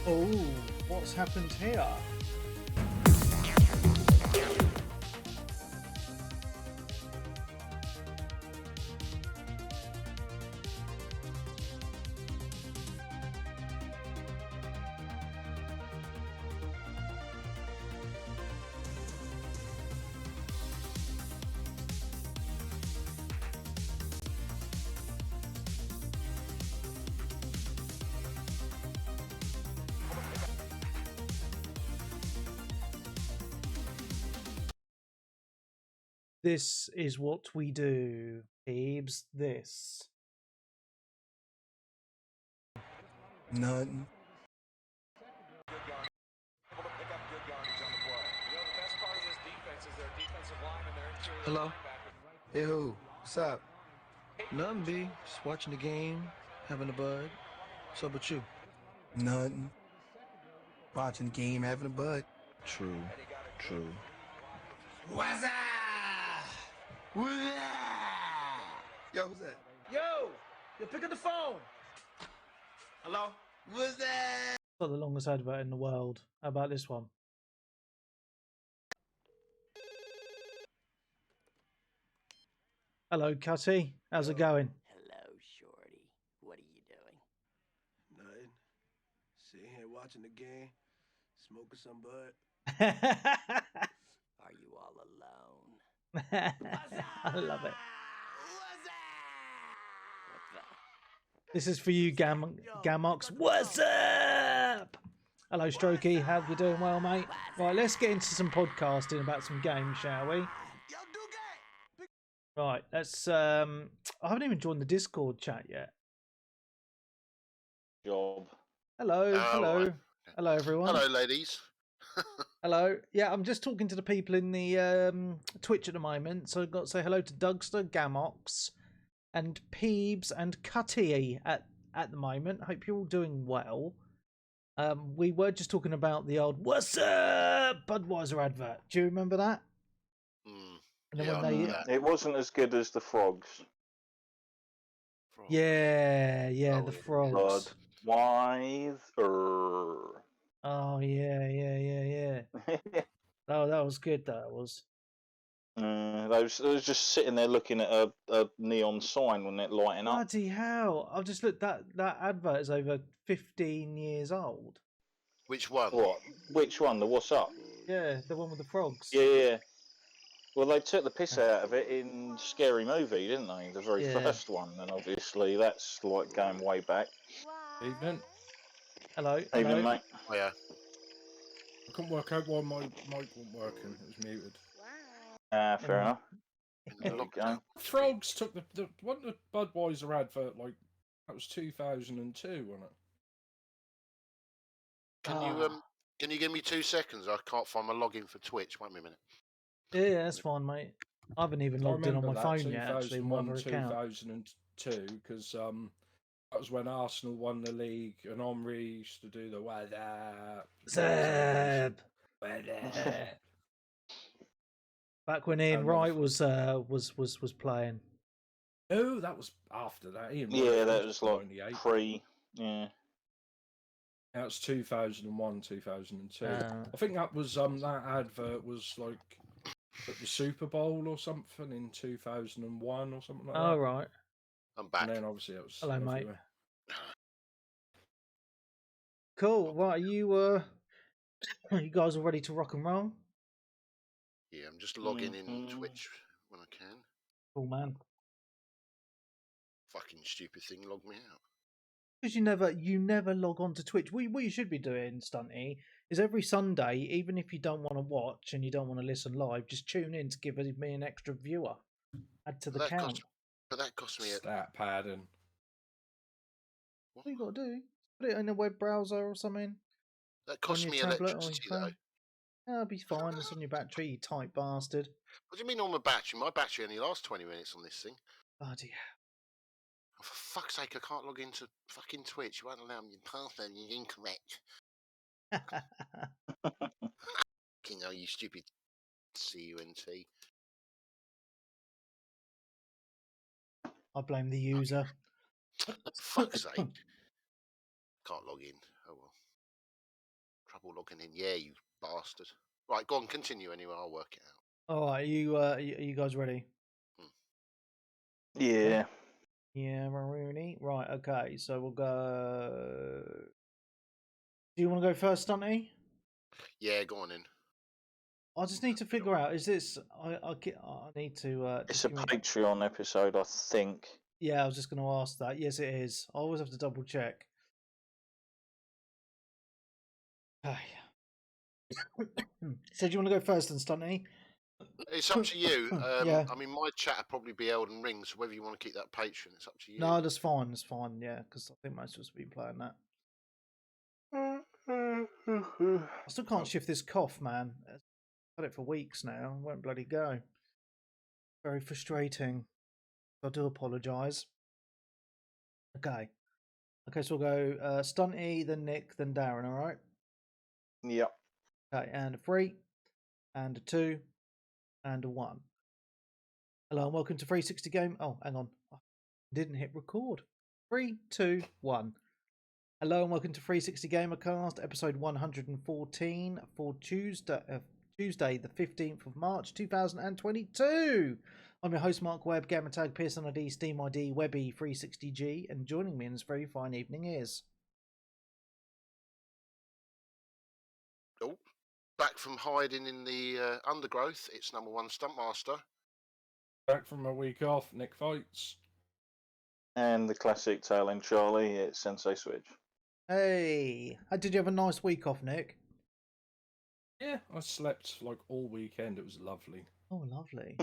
Oh, what's happened here? This is what we do, Peebs. This. None. Hello? Hey, who? What's up? Nothing, B. Just watching the game, having a bud. What's up with you? None. Watching the game, having a bud. True. What's up? What's up? Yo, who's that? Yo! You pick up the phone! Hello? What's that? Got the longest advert in the world. How about this one? Hello, Cutty. How's it going? Hello, Shorty. What are you doing? Nothing. Sitting here watching the game, smoking some bud. Are you all alone? I love it. What's up? This is for you, Gamox. What's up? Hello, Strokey. How you doing? Well, mate. Right, let's get into some podcasting about some games, shall we? Right, let's. I haven't even joined the Discord chat yet. Job. Hello, right. hello, everyone. Hello, ladies. Hello. Yeah, I'm just talking to the people in the Twitch at the moment. So I've got to say hello to Dougster, Gamox, and Peebs and Cutty at the moment. Hope you're all doing well. We were just talking about the old "What's up" Budweiser advert. Do you remember that? And then Yeah, when I they, remember that. It wasn't as good as the frogs. yeah, Oh, the yeah. frogs. Budweiser. Oh yeah. Oh, that was good. That was. They was just sitting there looking at a neon sign when it lighting up. Bloody hell! I've just looked. That advert is over 15 years old. Which one? What? Which one? The What's Up? Yeah, the one with the frogs. Yeah. Well, they took the piss out of it in Scary Movie, didn't they? The very first one, and obviously that's like going way back. Evening. Hello. Evening, mate. Oh, yeah. I couldn't work out why my mic wasn't working. It was muted. Fair enough. In the lockdown. Frogs took the what the Budweiser advert like? That was 2002, wasn't it? Can you give me 2 seconds? I can't find my login for Twitch. Wait me a minute. Yeah, that's fine, mate. I haven't even logged in on my that, phone yet. Actually, my other account. 2002, because that was when Arsenal won the league, and Henry used to do the weather. Zeb. Back when Ian Wright was playing. Oh, that was after that. Ian Yeah, Wright that was like 98. pre. Yeah. That's 2001, 2002. I think that was that advert was like at the Super Bowl or something in 2001 or something like that. Oh right. I'm back. And then obviously it was. Hello, everywhere. mate. Cool. Right, are you guys all ready to rock and roll? Yeah, I'm just logging in Twitch when I can. Cool, man. Fucking stupid thing, log me out. Because you never log on to Twitch. What you should be doing, Stunty, is every Sunday, even if you don't want to watch and you don't want to listen live, just tune in to give me an extra viewer. Add to the count. But that cost me stat padding. What you got to do? Put it in a web browser or something. That cost me electricity, though. That'll be fine. It's on your battery, you tight bastard. What do you mean on my battery? My battery only lasts 20 minutes on this thing. Bloody Oh, for fuck's sake, I can't log into fucking Twitch. You won't allow me. Your password is incorrect. Fucking hell, you stupid CUNT. I blame the user. For fuck's sake. Can't log in. Oh well. trouble logging in. Yeah, you bastard. Right, go on, continue anyway. I'll work it out. All right, are you guys ready? Yeah. Yeah, Rooney. Right, okay. So we'll go. Do you want to go first, Stunty? Yeah, go on in. I just need to figure out. Is this? I need to. It's just a give me- Patreon episode, I think. Yeah, I was just going to ask that. Yes, it is. I always have to double check. Okay. So do you want to go first, then, Stunty? It's up to you. Yeah. I mean, my chat would probably be Elden Ring, so whether you want to keep that Patreon, it's up to you. No, that's fine. That's fine. Yeah, because I think most of us have been playing that. I still can't shift this cough, man. I've had it for weeks now. Won't bloody go. Very frustrating. I do apologise. Okay. Okay, so we'll go Stunty, then Nick, then Darren, alright? Yep. Okay, and a 3, and a 2, and a 1. Hello and welcome to 360 Game. Oh, hang on. I didn't hit record. 3, 2, 1. Hello and welcome to 360 Gamercast, episode 114 for Tuesday, the 15th of March 2022. I'm your host, Mark Webb, Gamertag, Pearson ID, Steam ID, Webby360G, and joining me in this very fine evening is... Oh, back from hiding in the undergrowth, it's number one Stuntmaster. Back from a week off, Nick Fights. And the classic Tail End Charlie, it's Sensei Switch. Hey, did you have a nice week off, Nick? Yeah, I slept like all weekend. It was lovely. Oh, lovely.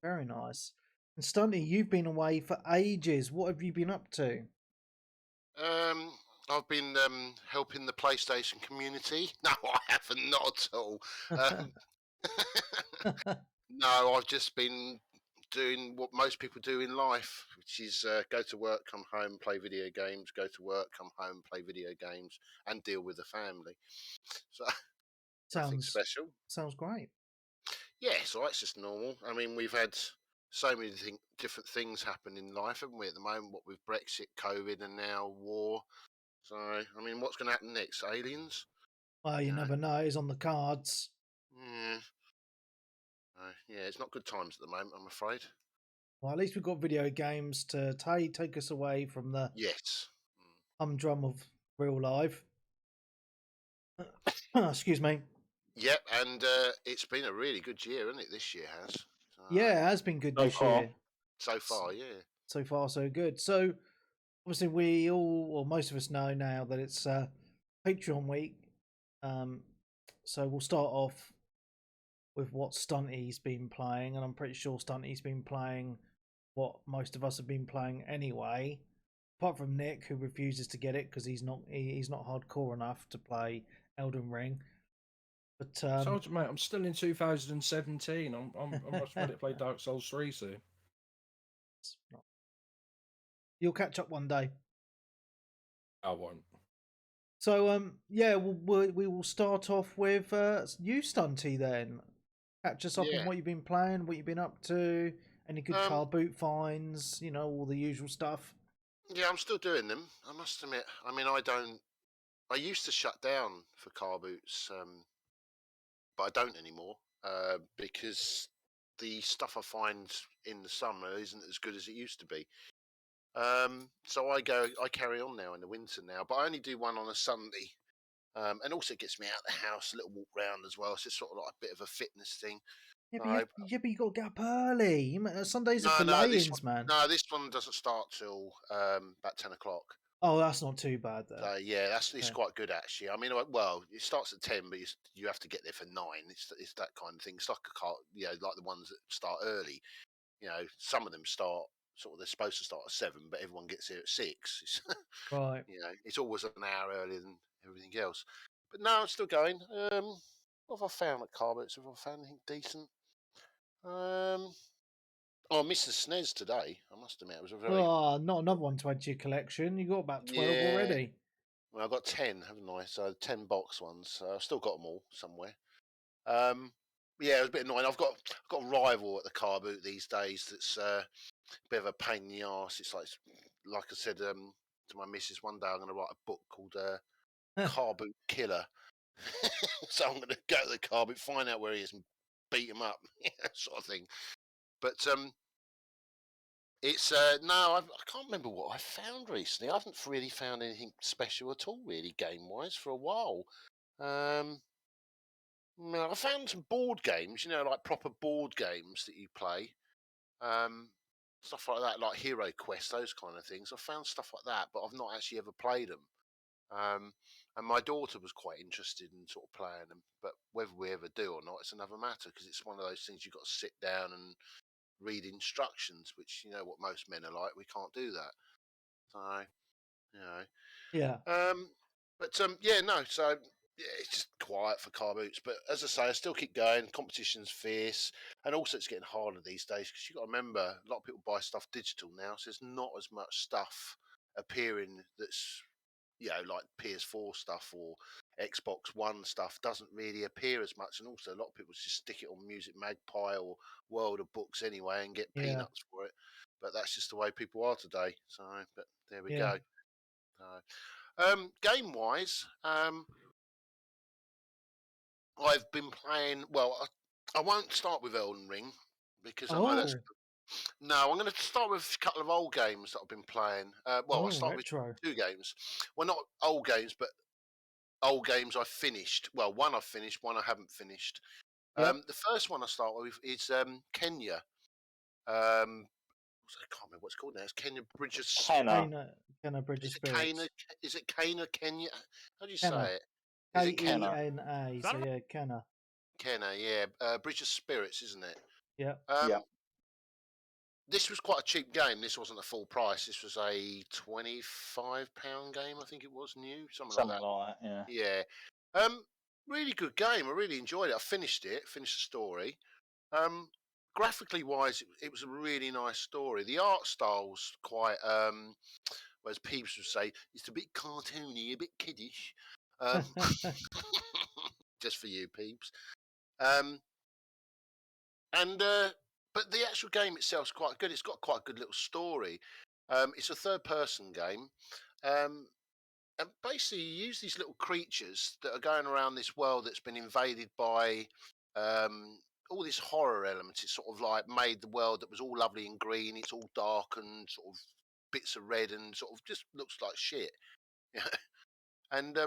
Very nice. And Stunty, you've been away for ages. What have you been up to? I've been helping the PlayStation community. No, I haven't, not at all. No, I've just been doing what most people do in life, which is go to work, come home, play video games, go to work, come home, play video games, and deal with the family. So nothing special. Sounds great. Yeah, so it's just normal. I mean, we've had so many different things happen in life, haven't we, at the moment, what with Brexit, COVID, and now war. So, I mean, what's going to happen next? Aliens? Well, you never know. It's on the cards. Yeah. Yeah, it's not good times at the moment, I'm afraid. Well, at least we've got video games to take us away from the humdrum of real life. Excuse me. Yep, and it's been a really good year, hasn't it? This year has. So, Yeah, it has been good this year. So far, yeah. So far, so good. So, obviously, we all, or most of us, know now that it's Patreon week. So we'll start off with what Stunty's been playing, and I'm pretty sure Stunty's been playing what most of us have been playing anyway, apart from Nick, who refuses to get it because he's not hardcore enough to play Elden Ring. But told you, mate, I'm still in 2017. I'm much ready to play Dark Souls 3 soon. You'll catch up one day. I won't. So yeah, we will start off with you, Stunty. Then catch us up on what you've been playing, what you've been up to, any good car boot finds, you know, all the usual stuff. Yeah, I'm still doing them. I must admit. I mean, I used to shut down for car boots, but I don't anymore because the stuff I find in the summer isn't as good as it used to be. So I carry on now in the winter now, but I only do one on a Sunday. And also it gets me out of the house, a little walk round as well. So it's sort of like a bit of a fitness thing. Yeah, but you got to get up early. Sundays are for lay-ins, man. No, this one doesn't start till about 10 o'clock. Oh, that's not too bad, though. Yeah, it's quite good, actually. I mean, well, it starts at 10, but you have to get there for 9. It's that kind of thing. It's like a car, you know, like the ones that start early. You know, some of them start sort of, they're supposed to start at 7, but everyone gets here at 6. Right. You know, it's always an hour earlier than everything else. But no, I'm still going. What have I found at car boots? Have I found anything decent? Oh, Mr. SNES today. I must admit, it was a very. Oh, not another one to add to your collection. You got about 12 already. Well, I've got 10, haven't I? So 10 box ones. So I've still got them all somewhere. Yeah, it was a bit annoying. I've got a rival at the car boot these days. That's a bit of a pain in the arse. It's like I said to my missus one day, I'm going to write a book called Car Boot Killer, So I'm going to go to the car boot, find out where he is, and beat him up, sort of thing. But it's no, I can't remember what I found recently. I haven't really found anything special at all, really, game-wise, for a while. No, I found some board games, like proper board games that you play. Stuff like that, like Hero Quest, those kind of things. I found stuff like that, but I've not actually ever played them. And my daughter was quite interested in sort of playing them, but whether we ever do or not, it's another matter, because it's one of those things you've got to sit down and read instructions, which what most men are like. We can't do that. So, Yeah. yeah, no. So yeah, it's just quiet for car boots. But as I say, I still keep going. Competition's fierce, and also it's getting harder these days, because you've got to remember, a lot of people buy stuff digital now, so there's not as much stuff appearing that's like PS4 stuff or Xbox One stuff doesn't really appear as much. And also, a lot of people just stick it on Music Magpie or World of Books anyway and get peanuts for it. But that's just the way people are today. So, but there we go. Game wise, I've been playing. Well, I won't start with Elden Ring, because I know that's. No, I'm going to start with a couple of old games that I've been playing. I'll start retro. with 2 games. Well, not old games, but old games I finished. Well, one I've finished, one I haven't finished. Yep. The first one I start with is Kenya. I can't remember what it's called now. It's Kenya Bridge of Kena Bridge of Spirits. Is it Kenya? How do you Kenna. say it? Is it Kena? So yeah, Kena. Kenya, yeah. Bridge of Spirits, isn't it? Yeah. Yeah. This was quite a cheap game. This wasn't a full price. This was a £25 game, I think it was, new. Something like that, yeah. Yeah. Really good game. I really enjoyed it. I finished the story. Graphically wise, it was a really nice story. The art style's quite, as Peeps would say, it's a bit cartoony, a bit kiddish. Just for you, Peeps. But the actual game itself is quite good. It's got quite a good little story. It's a third-person game. And basically, you use these little creatures that are going around this world that's been invaded by all this horror elements. It's sort of like made the world that was all lovely and green. It's all dark and sort of bits of red and sort of just looks like shit. And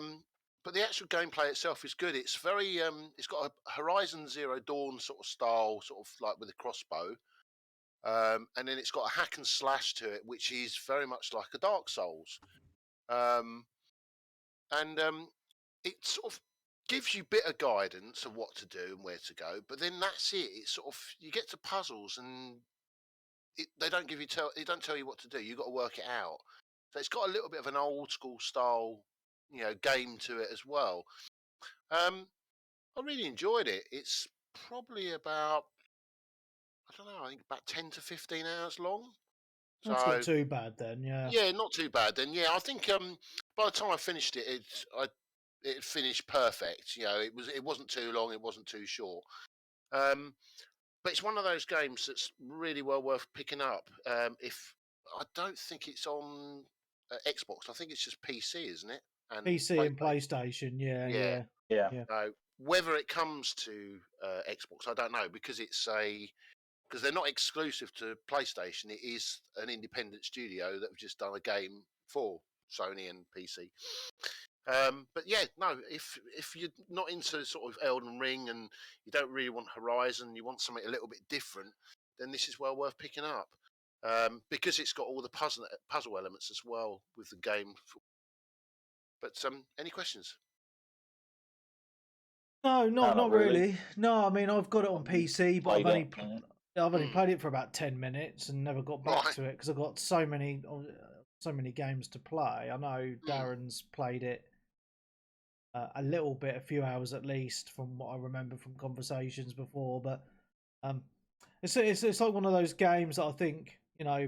but the actual gameplay itself is good. It's very it's got a Horizon Zero Dawn sort of style, sort of like with a crossbow. And then it's got a hack and slash to it, which is very much like a Dark Souls. It sort of gives you a bit of guidance of what to do and where to go, but then that's it. It's sort of, you get to puzzles and they don't tell you what to do. You've got to work it out. So it's got a little bit of an old school style, game to it as well. I really enjoyed it. It's probably about, I don't know, I think about 10 to 15 hours long. That's not too bad then, yeah. Yeah, not too bad then. Yeah, I think by the time I finished it, it finished perfect. It wasn't too long, it wasn't too short. But it's one of those games that's really well worth picking up. If I don't think it's on Xbox, I think it's just PC, isn't it? And PC and PlayStation, yeah. Whether it comes to Xbox, I don't know, because they're not exclusive to PlayStation. It is an independent studio that have just done a game for Sony and PC. But yeah, no, if you're not into sort of Elden Ring and you don't really want Horizon, you want something a little bit different, then this is well worth picking up. Because it's got all the puzzle elements as well with the game. But any questions? No, not really. No, I mean, I've got it on PC, but I've only played it for about 10 minutes and never got back to it because I've got so many games to play. I know Darren's played it a little bit, a few hours at least, from what I remember from conversations before. But it's like one of those games that I think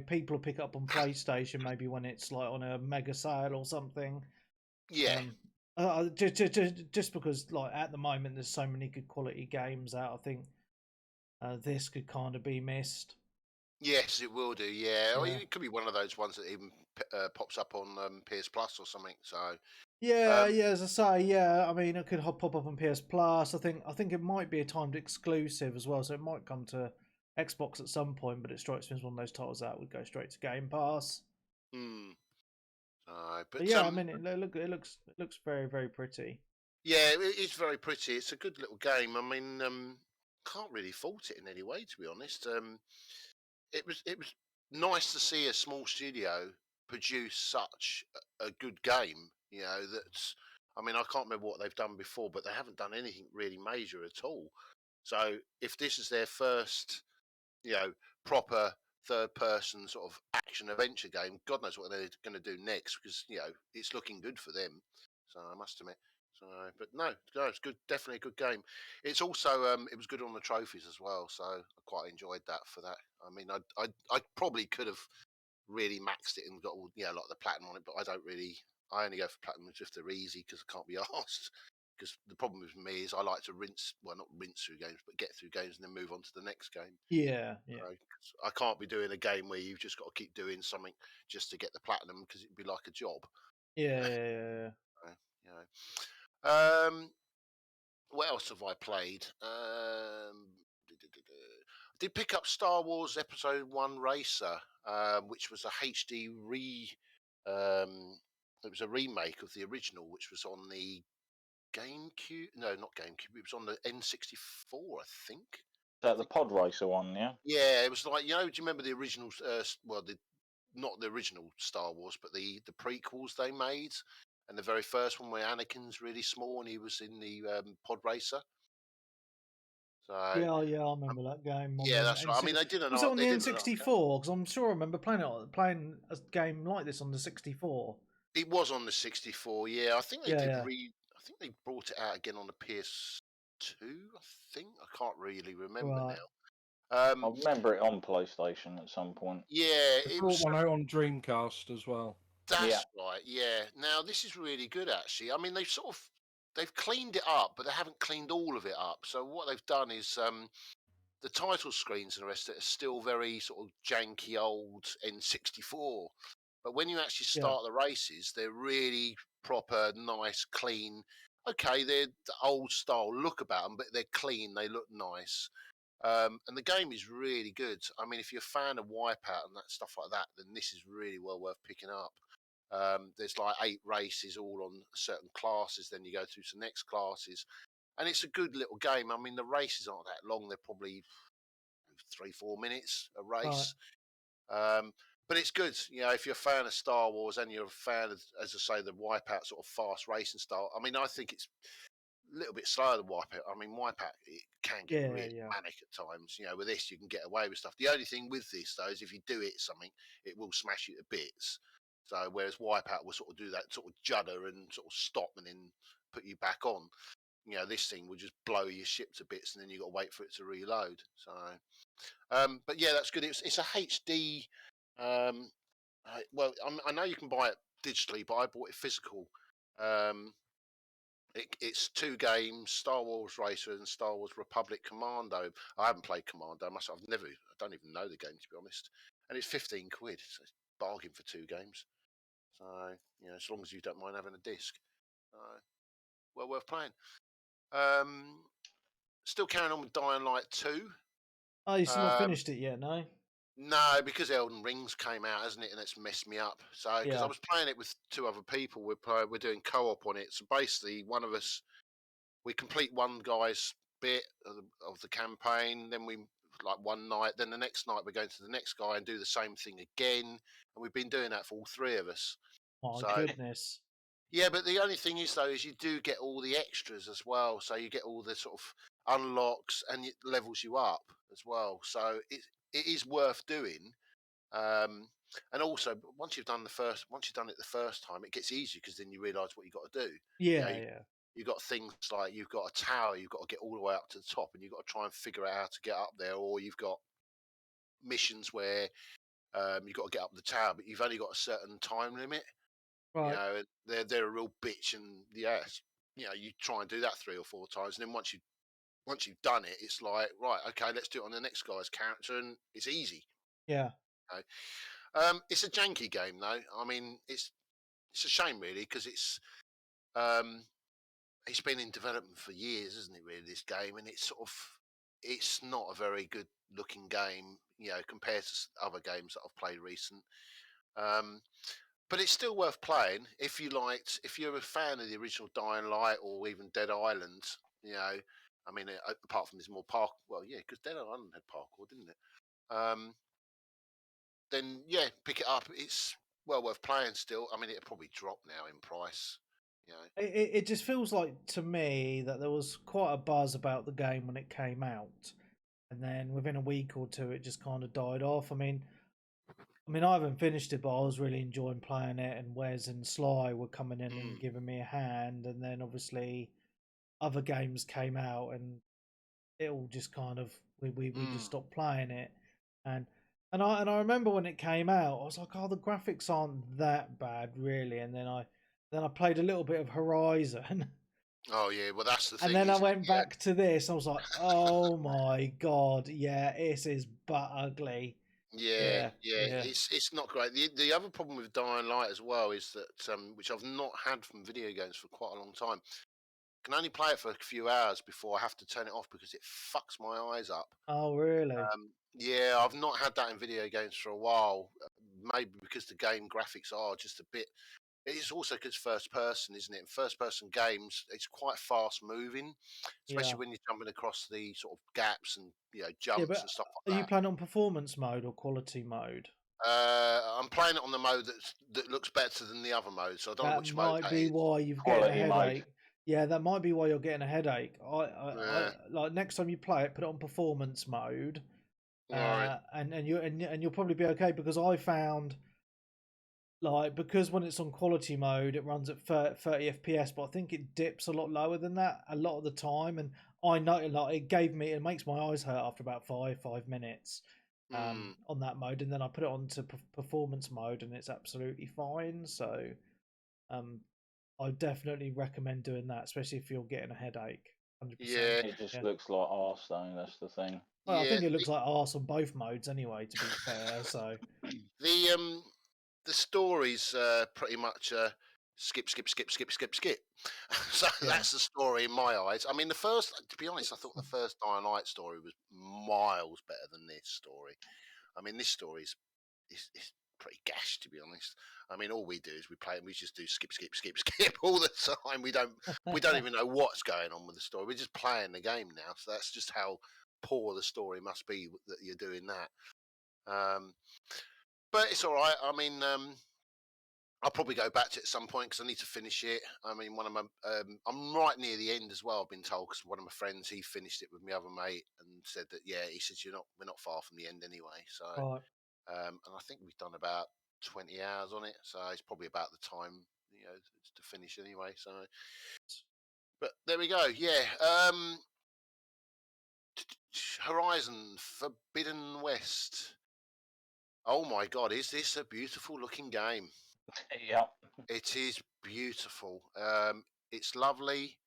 people will pick up on PlayStation maybe when it's like on a mega sale or something. Yeah. Just because like at the moment there's so many good quality games out, I think this could kind of be missed. Yes, it will do. Yeah. Or it could be one of those ones that even pops up on PS Plus or something. So Yeah, yeah. As I say, yeah. I mean, it could pop up on PS Plus. I think it might be a timed exclusive as well, so it might come to Xbox at some point. But it strikes me as one of those titles that would go straight to Game Pass. But yeah, I mean, it looks very, very pretty. Yeah, it is very pretty. It's a good little game. I mean, can't really fault it in any way, to be honest. It was nice to see a small studio produce such a good game. You know, that's. I mean, I can't remember what they've done before, but they haven't done anything really major at all. So if this is their first, proper third-person sort of action adventure game, God knows what they're going to do next, because it's looking good for them. So I must admit. So, but no, it's good. Definitely a good game. It's also it was good on the trophies as well. So I quite enjoyed that for that. I mean, I probably could have really maxed it and got all like the platinum on it, but I don't really. I only go for platinum if they're easy, because I can't be asked. Because the problem with me is I like to not rinse through games, but get through games and then move on to the next game. Yeah. I can't be doing a game where you've just got to keep doing something just to get the platinum, because it'd be like a job. Yeah. What else have I played? I did pick up Star Wars Episode 1 Racer, which was a HD it was a remake of the original, which was on the GameCube. No, not GameCube. It was on the N64, I think. Is that the Pod Racer one, yeah? Yeah, it was like, do you remember the original? Not the original Star Wars, but the prequels they made, and the very first one where Anakin's really small and he was in the Pod Racer. So yeah, I remember that game. Yeah, that's right. I mean, they did Was it on the N64? Because I'm sure I remember playing a game like this on the 64. It was on the 64. Yeah, I think they did. Yeah. I think they brought it out again on the PS2. I think I can't really remember Right. now. I remember it on PlayStation at some point. Yeah, it was one out on Dreamcast as well. That's right. Yeah. Now this is really good, actually. I mean, they've cleaned it up, but they haven't cleaned all of it up. So what they've done is the title screens and the rest of it are still very sort of janky old N64. But when you actually start the races, they're really proper, nice, clean. Okay, they're the old style look about them, but they're clean. They look nice. And the game is really good. I mean, if you're a fan of Wipeout and that stuff like that, then this is really well worth picking up. There's like 8 races all on certain classes. Then you go through to the next classes. And it's a good little game. I mean, the races aren't that long. They're probably 3-4 minutes a race. Right. But it's good. If you're a fan of Star Wars and you're a fan of, as I say, the Wipeout sort of fast racing style. I mean, I think it's a little bit slower than Wipeout. I mean, Wipeout, it can get really manic at times. With this, you can get away with stuff. The only thing with this, though, is if you do it something, it will smash you to bits. So whereas Wipeout will sort of do that sort of judder and sort of stop and then put you back on, this thing will just blow your ship to bits, and then you got to wait for it to reload. So, but yeah, that's good. It's a HD. Well, I know you can buy it digitally, but I bought it physical. It's 2 games: Star Wars Racer and Star Wars Republic Commando. I haven't played Commando myself. I don't even know the game, to be honest. And it's 15 quid. So it's a bargain for 2 games. So as long as you don't mind having a disc, well worth playing. Still carrying on with Dying Light 2. Oh, you still not finished it yet, no? No, because Elden Ring's came out, hasn't it? And it's messed me up. So, because I was playing it with 2 other people, we're doing co-op on it. So basically, one of us, we complete one guy's bit of the campaign, then we like one night, then the next night we're going to the next guy and do the same thing again. And we've been doing that for all 3 of us. Oh, goodness. Yeah, but the only thing is, though, is you do get all the extras as well. So you get all the sort of unlocks, and it levels you up as well. So it is worth doing. And also, once you've done it the first time, it gets easier, because then you realise what you've got to do. You've got things like you've got a tower, you've got to get all the way up to the top, and you've got to try and figure out how to get up there. Or you've got missions where you've got to get up the tower, but you've only got a certain time limit. Right. They're a real bitch, and you try and do that 3 or 4 times, and then once you've done it, it's like, right, okay, let's do it on the next guy's character, and it's easy. Yeah. Okay. It's a janky game, though. I mean, it's a shame, really, because it's been in development for years, isn't it? Really, this game, and it's not a very good looking game, compared to other games that I've played recent. Um, but it's still worth playing if you're a fan of the original Dying Light or even Dead Island. I mean, apart from this more park, well, yeah, because Dead Island had parkour, didn't it? Then yeah, pick it up. It's well worth playing still. I mean, it'll probably drop now in price. It just feels like to me that there was quite a buzz about the game when it came out, and then within a week or two, it just kind of died off. I mean, I haven't finished it, but I was really enjoying playing it, and Wes and Sly were coming in and giving me a hand, and then obviously other games came out, and it all just kind of we just stopped playing it, and I remember when it came out, I was like, oh, the graphics aren't that bad really, and then I played a little bit of Horizon. Oh yeah, well that's the thing. And then I went back to this. I was like, "Oh my god, yeah, this is butt ugly." Yeah. It's not great. The other problem with Dying Light as well is that which I've not had from video games for quite a long time. I can only play it for a few hours before I have to turn it off because it fucks my eyes up. Oh really? Yeah, I've not had that in video games for a while. Maybe because the game graphics are just a bit. It's also because first person, isn't it? In first person games, it's quite fast moving, especially when you're jumping across the sort of gaps and jumps and stuff like that. Are you playing on performance mode or quality mode? I'm playing it on the mode that looks better than the other mode, so I don't know which mode that is. That might be why you've got a headache. Yeah, that might be why you're getting a headache. I like next time you play it, put it on performance mode, and you'll probably be okay, because I found, like, because when it's on quality mode it runs at 30 FPS, but I think it dips a lot lower than that a lot of the time, and I know, like, it makes my eyes hurt after about 5 minutes on that mode, and then I put it onto performance mode and it's absolutely fine. So I definitely recommend doing that, especially if you're getting a headache. 100%. Yeah, it just looks like arse though, that's the thing. Well, I think it looks like arse on both modes anyway, to be fair. So the story's pretty much skip. So that's the story in my eyes. I mean, to be honest, I thought the first Dying Light story was miles better than this story. I mean, this story is pretty gash, to be honest. I mean, all we do is we play and we just do skip all the time. We don't even know what's going on with the story. We're just playing the game now. So that's just how poor the story must be that you're doing that. But it's all right. I mean, I'll probably go back to it at some point because I need to finish it. I mean, one of my I'm right near the end as well, I've been told, because one of my friends, he finished it with my other mate and said that he says we're not far from the end anyway. So and I think we've done about 20 hours on it, so it's probably about the time to finish anyway. So, but there we go. Yeah, Horizon Forbidden West. Oh my God, is this a beautiful looking game? Yeah, it is beautiful. It's lovely.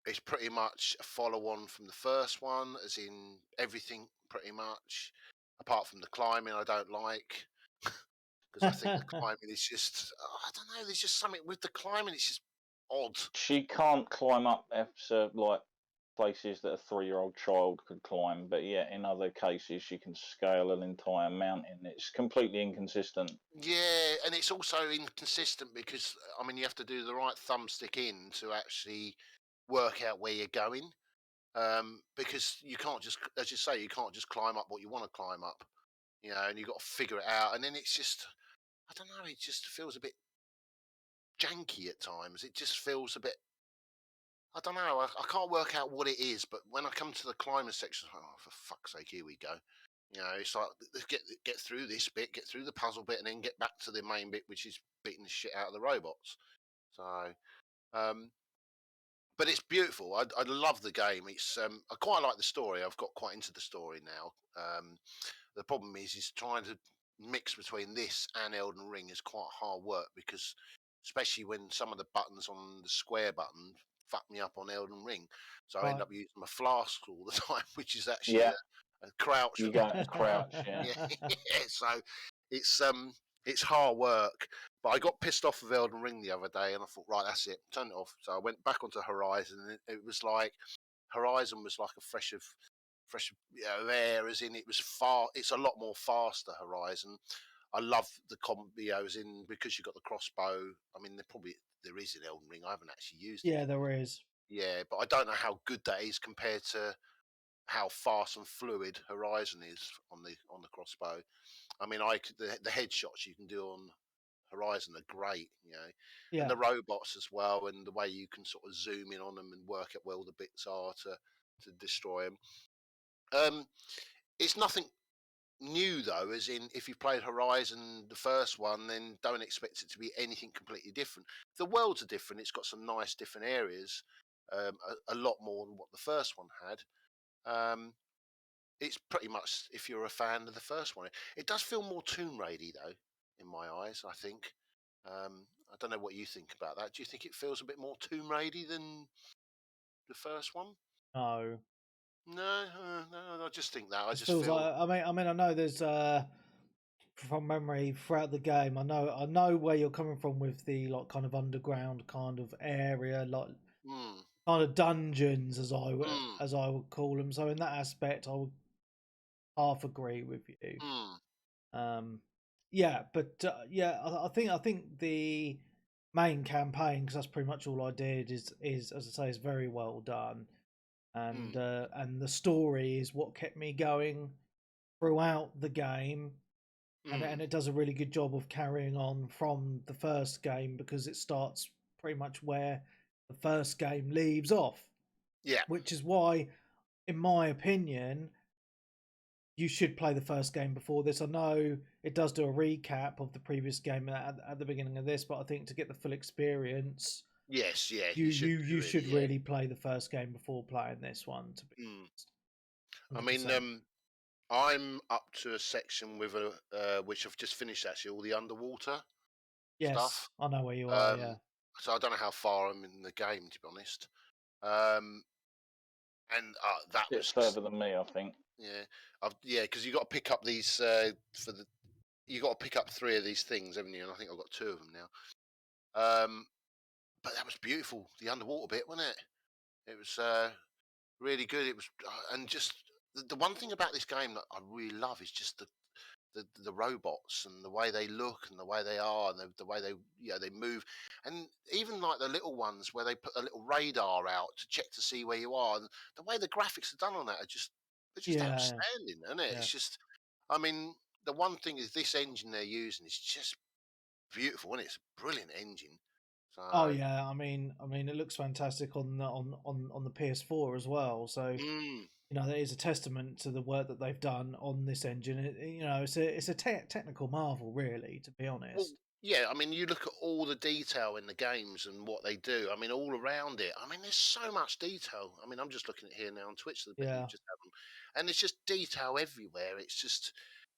It's pretty much a follow-on from the first one, as in everything pretty much, apart from the climbing I don't like, because I think the climbing is just, I don't know, there's just something with the climbing, it's just odd. She can't climb up like places that a 3-year-old child could climb, but yet in other cases she can scale an entire mountain. It's completely inconsistent. Yeah, and it's also inconsistent because, I mean, you have to do the right thumbstick in to actually work out where you're going, because you can't just, as you say, you can't just climb up what you want to climb up, and you've got to figure it out, and then it's just, I don't know, it just feels a bit janky at times. It just feels a bit, I don't know, I can't work out what it is, but when I come to the climbing section, oh, for fuck's sake, here we go. It's like, let's get through this bit, get through the puzzle bit, and then get back to the main bit, which is beating the shit out of the robots. So, but it's beautiful. I love the game. It's I quite like the story. I've got quite into the story now. The problem is trying to mix between this and Elden Ring is quite hard work, because especially when some of the buttons on the square button fuck me up on Elden Ring, so I end up using my flask all the time, which is actually crouch. You go to crouch, yeah. Yeah, so it's hard work. But I got pissed off with Elden Ring the other day, and I thought, right, that's it, turn it off. So I went back onto Horizon, and it was like Horizon was like a fresh air, as in it was far. It's a lot more faster. Horizon. I love the combos in because you got the crossbow. I mean, there is in Elden Ring. I haven't actually used it. Yeah, there is. Yeah, but I don't know how good that is compared to how fast and fluid Horizon is on the crossbow. I mean, the headshots you can do on Horizon are great, Yeah. and the robots as well, and the way you can sort of zoom in on them and work out where all the bits are to destroy them. It's nothing new though, as in if you've played Horizon, the first one, then don't expect it to be anything completely different. The worlds are different. It's got some nice different areas, a lot more than what the first one had. It's pretty much if you're a fan of the first one. It does feel more Tomb Raider though, in my eyes. I think. I don't know what you think about that. Do you think it feels a bit more Tomb Raider than the first one? No. No, no. I just think that. I It just feels feel. like I mean I know there's from memory throughout the game. I know where you're coming from with the like kind of underground kind of area, like kind of dungeons as I would call them. So in that aspect, I would half agree with you. Yeah, but yeah, I think the main campaign, because that's pretty much all I did, is as I say, is very well done, and the story is what kept me going throughout the game, and it does a really good job of carrying on from the first game because it starts pretty much where the first game leaves off. Yeah, which is why, in my opinion, you should play the first game before this. I know it does do a recap of the previous game at the beginning of this, but I think to get the full experience, yes, yeah, you should really play the first game before playing this one. To be I mean, I'm up to a section with which I've just finished actually, all the underwater stuff. I know where you are. Yeah. So I don't know how far I'm in the game, to be honest. And that Bit was further than me, I think. Yeah, because you got to pick up these you got to pick up 3 of these things, haven't you? And I think I've got 2 of them now. But that was beautiful, the underwater bit, wasn't it? It was really good. It was, and just the one thing about this game that I really love is just the robots and the way they look and the way they are and the way they move, and even like the little ones where they put a little radar out to check to see where you are, and the way the graphics are done on that are just outstanding, isn't it? Yeah. It's just, I mean, the one thing is this engine they're using is just beautiful, and it's a brilliant engine. So, Oh yeah, I mean, it looks fantastic on the PS4 as well. So that is a testament to the work that they've done on this engine. It's a technical marvel, really, to be honest. Well, yeah, I mean, you look at all the detail in the games and what they do. I mean, all around it. I mean, there's so much detail. I mean, I'm just looking at here now on Twitch. And it's just detail everywhere. It's just,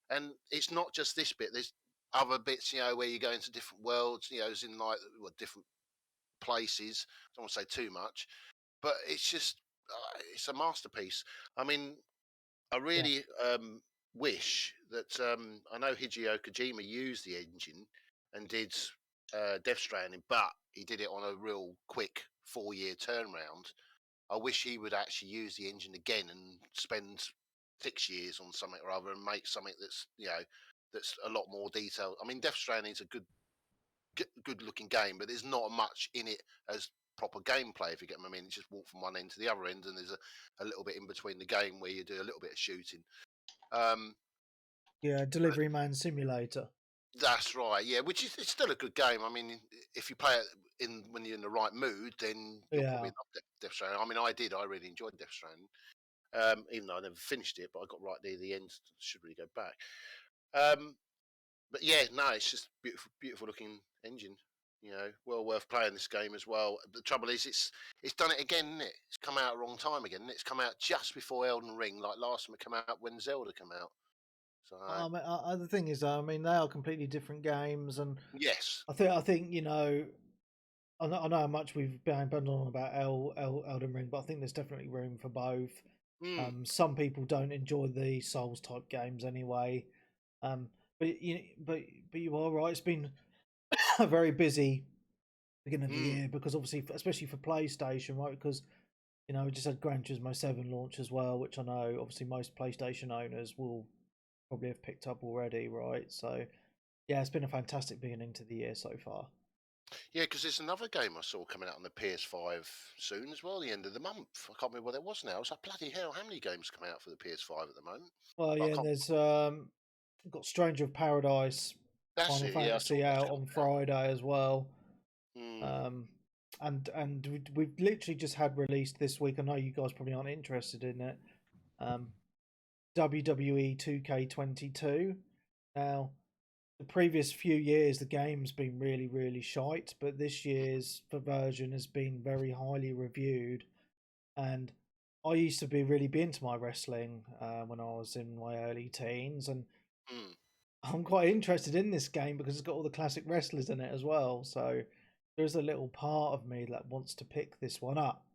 and it's not just this bit. There's other bits, where you go into different worlds. As in like different places. I don't want to say too much, but it's just, it's a masterpiece. I mean, I really wish that I know Hideo Kojima used the engine and did Death Stranding, but he did it on a real quick 4-year turnaround. I wish he would actually use the engine again and spend 6 years on something or other and make something that's that's a lot more detailed. I mean, Death Stranding is a good looking game, but there's not much in it as proper gameplay, if you get what I mean. It's just walk from one end to the other end, and there's a little bit in between the game where you do a little bit of shooting. Delivery Man Simulator. That's right, yeah, which is, it's still a good game. I mean, if you play it when you're in the right mood, then you'll probably love Death Stranding. I mean, I really enjoyed Death Stranding, even though I never finished it, but I got right near the end. Should really go back. But yeah, no, it's just beautiful looking engine. Well worth playing this game as well. The trouble is, it's done it again, isn't it? It's come out at the wrong time again. It's come out just before Elden Ring, like last time it came out when Zelda came out. So the thing is, I mean, they are completely different games, and yes, I think I know how much we've been on about Elden Ring, but I think there's definitely room for both. Some people don't enjoy the Souls type games anyway. But you are right. It's been a very busy beginning of the year because obviously, especially for PlayStation, right? Because we just had Gran Turismo 7 launch as well, which I know obviously most PlayStation owners will probably have picked up already, right? So yeah, it's been a fantastic beginning to the year so far. Yeah, because there's another game I saw coming out on the PS5 soon as well, the end of the month. I can't remember what it was now. I was like, bloody hell, how many games come out for the PS5 at the moment? Well, But I yeah, and can't. there's got Stranger of Paradise, That's Final it. Yeah, I saw Fantasy that's out coming on out. Friday as well. Mm. And we've literally just had released this week. I know you guys probably aren't interested in it. WWE 2K22. Now, the previous few years, the game's been really, really shite, but this year's version has been very highly reviewed. And I used to be really into my wrestling when I was in my early teens, and I'm quite interested in this game because it's got all the classic wrestlers in it as well. So there's a little part of me that wants to pick this one up.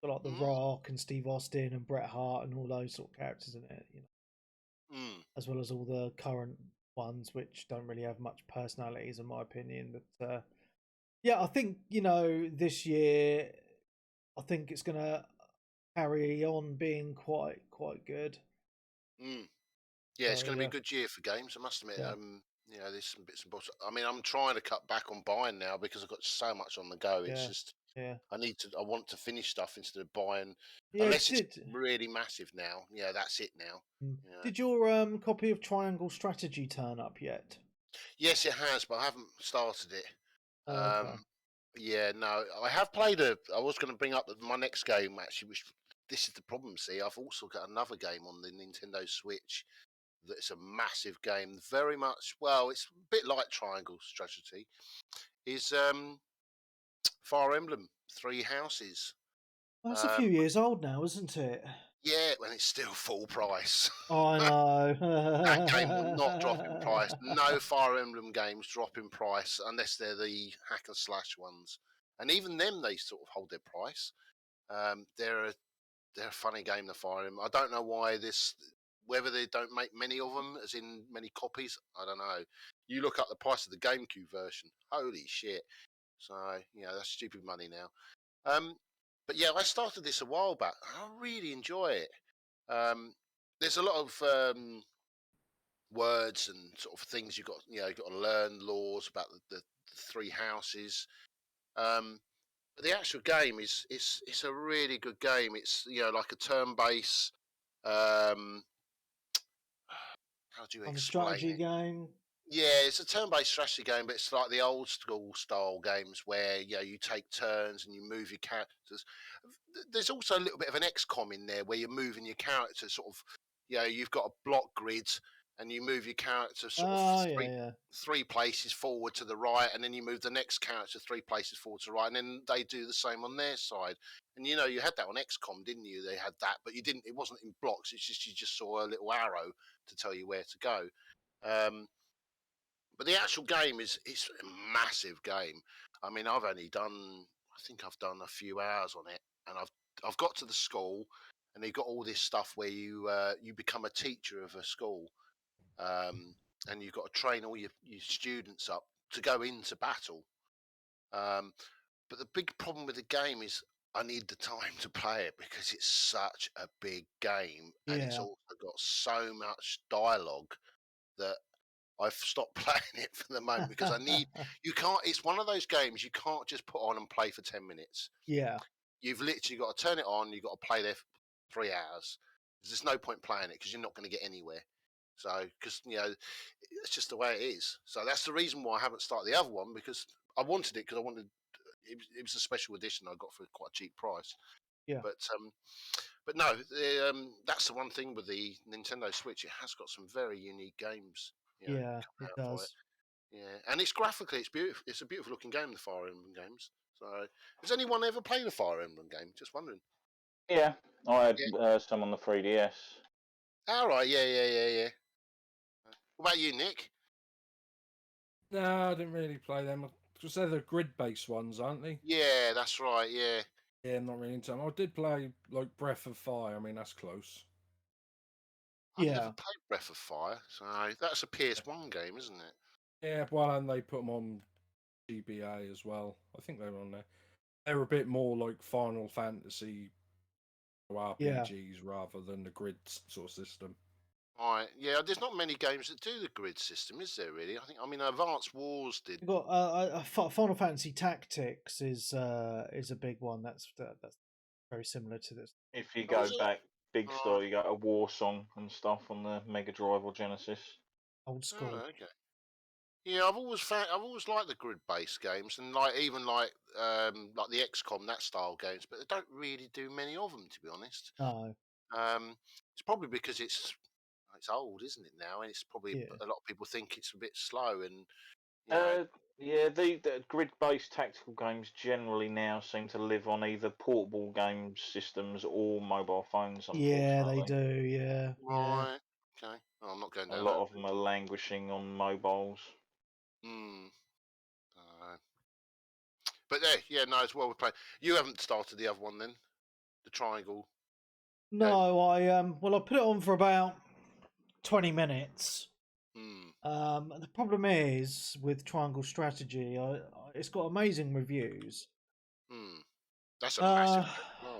Got like The Rock and Steve Austin and Bret Hart and all those sort of characters in it, as well as all the current ones which don't really have much personalities in my opinion. But yeah, I think this year, I think it's gonna carry on being quite good. Yeah, it's So, going to be a yeah. good year for games. I must admit. Yeah. There's some bits and bobs. I mean, I'm trying to cut back on buying now because I've got so much on the go. It's Yeah. just Yeah. I want to finish stuff instead of buying. Yeah. Unless it's really massive now. Yeah, that's it now. Did your copy of Triangle Strategy turn up yet? Yes, it has, but I haven't started it. Okay. Yeah, no, I have played I was going to bring up my next game actually, which this is the problem. See, I've also got another game on the Nintendo Switch that's a massive game. Very much, well, it's a bit like Triangle Strategy. Is Fire Emblem Three Houses. Well, that's a few years old now, isn't it? Yeah, when it's still full price. Oh, I know. That game will not drop in price. No Fire Emblem games drop in price unless they're the hack and slash ones, and even them they sort of hold their price. They're a funny game, the Fire Emblem. I don't know why whether they don't make many of them, as in many copies. I don't know. You look up the price of the GameCube version. Holy shit! So that's stupid money now. But yeah, I started this a while back. I really enjoy it. There's a lot of words and sort of things you've got to learn laws about the three houses. But the actual game is it's a really good game. It's like a turn-based. How do you explain strategy it? game. Yeah, it's a turn-based strategy game, but it's like the old school style games where you take turns and you move your characters. There's also a little bit of an XCOM in there where you're moving your character sort of. You've got a block grid and you move your character sort of three places forward to the right, and then you move the next character 3 places forward to the right, and then they do the same on their side. And you had that on XCOM, didn't you? They had that, but you didn't. It wasn't in blocks. It's just you just saw a little arrow to tell you where to go. But the actual game it's a massive game. I mean, I think I've done a few hours on it, and I've got to the school, and they've got all this stuff where you become a teacher of a school, and you've got to train all your students up to go into battle. But the big problem with the game is I need the time to play it because it's such a big game, and it's also got so much dialogue that I've stopped playing it for the moment because you can't, it's one of those games you can't just put on and play for 10 minutes. Yeah. You've literally got to turn it on, you've got to play there for 3 hours. There's no point playing it because you're not going to get anywhere. So, because, it's just the way it is. So that's the reason why I haven't started the other one, because I wanted it, because it was a special edition I got for quite a cheap price. Yeah. But no, that's the one thing with the Nintendo Switch. It has got some very unique games. Yeah, it does. Yeah, and it's graphically, it's beautiful. It's a beautiful looking game, the Fire Emblem games. So, has anyone ever played a Fire Emblem game? Just wondering. Yeah, I had some on the 3DS. All right, yeah. What about you, Nick? No, I didn't really play them because they're the grid-based ones, aren't they? Yeah, that's right. Yeah, Yeah, I'm not really into them. I did play like Breath of Fire. I mean, that's close. I've Yeah. never played Breath of Fire, so that's a PS1 game, isn't it? Yeah, well, and they put them on GBA as well. I think they were on there. They're a bit more like Final Fantasy RPGs rather than the grid sort of system. Right, yeah. There's not many games that do the grid system, is there? Really? I mean, Advanced Wars did. You've got Final Fantasy Tactics is a big one. That's very similar to this. If you Oh, go is it? back big Oh. style, you go to War Song and stuff on the Mega Drive or Genesis. Old school. Oh, okay. Yeah, I've always liked the grid-based games, and even like the XCOM, that style games, but they don't really do many of them, to be honest. No. It's probably because it's old, isn't it now? And it's probably Yeah. a lot of people think it's a bit slow, and Yeah, the grid-based tactical games generally now seem to live on either portable game systems or mobile phones. Yeah, they Unfortunately, do. Yeah. right. Okay. Oh, I'm not going a down lot that. of them are languishing on mobiles. Hmm. But yeah, no, it's well we played. You haven't started the other one then, the Triangle. No, I put it on for about 20 minutes. The problem is with Triangle Strategy, it's got amazing reviews. That's a massive.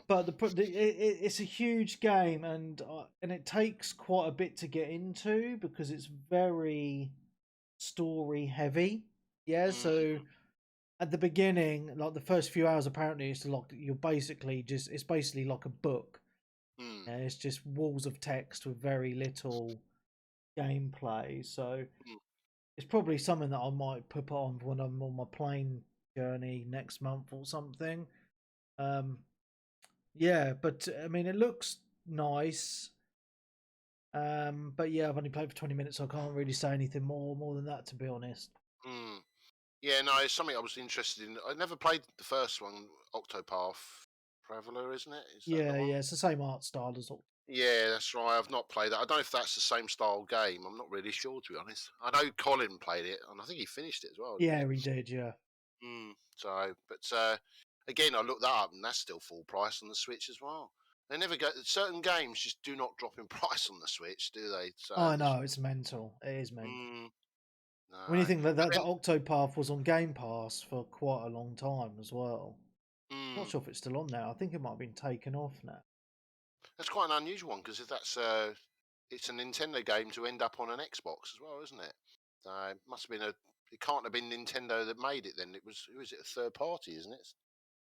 But it's a huge game, and it takes quite a bit to get into because it's very story heavy. Yeah, so at the beginning, like the first few hours, apparently it's like it's basically like a book. And it's just walls of text with very little gameplay. So it's probably something that I might put on when I'm on my plane journey next month or something. Yeah, but I mean, it looks nice. But yeah, I've only played for 20 minutes, so I can't really say anything more than that, to be honest. Yeah, no, it's something I was interested in. I never played the first one, Octopath Traveler, isn't it? Is that the one? Yeah, it's the same art style as all. Yeah, that's right. I've not played that. I don't know if that's the same style game. I'm not really sure, to be honest. I know Colin played it, and I think he finished it as well. Yeah, he did. Yeah. Again, I looked that up, and that's still full price on the Switch as well. They never go. Certain games just do not drop in price on the Switch, do they? So I know, it's mental. It is mental. No. When you think that Octopath was on Game Pass for quite a long time as well. Not sure if it's still on now. I think it might have been taken off now. That's quite an unusual one because if that's it's a Nintendo game to end up on an Xbox as well, isn't it? So it must have been it can't have been Nintendo that made it then. It was, who is it? A third party, isn't it?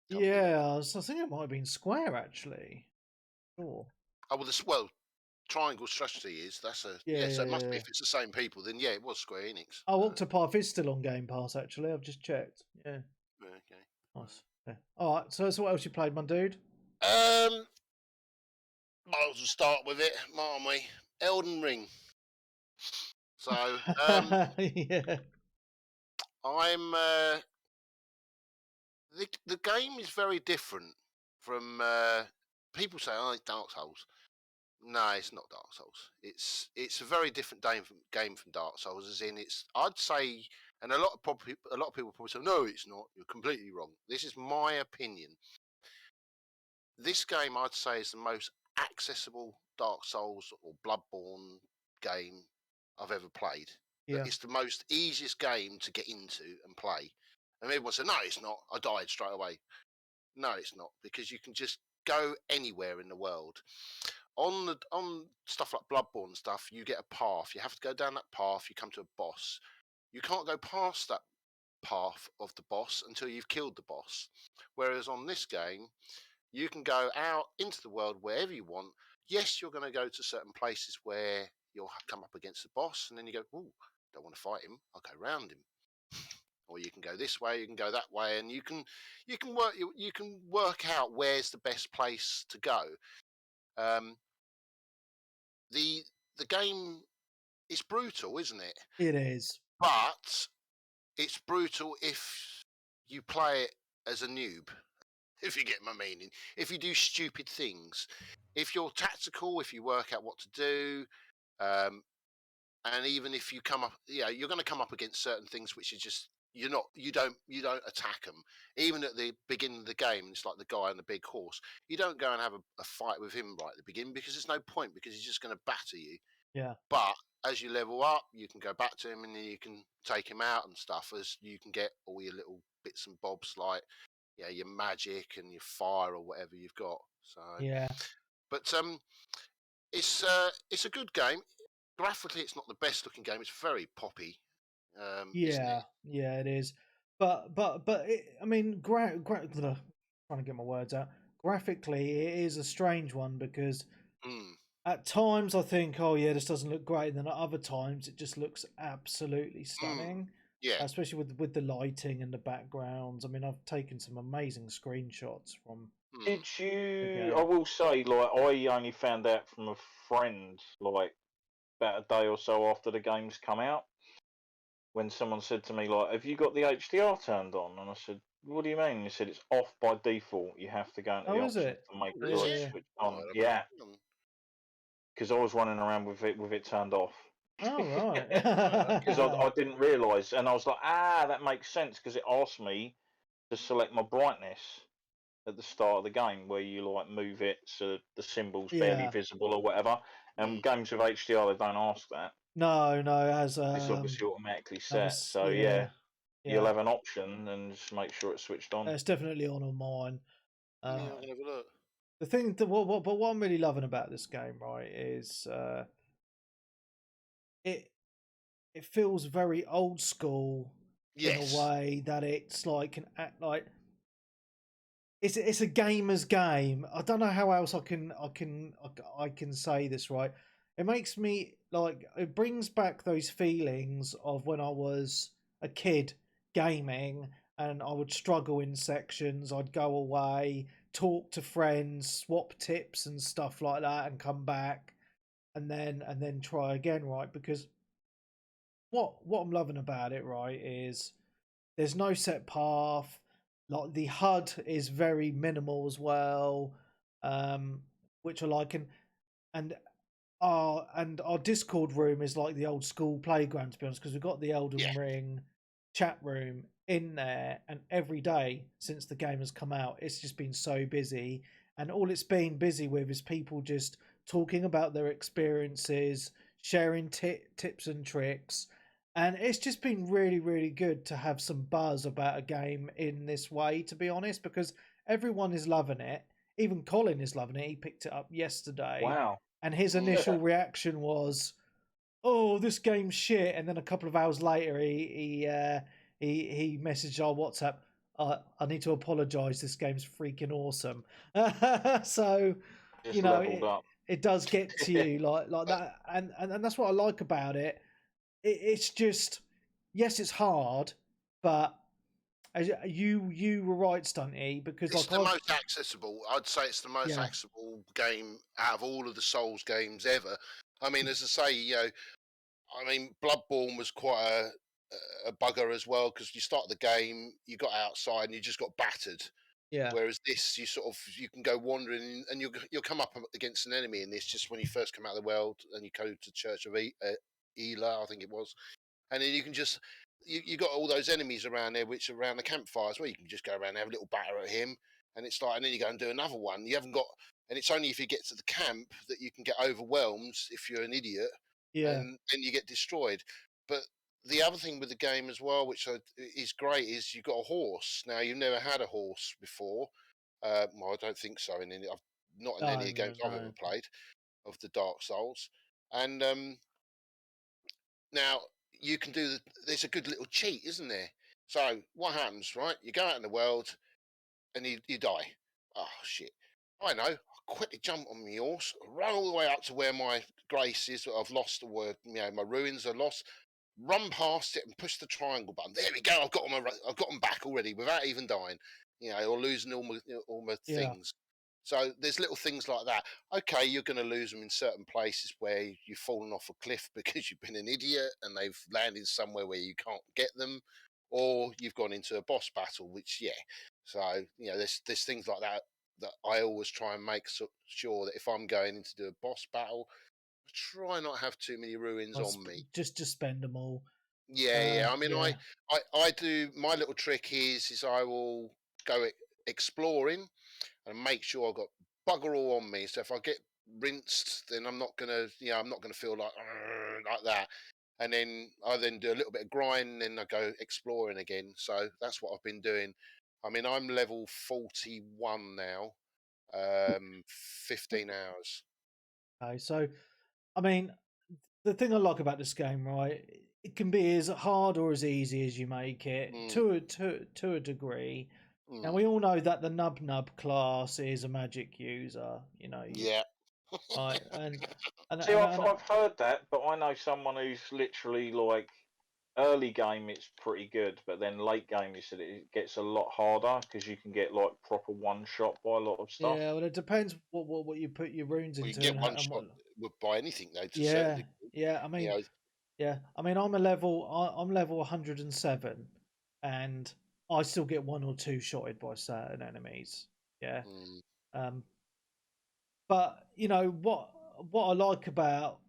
Yeah, so I think it might have been Square actually. Sure. Oh well, Triangle Strategy is. That's a so it must be if it's the same people. Then yeah, it was Square Enix. Oh, Octopath is still on Game Pass actually. I've just checked. Yeah. Okay. Nice. Yeah. All right. So what else you played, my dude? Might as well start with it, mightn't we? Elden Ring. So yeah. I'm the game is very different from people say, oh, it's Dark Souls. No, it's not Dark Souls. It's a very different game from Dark Souls. As in, I'd say, and a lot of people probably say, no, it's not. You're completely wrong. This is my opinion. This game, I'd say, is the most accessible Dark Souls or Bloodborne game I've ever played. Yeah. It's the most easiest game to get into and play. And everyone said, no, it's not. I died straight away. No, it's not, because you can just go anywhere in the world. On stuff like Bloodborne stuff, you get a path. You have to go down that path. You come to a boss. You can't go past that path of the boss until you've killed the boss. Whereas on this game, you can go out into the world wherever you want. Yes, you're going to go to certain places where you'll come up against the boss, and then you go, "Ooh, don't want to fight him. I'll go round him." Or you can go this way, you can go that way, and you can work out where's the best place to go. The game is brutal, isn't it? It is. But it's brutal if you play it as a noob, if you get my meaning. If you do stupid things, if you're tactical, if you work out what to do, and even if you come up, you're going to come up against certain things which are just you don't attack them. Even at the beginning of the game, it's like the guy on the big horse. You don't go and have a fight with him right at the beginning because there's no point, because he's just going to batter you. Yeah. But as you level up, you can go back to him and then you can take him out and stuff, as you can get all your little bits and bobs, like your magic and your fire or whatever you've got. So Yeah. but it's a good game. Graphically, it's not the best looking game. It's very poppy. Isn't it? Yeah, it is. But I mean, trying to get my words out. Graphically, it is a strange one because Mm. at times I think, oh yeah, this doesn't look great, and then at other times it just looks absolutely stunning. Yeah. Especially with the lighting and the backgrounds. I mean, I've taken some amazing screenshots from. Did you? Okay. I will say, like, I only found out from a friend, like, about a day or so after the game's come out, when someone said to me, like, "Have you got the HDR turned on?" And I said, "What do you mean?" He said, "It's off by default. You have to go into the Oh, is options it? to make Is sure it? it's switched on." Right, Yeah, um, because I was running around with it turned off. Oh right. Because I didn't realise, and I was like, that makes sense, because it asked me to select my brightness at the start of the game, where you like move it so the symbol's barely Yeah. visible or whatever. And games with HDR, they don't ask that. No, it has It's obviously automatically set. has- So yeah. you'll have an option, and just make sure it's switched on. It's definitely on mine. yeah, I'll have a look. The thing that what I'm really loving about this game, right, is it feels very old school Yes. in a way that it's like can act like it's a gamer's game. I don't know how else I can say this right. It makes me like, it brings back those feelings of when I was a kid gaming and I would struggle in sections. I'd go away, talk to friends, swap tips and stuff like that, and come back and then try again, right? Because what I'm loving about it, right, is there's no set path. Like the HUD is very minimal as well, which I like, and our Discord room is like the old school playground, to be honest, because we've got the Elden Ring chat room in there, and every day since the game has come out, it's just been so busy, and all it's been busy with is people just talking about their experiences, sharing tips and tricks. And it's just been really, really good to have some buzz about a game in this way, to be honest, because everyone is loving it. Even Colin is loving it. He picked it up yesterday. Wow. And his initial reaction was, "Oh, this game's shit." And then a couple of hours later, he messaged our WhatsApp, "I need to apologise. This game's freaking awesome." So, Just leveled up. it does get to you like that, and that's what I like about it. It's just, yes, it's hard, but as you were right, Stunty, because It's like the most accessible. I'd say it's the most Yeah. accessible game out of all of the Souls games ever. I mean, as I say, Bloodborne was quite a bugger as well, because you start the game, you got outside and you just got battered. Yeah. Whereas this, you can go wandering and you'll come up against an enemy in this just when you first come out of the world and you go to Church of Ela, I think it was, and then you can just you got all those enemies around there, which are around the campfires, where you can just go around and have a little batter at him, and it's like, and then you go and do another one. You haven't got, and it's only if you get to the camp that you can get overwhelmed if you're an idiot, and then you get destroyed. But the other thing with the game as well, which is great, is you've got a horse. Now, you've never had a horse before. Well, I don't think so. Not in any games I've ever played of the Dark Souls. And now you can do there's a good little cheat, isn't there? So what happens, right? You go out in the world and you die. Oh shit! I know. I quickly jump on my horse, run all the way up to where my grace is that I've lost, or my ruins are lost. Run past it and push the triangle button. There we go. I've got them back already without even dying, or losing all my things. So there's little things like that. Okay, you're going to lose them in certain places where you've fallen off a cliff because you've been an idiot and they've landed somewhere where you can't get them, or you've gone into a boss battle, which So there's things like that I always try and make sure that if I'm going in to do a boss battle, I try not have too many ruins on me. Just spend them all. Yeah. I mean, Yeah. I do. My little trick is I will go exploring and make sure I've got bugger all on me. So if I get rinsed, then I'm not gonna, I'm not gonna feel like that. And then I then do a little bit of grind, then I go exploring again. So that's what I've been doing. I mean, I'm level 41 now. 15 hours. Okay, so I mean, the thing I like about this game, right? It can be as hard or as easy as you make it Mm, to a degree. Now mm, we all know that the nub class is a magic user, yeah. right? And See, and, I've and I've heard that, but I know someone who's literally like early game it's pretty good, but then late game you said it gets a lot harder because you can get like proper one shot by a lot of stuff. yeah, well, it depends what you put your runes Well, you into can get one and shot what. by anything though, to a certain Yeah, degree. yeah. I You mean, know, yeah. I mean, I'm level 107, and I still get one or two shotted by certain enemies. Yeah. mm, Um, but what I like about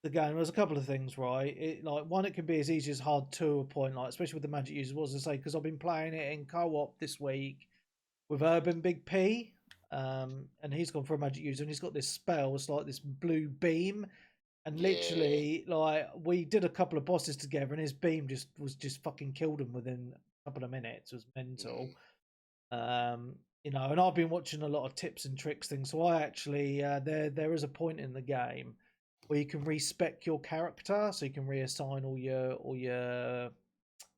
the game, there's a couple of things, right? Like one, it can be as easy as hard to a point, like especially with the magic users. Was I say because I've been playing it in co-op this week with Urban Big P, and he's gone for a magic user, and he's got this spell. It's like this blue beam, and yeah. literally, like we did a couple of bosses together, and his beam just fucking killed him within a couple of minutes. It was mental. Mm, And I've been watching a lot of tips and tricks things. So I actually there is a point in the game where you can respec your character, so you can reassign all your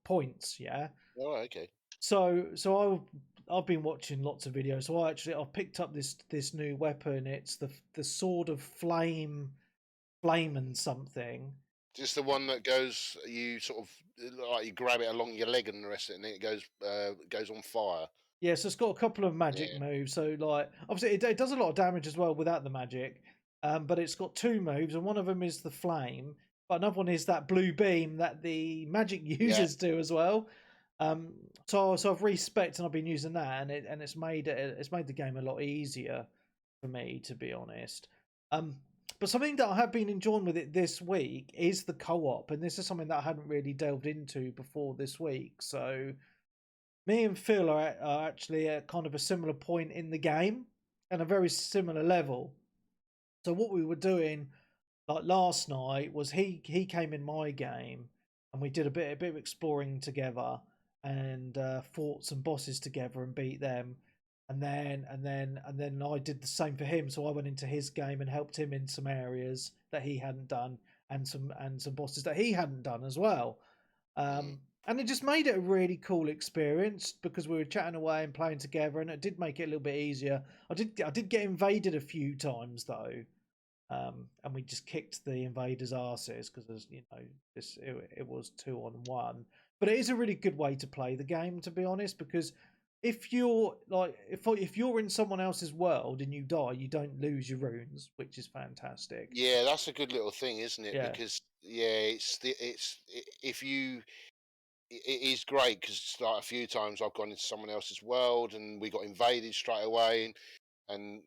points. Yeah. oh, okay. So I've been watching lots of videos. So I've picked up this new weapon. It's the sword of flame and something. Just the one that goes, you sort of like you grab it along your leg and the rest of it, and then it goes on fire. Yeah, so it's got a couple of magic Yeah, moves. So like obviously it does a lot of damage as well without the magic. But it's got two moves, and one of them is the flame, but another one is that blue beam that the magic yeah. users do as well. Um, so I've respect and I've been using that, and it's made the game a lot easier for me, to be honest. But something that I have been enjoying with it this week is the co-op, and this is something that I hadn't really delved into before this week. So me and Phil are actually at kind of a similar point in the game and a very similar level. So what we were doing like last night was he came in my game and we did a bit of exploring together and fought some bosses together and beat them. And then I did the same for him. So I went into his game and helped him in some areas that he hadn't done and some bosses that he hadn't done as well. Mm. And it just made it a really cool experience because we were chatting away and playing together, and it did make it a little bit easier. I did get invaded a few times though, and we just kicked the invaders' asses because it was 2-on-1. But it is a really good way to play the game, to be honest, because if you're in someone else's world and you die, you don't lose your runes, which is fantastic. Yeah, that's a good little thing, isn't it? Yeah, Because yeah, if you it is great because like a few times I've gone into someone else's world and we got invaded straight away, and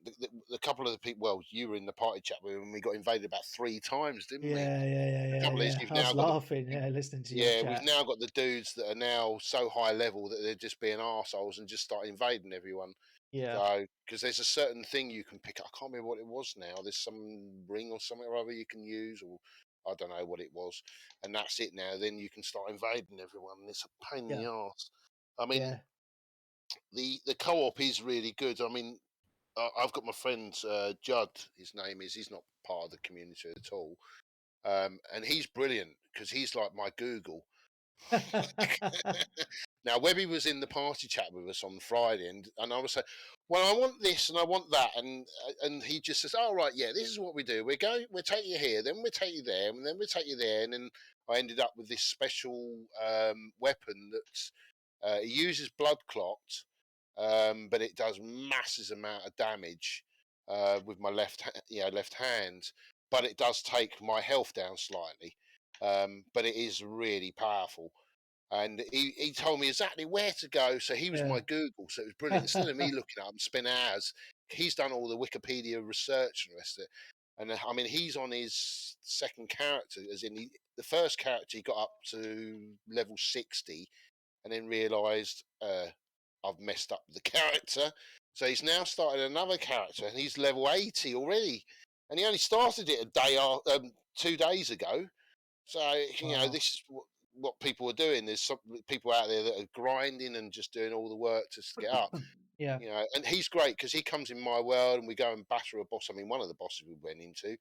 the couple of the people, well, you were in the party chat with, and we got invaded about 3 times, didn't we? yeah, yeah, yeah, The yeah, trouble is, yeah. you've I was now got laughing, yeah, listening to your yeah, we've chat. now got the dudes that are now so high level that they're just being arseholes and just start invading everyone. Yeah, So, because there's a certain thing you can pick up. I can't remember what it was now. There's some ring or something or other you can use, or I don't know what it was. And that's it now. Then you can start invading everyone. And it's a pain in yeah, the arse. I mean, yeah. the co-op is really good. I mean, I've got my friend Judd. His name is. He's not part of the community at all, and he's brilliant because he's like my Google. Now, Webby was in the party chat with us on Friday, and I was saying, "Well, I want this and I want that," and he just says, "Oh, right, yeah, this is what we do. We'll take you here, then we'll take you there, and then we'll take you there." And then I ended up with this special weapon that it uses blood clot, but it does massive amount of damage with my left hand, but it does take my health down slightly. But it is really powerful, and he told me exactly where to go. So he was Yeah. my Google. So it was brilliant. Instead of me looking up and spend hours, he's done all the Wikipedia research and the rest of it. And I mean, he's on his second character, as in the first character he got up to level 60, and then realised I've messed up the character. So he's now started another character, and he's level 80 already, and he only started it 2 days ago. So this is what people are doing. There's some people out there that are grinding and just doing all the work to get up. Yeah. And he's great because he comes in my world and we go and batter a boss. I mean, one of the bosses we went into,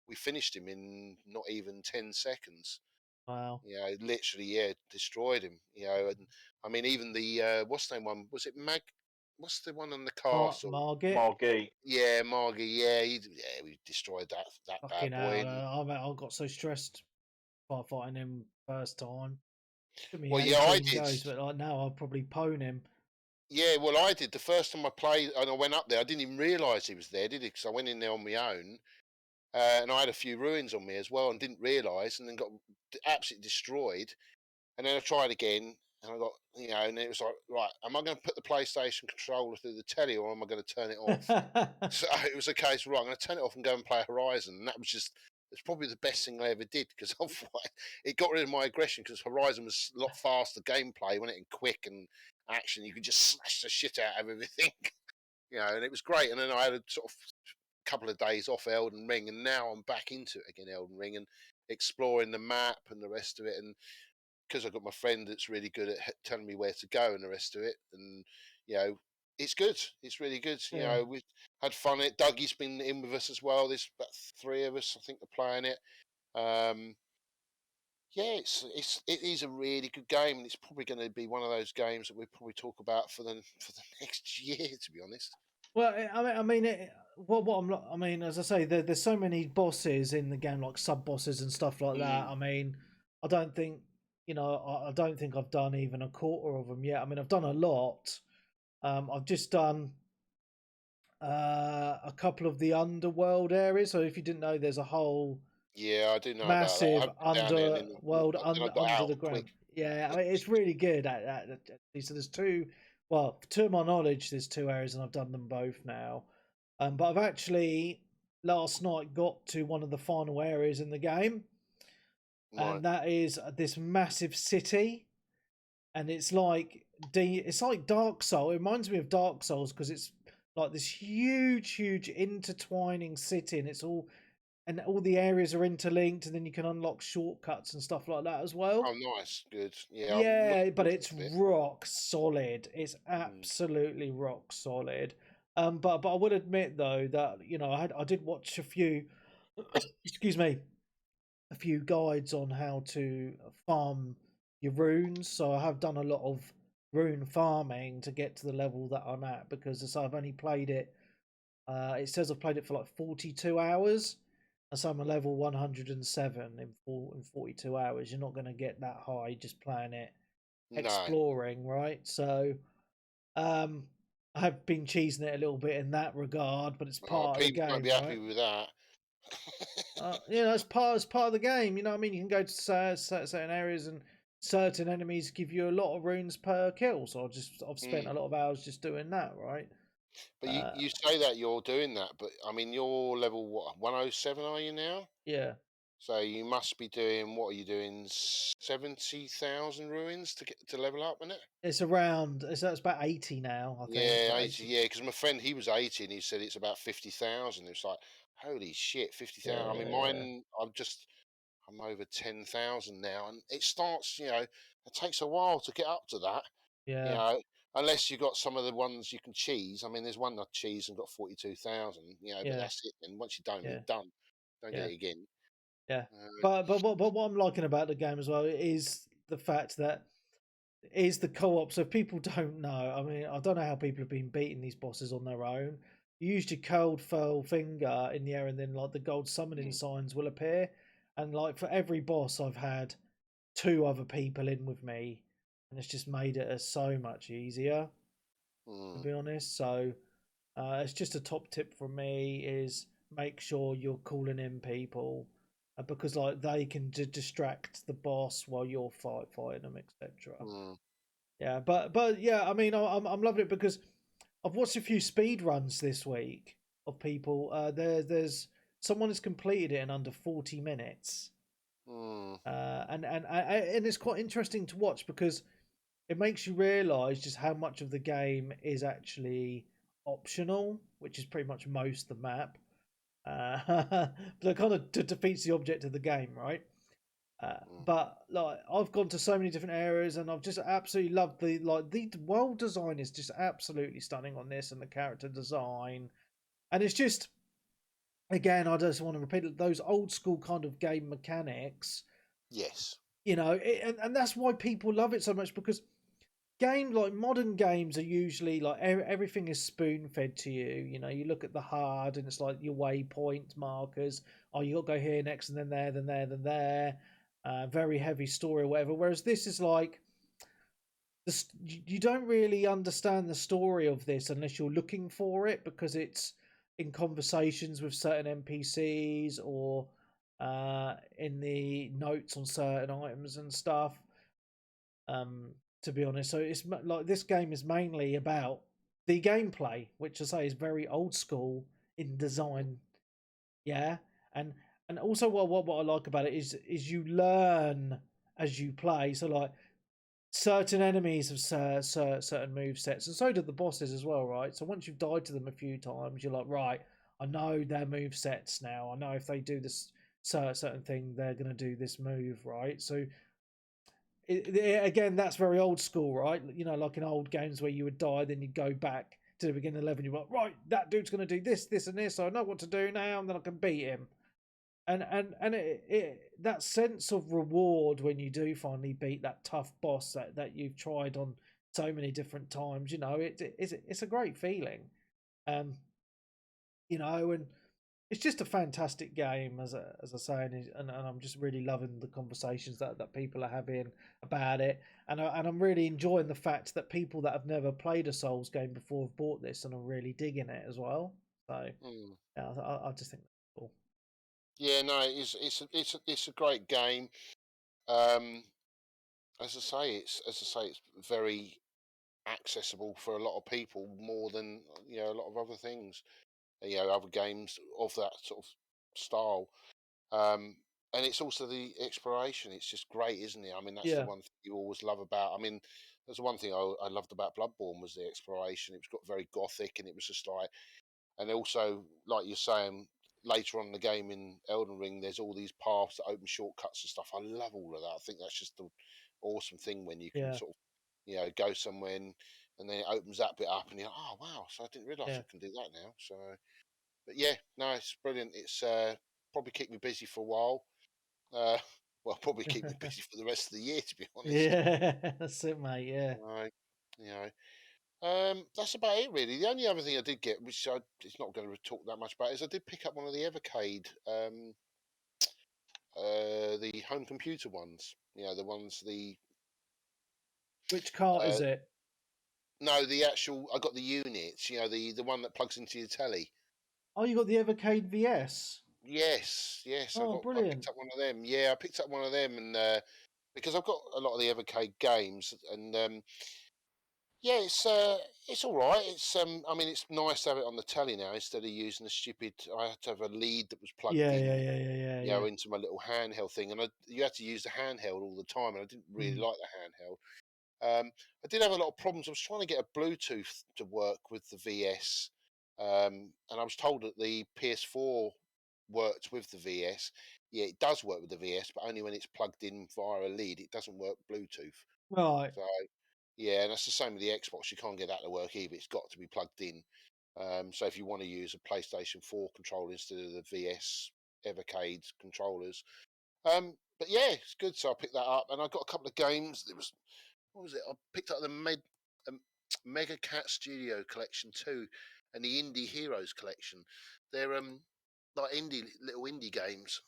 we finished him in not even 10 seconds. Wow. Literally, destroyed him. And I mean, even the what's the name one? Was it What's the one on the castle? Margit. Yeah, Margit. Yeah, we destroyed that Fucking bad boy. I got so stressed by fighting him first time. Well, yeah, I did. Goes, but like now I'll probably pwn him. Yeah, well, I did. The first time I played and I went up there, I didn't even realise he was there, did he? Because I went in there on my own, and I had a few ruins on me as well, and didn't realise, and then got absolutely destroyed. And then I tried again, and I got, and it was like, right, am I going to put the PlayStation controller through the telly, or am I going to turn it off? So it was a case, right, I'm going to turn it off and go and play Horizon, and that was just. It's probably the best thing I ever did because it got rid of my aggression because Horizon was a lot faster gameplay, wasn't it, and quick and action. You could just slash the shit out of everything, and it was great. And then I had a sort of couple of days off Elden Ring, and now I'm back into it again, Elden Ring, and exploring the map and the rest of it. And because I've got my friend that's really good at telling me where to go and the rest of it, and it's good. It's really good. Yeah. We had fun. Dougie's been in with us as well. There's about 3 of us, I think, are playing it. It is a really good game, and it's probably going to be one of those games that we probably talk about for the next year, to be honest. Well, I mean, as I say, there's so many bosses in the game, like sub bosses and stuff like that. I mean, I don't think I don't think I've done even a quarter of them yet. I mean, I've done a lot. I've just done a couple of the underworld areas. So if you didn't know, there's a whole I do know massive about that. underworld under the ground. Yeah, I mean, it's really good. So there's two. Well, to my knowledge, there's 2 areas, and I've done them both now. But I've actually last night got to one of the final areas in the game, and that is this massive city, and it's like Dark Souls. It reminds me of Dark Souls because it's like this huge intertwining city, and all the areas are interlinked, and then you can unlock shortcuts and stuff like that as well. Oh, nice, good. Yeah, yeah, but it's rock solid. It's absolutely rock solid. But I would admit though that I did watch a few, excuse me, a few guides on how to farm your runes. So I have done a lot of rune farming to get to the level that I'm at because I've only played it. It says I've played it for like 42 hours. So I'm a level 107 in 42 hours. You're not going to get that high just playing it, exploring, right? So, I have been cheesing it a little bit in that regard, but it's part of the game. People might be happy with that. It's part of the game. You know what I mean? You can go to certain areas, and certain enemies give you a lot of runes per kill. So I've spent a lot of hours just doing that, right? But you say that you're doing that, but I mean, you're level 107, are you now? Yeah. So you must be doing, what are you doing, 70,000 ruins to level up, isn't it? It's about 80 now, I think. Yeah, 80, yeah, because my friend, he was 80, and he said it's about 50,000. It's like, holy shit, 50,000. Yeah, I mean, mine, I'm over 10,000 now, and it starts, it takes a while to get up to that. Yeah. Unless you've got some of the ones you can cheese. I mean, there's one I cheese and got 42,000. But that's it. And once you're done, you're done. Don't get it again. Yeah. But what I'm liking about the game as well is the fact that it is the co-op. So if people don't know, I mean, I don't know how people have been beating these bosses on their own. You use your cold fell finger in the air, and then like the gold summoning signs will appear. And like for every boss, I've had 2 other people in with me. And it's just made it so much easier, to be honest. So it's just a top tip from me is make sure you're calling in people because like they can distract the boss while you're fighting them, etc. Yeah, but yeah, I mean, I'm loving it because I've watched a few speed runs this week of people. There's someone has completed it in under 40 minutes. And it's quite interesting to watch because it makes you realise just how much of the game is actually optional, which is pretty much most of the map. But it kind of defeats the object of the game, right? But like I've gone to so many different areas, and I've just absolutely loved the world design is just absolutely stunning on this, and the character design, and it's just again I just want to repeat it, those old school kind of game mechanics. Yes. You know, and that's why people love it so much because modern games are usually like everything is spoon fed to you. You know, you look at the HUD and it's like your waypoint markers. Oh, you got to go here next, and then there, then there, then there. Very heavy story or whatever. Whereas this is like you don't really understand the story of this unless you're looking for it because it's in conversations with certain NPCs or in the notes on certain items and stuff. To be honest, so it's like this game is mainly about the gameplay, which I say is very old school in design. Yeah, and also what I like about it is you learn as you play. So like certain enemies have certain move sets, and so do the bosses as well, right? So once you've died to them a few times, you're like, right, I know their move sets now. I know if they do this certain thing, they're going to do this move, right? So again, that's very old school, right? You know, like in old games where you would die, then you go back to the beginning of 11, you're like, right, that dude's going to do this, this, and this, so I know what to do now, and then I can beat him. And that sense of reward when you do finally beat that tough boss that you've tried on so many different times, you know, it's a great feeling. You know, and it's just a fantastic game, as I say, and I'm just really loving the conversations that people are having about it, and I'm really enjoying the fact that people that have never played a Souls game before have bought this and are really digging it as well. So yeah, I just think that's cool. Yeah, no, it's a great game. As I say, it's very accessible for a lot of people more than a lot of other things. Other games of that sort of style. And it's also the exploration. It's just great, isn't it? I mean, that's the one thing you always love about. I mean, there's the one thing I loved about Bloodborne was the exploration. It was got very gothic, and it was just like, and also like you're saying later on in the game in Elden Ring, there's all these paths that open shortcuts and stuff. I love all of that. I think that's just the awesome thing when you can sort of go somewhere and then it opens that bit up, and you're oh wow, so I didn't realise I can do that now. So, but yeah, no, it's brilliant. It's probably keep me busy for a while. Well, probably keep me busy for the rest of the year, to be honest. Yeah, that's it, mate. Yeah. That's about it, really. The only other thing I did get, which it's not going to talk that much about, is I did pick up one of the Evercade, the home computer ones. The ones Which cart is it? No, the actual. I got the units. The one that plugs into your telly. Oh, you got the Evercade VS. Yes. Oh, brilliant! I picked up one of them. Yeah, I picked up one of them, and because I've got a lot of the Evercade games, and yeah, it's all right. It's I mean, it's nice to have it on the telly now instead of using the stupid. I had to have a lead that was plugged in. Yeah. Into my little handheld thing, and you had to use the handheld all the time, and I didn't really like the handheld. I did have a lot of problems. I was trying to get a Bluetooth to work with the VS, and I was told that the PS4 worked with the VS. Yeah, it does work with the VS, but only when it's plugged in via a lead. It doesn't work Bluetooth. Right. So, yeah, and that's the same with the Xbox. You can't get that to work either. It's got to be plugged in. So if you want to use a PlayStation 4 controller instead of the VS Evercade controllers, but yeah, it's good. So I picked that up, and I got a couple of games. What was it? I picked up the Mega Cat Studio Collection 2 and the Indie Heroes Collection. They're like little indie games,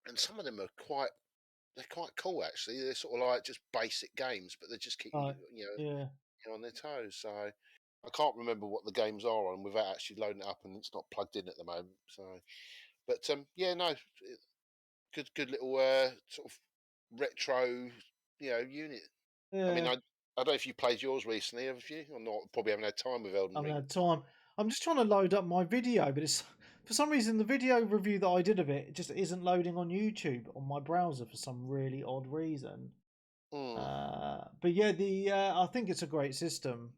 and some of them are quite cool actually. They're sort of like just basic games, but they just keep you on their toes. So I can't remember what the games are on without actually loading it up, and it's not plugged in at the moment. So, but yeah, no, good little sort of retro unit. Yeah. I mean, I don't know if you played yours recently, have you, or not? Probably haven't had time with Elden Ring. I haven't had time. I'm just trying to load up my video, but for some reason the video review that I did of it just isn't loading on YouTube on my browser for some really odd reason. But yeah, I think it's a great system.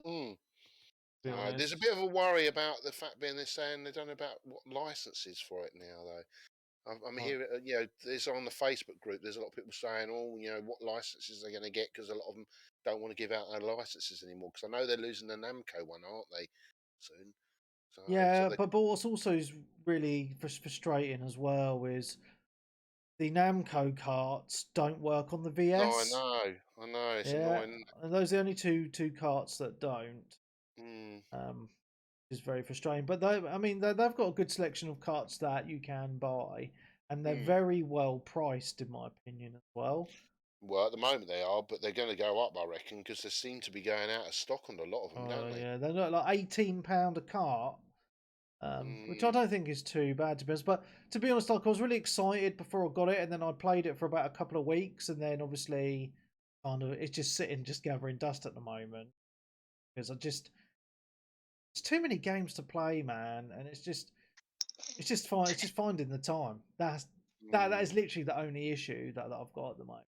There's a bit of a worry about the fact being they're saying they don't know about what licenses for it now, though. I'm hearing, there's on the Facebook group, there's a lot of people saying, what licenses they're going to get, because a lot of them don't want to give out their licenses anymore, because I know they're losing the Namco one, aren't they, soon? So, Yeah, but what's also is really frustrating as well is the Namco carts don't work on the VS. No, I know, it's annoying. And those are the only two carts that don't. Is very frustrating. But they've got a good selection of carts that you can buy, and they're very well priced, in my opinion, as well. Well, at the moment they are, but they're going to go up, I reckon, because they seem to be going out of stock on a lot of them, don't they? Yeah, they're like £18 a cart, which I don't think is too bad, to be honest. But to be honest, like, I was really excited before I got it, and then I played it for about a couple of weeks, and then obviously, it's just sitting, just gathering dust at the moment, because it's too many games to play, man, and it's just fine. It's just finding the time. That is literally the only issue that I've got at the moment.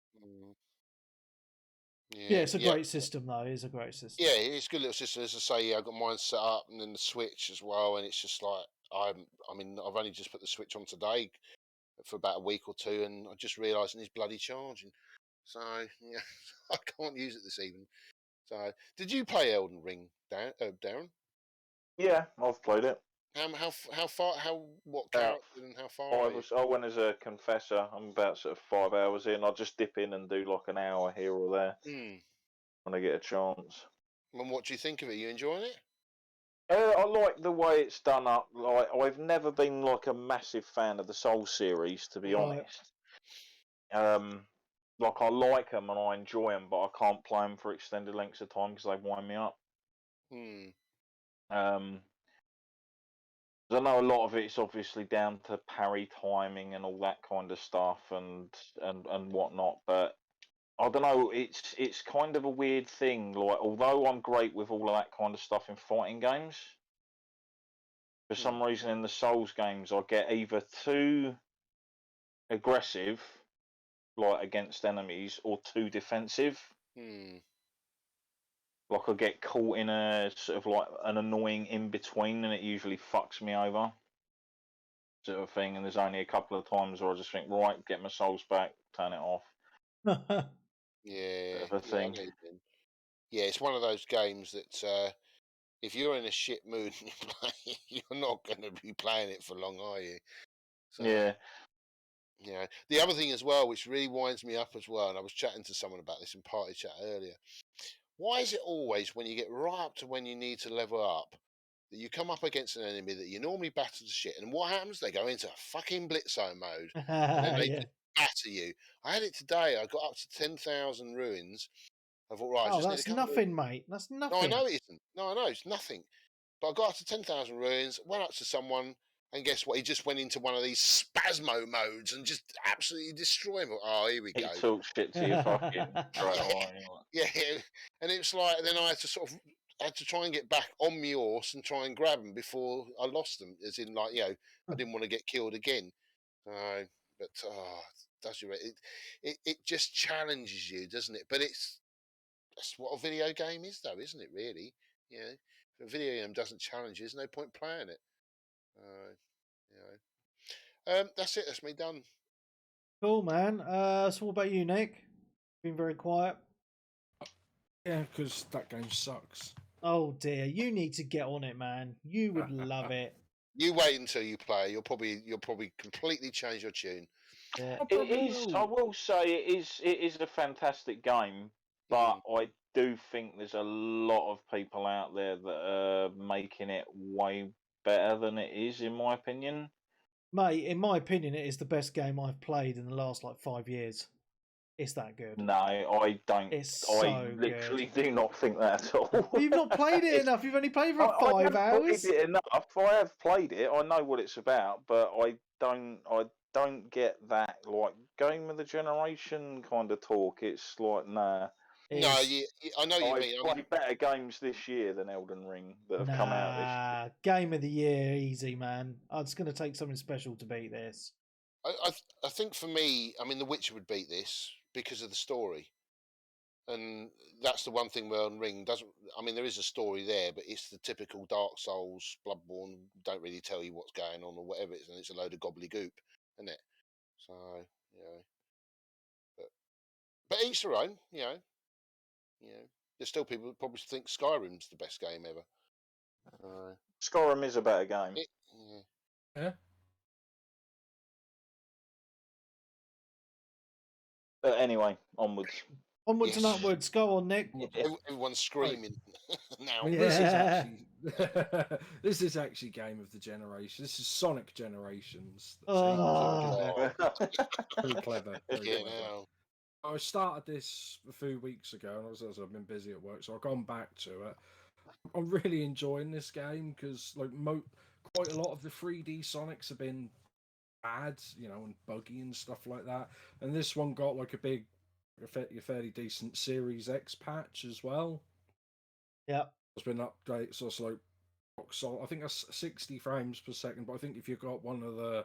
Yeah, it's a great system, though. It's a great system. Yeah, it's a good little system. As I say, I've got mine set up, and then the Switch as well. And it's just like I've only just put the Switch on today for about a week or two, and I just realised it needs bloody charging. So yeah, I can't use it this evening. So, did you play Elden Ring, Darren? Yeah, I've played it. How far? What character and how far? I went as a confessor. I'm about sort of 5 hours in. I'll just dip in and do like an hour here or there when I get a chance. And what do you think of it? You enjoying it? I like the way it's done up. Like, I've never been like a massive fan of the Soul series, to be honest. Like, I like them and I enjoy them, but I can't play them for extended lengths of time because they wind me up. I know a lot of it's obviously down to parry timing and all that kind of stuff and whatnot, but I don't know. It's kind of a weird thing. Like, although I'm great with all of that kind of stuff in fighting games, for some reason in the Souls games I get either too aggressive, like against enemies, or too defensive. Like, I get caught in a sort of like an annoying in between, and it usually fucks me over, sort of thing. And there's only a couple of times where I just think, right, get my souls back, turn it off. Yeah, sort of a thing. Yeah, it's one of those games that if you're in a shit mood and you play, you're not going to be playing it for long, are you? So, yeah. Yeah. The other thing as well, which really winds me up as well, and I was chatting to someone about this in party chat earlier. Why is it always when you get right up to when you need to level up that you come up against an enemy that you normally batter to shit, and what happens? They go into fucking blitzo mode, and then they just batter you. I had it today. I got up to 10,000 ruins. I thought, right, I just that's nothing, mate. That's nothing. No, I know it isn't. No, I know it's nothing. But I got up to 10,000 ruins, went up to someone, and guess what? He just went into one of these spasmo modes and just absolutely destroyed him. Oh, here we go. He talks shit to you fucking Yeah, and it's like, then I had to try and get back on my horse and try and grab them before I lost them. As in, like, I didn't want to get killed again. Does you? It just challenges you, doesn't it? But that's what a video game is, though, isn't it? Really, if a video game doesn't challenge you, there's no point playing it. That's it. That's me done. Cool, man. So what about you, Nick? Been very quiet. Yeah, because that game sucks. Oh dear, you need to get on it, man. You would love it. You wait until you play. You'll probably completely change your tune. Yeah. It is. I will say it is a fantastic game, but I do think there's a lot of people out there that are making it way better than it is, in my opinion. Mate, in my opinion, it is the best game I've played in the last 5 years. It's that good. No, I don't. I literally do not think that at all. You've not played it enough. You've only played for 5 hours. I haven't played it enough. I have played it. I know what it's about, but I don't get that like game of the generation kind of talk. It's like, nah. No, is I know what you I've mean. I mean, played better games this year than Elden Ring that have come out this year. nah game of the year easy, man. It's going to take something special to beat this. I think for me, I mean, The Witcher would beat this because of the story, and that's the one thing where Elden Ring doesn't. I mean, there is a story there, but it's the typical Dark Souls, Bloodborne. Don't really tell you what's going on or whatever it is, and it's a load of gobbledygook, isn't it? So you know, but each their own. There's still people that probably think Skyrim's the best game ever. Skyrim is a better game. Yeah. But anyway, onwards. Onwards and Yes. upwards. Go on, Nick. Everyone's screaming now. Well, Yeah. this is actually game of the generation. This is Sonic Generations. Oh. Very clever. Very Yeah, clever. now. I started this a few weeks ago, and I've been busy at work, so I've gone back to it. I'm really enjoying this game because, like, quite a lot of the 3D Sonics have been bad, and buggy and stuff like that. And this one got like a fairly decent Series X patch as well. Yeah. It's been updated, so it's like I think that's 60 frames per second, but I think if you've got one of the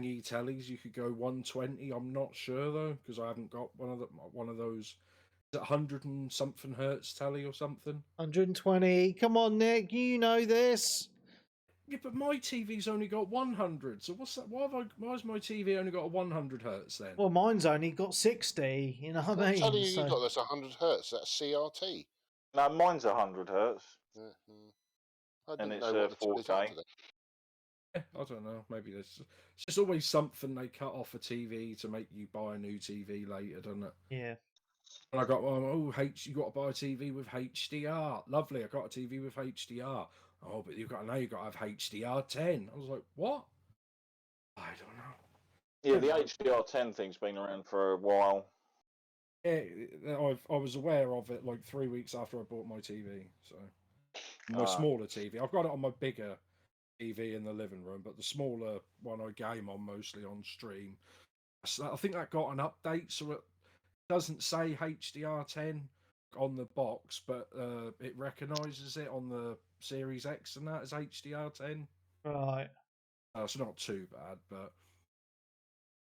tellies, you could go 120. I'm not sure though, because I haven't got one of those. Is it 100 and something hertz telly or something? 120. Come on, Nick. You know this. Yeah, but my TV's only got 100. So what's that? Why's my TV only got a 100 hertz then? Well, mine's only got 60. You know what I mean? Tell you got that's 100 hertz. That's CRT. No, mine's 100 hertz. I And didn't it's know what the 4K. Yeah, I don't know. Maybe it's just always something they cut off a TV to make you buy a new TV later, doesn't it? Yeah. And I got you got to buy a TV with HDR. Lovely, I got a TV with HDR. Oh, but you've got to have HDR10. I was like, what? I don't know. Yeah, the HDR10 thing's been around for a while. Yeah, I was aware of it like 3 weeks after I bought my TV. So my smaller TV, I've got it on my bigger TV in the living room, but the smaller one I game on mostly on stream. I think that got an update, so it doesn't say HDR10 on the box, but it recognises it on the Series X and that as HDR10. Right. It's not too bad, but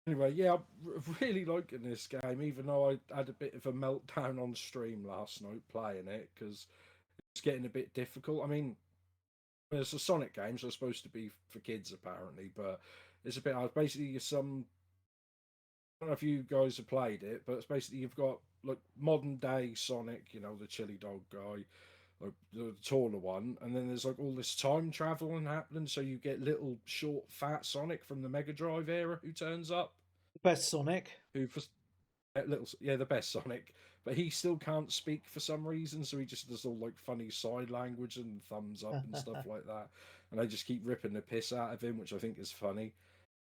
anyway, yeah, I'm really liking this game, even though I had a bit of a meltdown on stream last night playing it because it's getting a bit difficult. I mean, it's a Sonic game, so it's supposed to be for kids apparently, but it's a bit hard. Basically, I don't know if you guys have played it, but it's basically you've got like modern day Sonic, the chili dog guy, like the taller one, and then there's like all this time traveling happening. So you get little short fat Sonic from the Mega Drive era who turns up. Best Sonic. The best Sonic, but he still can't speak for some reason, so he just does all like funny side language and thumbs up and stuff like that. And they just keep ripping the piss out of him, which I think is funny.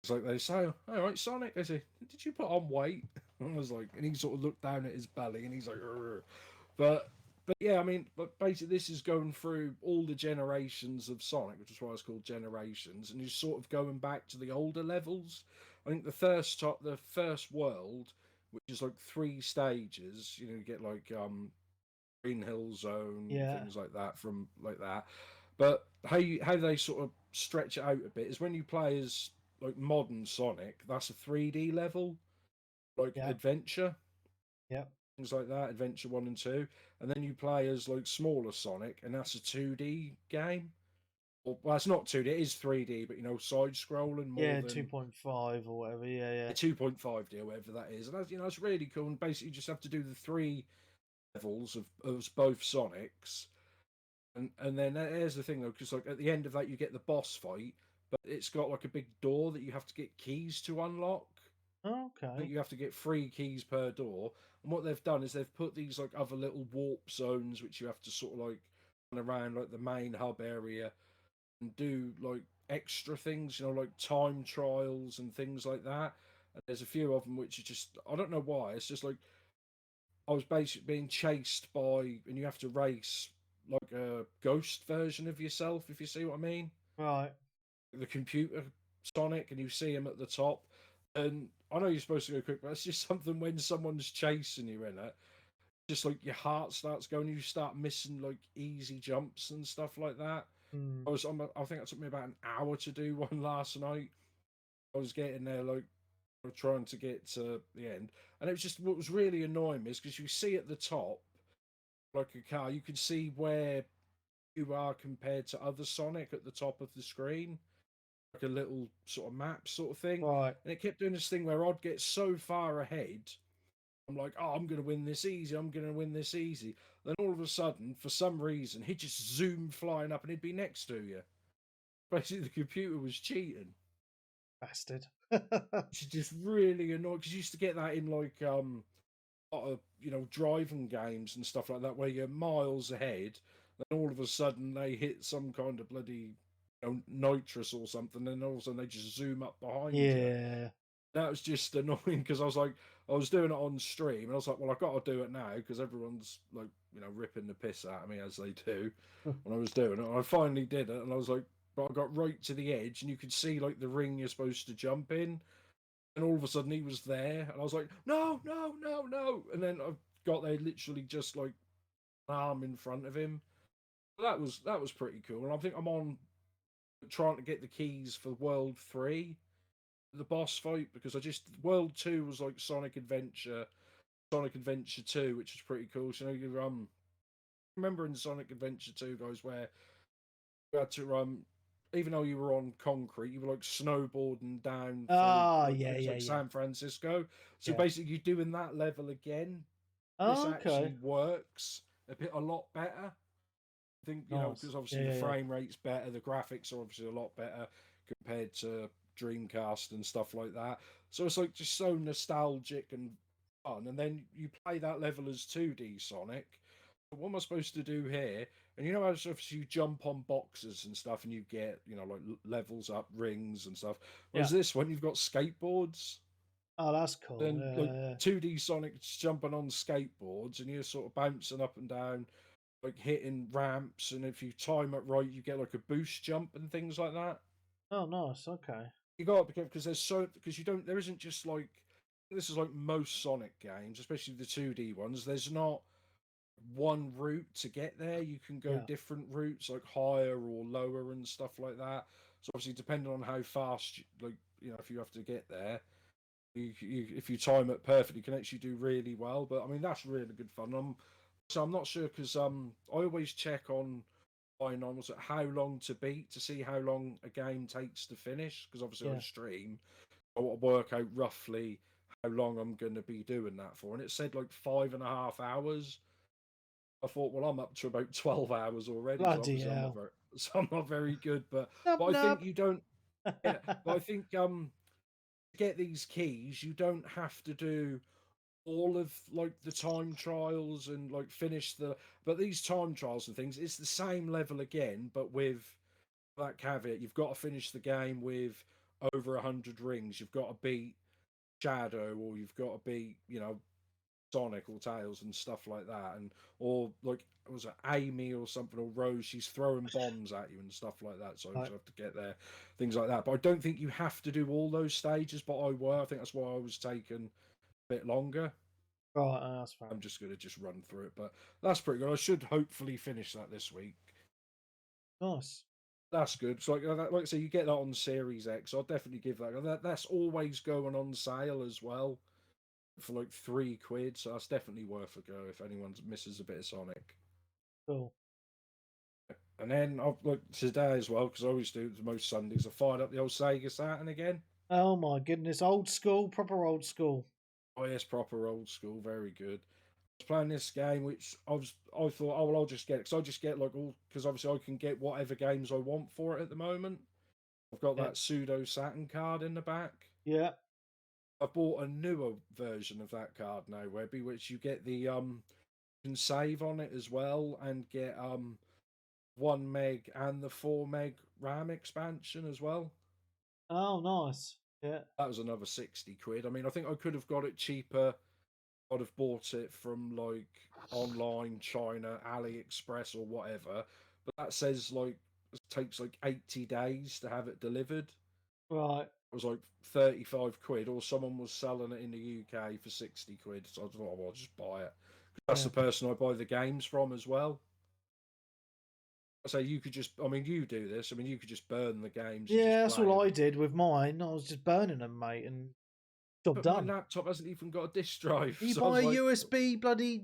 It's like they say, "All right, Sonic." I say, "Did you put on weight?" I was like, and he sort of looked down at his belly, and he's like, "Rrr." But yeah, I mean, but basically, this is going through all the generations of Sonic, which is why it's called Generations, and you're sort of going back to the older levels. I think the first world, which is like 3 stages, you get like Green Hill Zone, things like that from like that. But how they sort of stretch it out a bit is when you play as like modern Sonic, that's a 3D level, like adventure. Yeah. Things like that, Adventure 1 and 2. And then you play as like smaller Sonic, and that's a 2D game. Well, it's not 2D, it is 3D, but side scrolling more than 2.5 or whatever. Yeah. 2.5D, whatever that is. And that's, it's really cool. And basically, you just have to do the 3 levels of both Sonics. And then there's the thing though, because like at the end of that, you get the boss fight, but it's got like a big door that you have to get keys to unlock. Okay. I think you have to get 3 keys per door. And what they've done is they've put these like other little warp zones, which you have to sort of like run around like the main hub area and do like extra things, like time trials and things like that. And there's a few of them which are just, I don't know why, it's just like I was basically being chased by, and you have to race like a ghost version of yourself, if you see what I mean. Right. The computer Sonic, and you see him at the top. And I know you're supposed to go quick, but it's just something when someone's chasing you in it, just like your heart starts going, you start missing like easy jumps and stuff like that. Mm. I think it took me about an hour to do one last night. I was getting there like trying to get to the end, and it was just what was really annoying me is because you see at the top, like a car, you can see where you are compared to other Sonic at the top of the screen, like a little sort of map sort of thing. Right. And it kept doing this thing where I'd get so far ahead. I'm like, oh, I'm going to win this easy. I'm going to win this easy. Then all of a sudden, for some reason, he'd just zoom flying up and he'd be next to you. Basically, the computer was cheating. Bastard. Which is just really annoying because you used to get that in like a lot of driving games and stuff like that where you're miles ahead. Then all of a sudden they hit some kind of bloody nitrous or something, and all of a sudden they just zoom up behind you. Yeah. That was just annoying because I was doing it on stream, and I was like, well, I've got to do it now because everyone's like, ripping the piss out of me as they do when I was doing it. And I finally did it, and I was like, but I got right to the edge, and you could see like the ring you're supposed to jump in, and all of a sudden he was there, and I was like, no, no, no, no, and then I got there literally just like an arm in front of him. That was pretty cool, and I think I'm on trying to get the keys for World 3. The boss fight, because World 2 was like Sonic Adventure 2, which is pretty cool. So you remember in Sonic Adventure 2, guys, where you had to even though you were on concrete, you were like snowboarding down San Francisco. So basically you're doing that level again. This actually works a lot better. I think because obviously the frame rate's better, the graphics are obviously a lot better compared to Dreamcast and stuff like that. So it's like just so nostalgic and fun. And then you play that level as 2D Sonic. What am I supposed to do here? And how obviously you jump on boxes and stuff, and you get like levels up, rings and stuff. Whereas this one, you've got skateboards. Oh, that's cool. Then 2D Sonic's jumping on skateboards, and you're sort of bouncing up and down, like hitting ramps. And if you time it right, you get like a boost jump and things like that. Oh, nice. Okay. You got to be careful because there isn't just like, this is like most Sonic games, especially the 2D ones. There's not one route to get there. You can go different routes, like higher or lower and stuff like that. So obviously, depending on how fast, if you have to get there, if you time it perfectly, you can actually do really well. But I mean, that's really good fun. So I'm not sure because I always check on how long to beat to see how long a game takes to finish, because obviously on stream I want to work out roughly how long I'm going to be doing that for, and it said like 5.5 hours. I thought, well, I'm up to about 12 hours already. Bloody hell. So I'm not very good, but Nub, I nub. think you don't. Yeah, but I think to get these keys, you don't have to do all of like the time trials and like finish but these time trials and things, it's the same level again, but with that caveat, you've got to finish the game with over 100 rings. You've got to beat Shadow, or you've got to beat Sonic or Tails and stuff like that, or like, was it Amy or something, or Rose, she's throwing bombs at you and stuff like that, so you have to get there, things like that. But I don't think you have to do all those stages, but I think that's why I was taking bit longer. Right, that's fine. I'm just going to just run through it, but that's pretty good. I should hopefully finish that this week. Nice. That's good. So like I say, you get that on Series X. I'll definitely give that. That's always going on sale as well for like £3. So that's definitely worth a go if anyone misses a bit of Sonic. Cool. And then like today as well, because I always do most Sundays, I fired up the old Sega Saturn again. Oh my goodness, old school, proper old school. Oh yes, proper old school, very good. I was playing this game, which I thought, oh well, I'll just get it, because I just get like all, because obviously I can get whatever games I want for it at the moment. I've got that pseudo Saturn card in the back. Yeah. I bought a newer version of that card now, Webby, which you get the you can save on it as well, and get 1 meg and the 4 meg RAM expansion as well. Oh, nice. Yeah. That was another £60. I mean, I think I could have got it cheaper. I'd have bought it from like online China, AliExpress or whatever. But that says like it takes like 80 days to have it delivered. Right. It was like £35, or someone was selling it in the UK for £60. So I thought, oh, well, I'll just buy it That's the person I buy the games from as well. So you could just, I mean, you do this. I mean, you could just burn the games. And Yeah, just that's play all them. I did with mine. I was just burning them, mate, and job But done. my laptop hasn't even got a disk drive. You so I buy was a like, USB bloody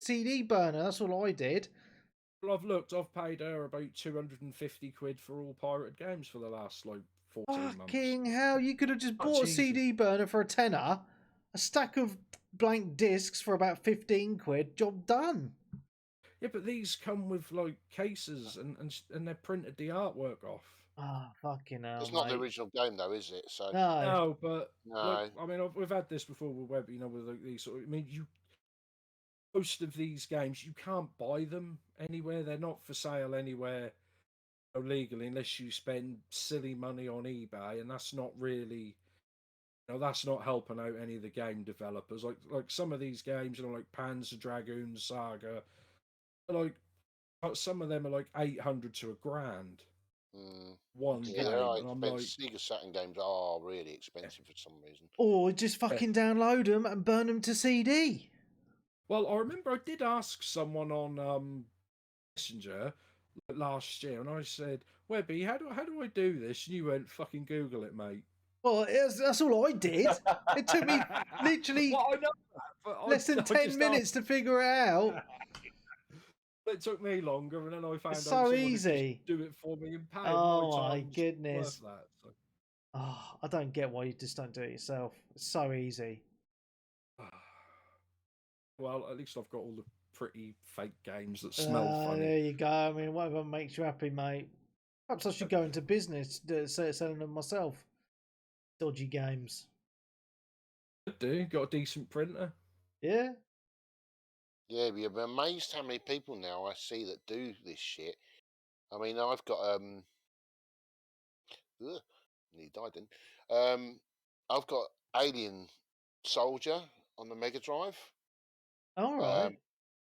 CD burner. That's all I did. well, I've looked. I've paid her about 250 quid for all pirated games for the last like 14 months. Fucking hell! You could have just Much bought a easier. CD burner for a tenner, a stack of blank discs for about 15 quid. Job done. Yeah, but these come with like cases and they're printed the artwork off. Ah, fucking hell, It's not the mate. original game, though, is it? So No. No, but no. like, I mean, we've had this before with web. You know, with like, these sort of. I mean, most of these games you can't buy them anywhere. They're not for sale anywhere legally unless you spend silly money on eBay, and that's not really. That's not helping out any of the game developers. Like some of these games, like Panzer Dragoon Saga, like some of them are like 800 to £1,000. One Yeah, game, they're and I'm like, Sega Saturn games are really expensive for some reason. Or just fucking download them and burn them to CD. Well, I remember I did ask someone on Messenger last year, and I said, "Webby, how do I do this?" And you went, "Fucking Google it, mate." Well, that's all I did. It took me literally Well, I know that, but less than 10 minutes to figure it out. It took me longer, and then I found It's out so someone easy. would just do it for me and pay. Oh my my time's goodness. worth that, so. Oh, I don't get why you just don't do it yourself. It's so easy. Well, at least I've got all the pretty fake games that smell funny. There you go. I mean, whatever makes you happy, mate. Perhaps I should go into business selling them myself. Dodgy games. Do got a decent printer? Yeah. Yeah, but you're amazed how many people now I see that do this shit. I mean, I've got nearly died then. I've got Alien Soldier on the Mega Drive. All right.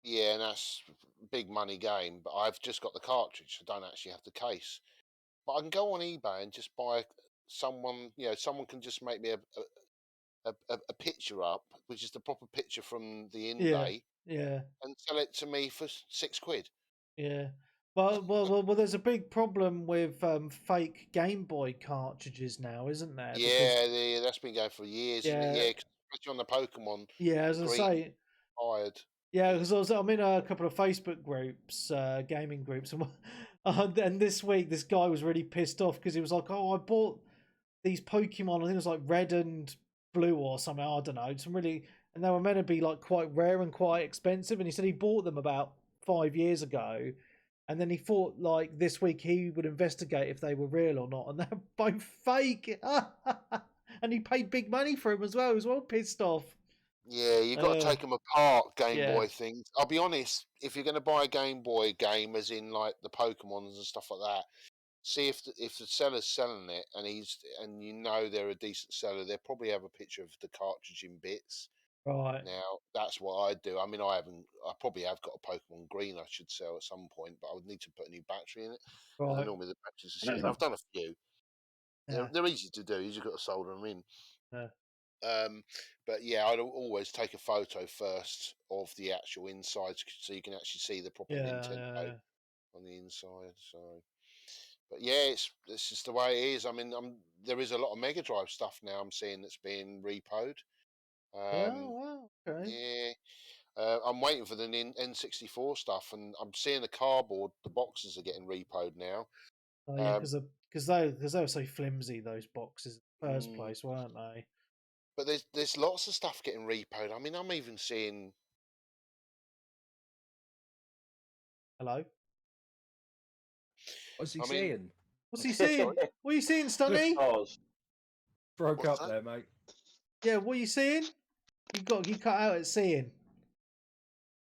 Yeah, and that's a big money game, but I've just got the cartridge. I don't actually have the case. But I can go on eBay and just buy someone. Someone can just make me a picture up, which is the proper picture from the in day, Yeah. and sell it to me for £6. Yeah. Well, there's a big problem with fake Game Boy cartridges now, isn't there? Yeah, that's been going for years. Yeah. Yeah, especially on the Pokemon. Yeah, as I say. Fired. Yeah, because I'm in a couple of Facebook groups, gaming groups, and this week this guy was really pissed off because he was like, "Oh, I bought these Pokemon. I think it was like red and blue or something. I don't know. And they were meant to be like quite rare and quite expensive. And he said he bought them about 5 years ago, and then he thought like this week he would investigate if they were real or not, and they're both fake. And he paid big money for them as well. He was well pissed off. Yeah, you've got to take them apart, Game yeah. Boy things. I'll be honest, if you're going to buy a Game Boy game, as in like the Pokemons and stuff like that, see if the seller's selling it and you know they're a decent seller, they'll probably have a picture of the cartridge in bits. Right. Now, that's what I do. I mean, I probably have got a Pokemon Green I should sell at some point, but I would need to put a new battery in it. Right. Normally the batteries are shit. I've done a few. Yeah. They're easy to do. You just got to solder them in. Yeah. But yeah, I'd always take a photo first of the actual inside so you can actually see the proper Nintendo on the inside. So, but yeah, it's just the way it is. I mean, there is a lot of Mega Drive stuff now I'm seeing that's being repoed. Wow. Okay. Yeah. I'm waiting for the N64 stuff, and I'm seeing the boxes are getting repoed now. Oh yeah, because they were so flimsy, those boxes in the first place, weren't they? But there's lots of stuff getting repoed. I mean, I'm even seeing. Hello. What's he saying? What's he saying? What are you seeing, Stunny? Broke up there, mate. Yeah, what are you seeing? You cut out at seeing.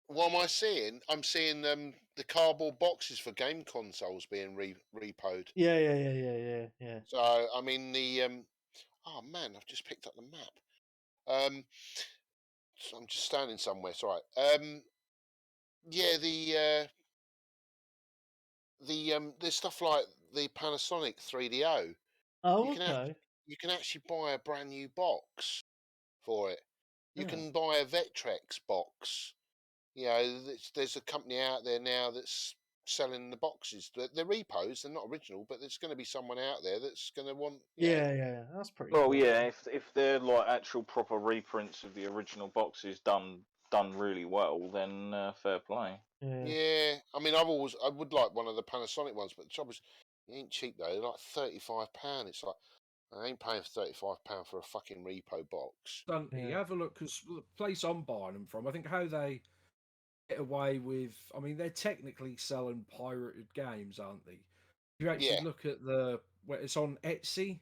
What am I seeing? I'm seeing the cardboard boxes for game consoles being repoed. Yeah. So I mean oh man, I've just picked up the map. So I'm just standing somewhere. It's all right. Yeah, there's stuff like the Panasonic 3DO. Oh, okay. You can actually buy a brand new box for it. You can buy a Vectrex box there's a company out there now that's selling the boxes. They're repos. They're not original, but there's going to be someone out there that's going to want. Yeah, that's pretty Well, cool. yeah, if they're like actual proper reprints of the original boxes done really well, then fair play. Yeah, I mean, I would like one of the Panasonic ones, but the trouble is, it ain't cheap though. They're like £35. It's like I ain't paying £35 for a fucking repo box. Stunty, have a look, because the place I'm buying them from, I think how they get away with, I mean, they're technically selling pirated games, aren't they? If you actually look at where it's on Etsy,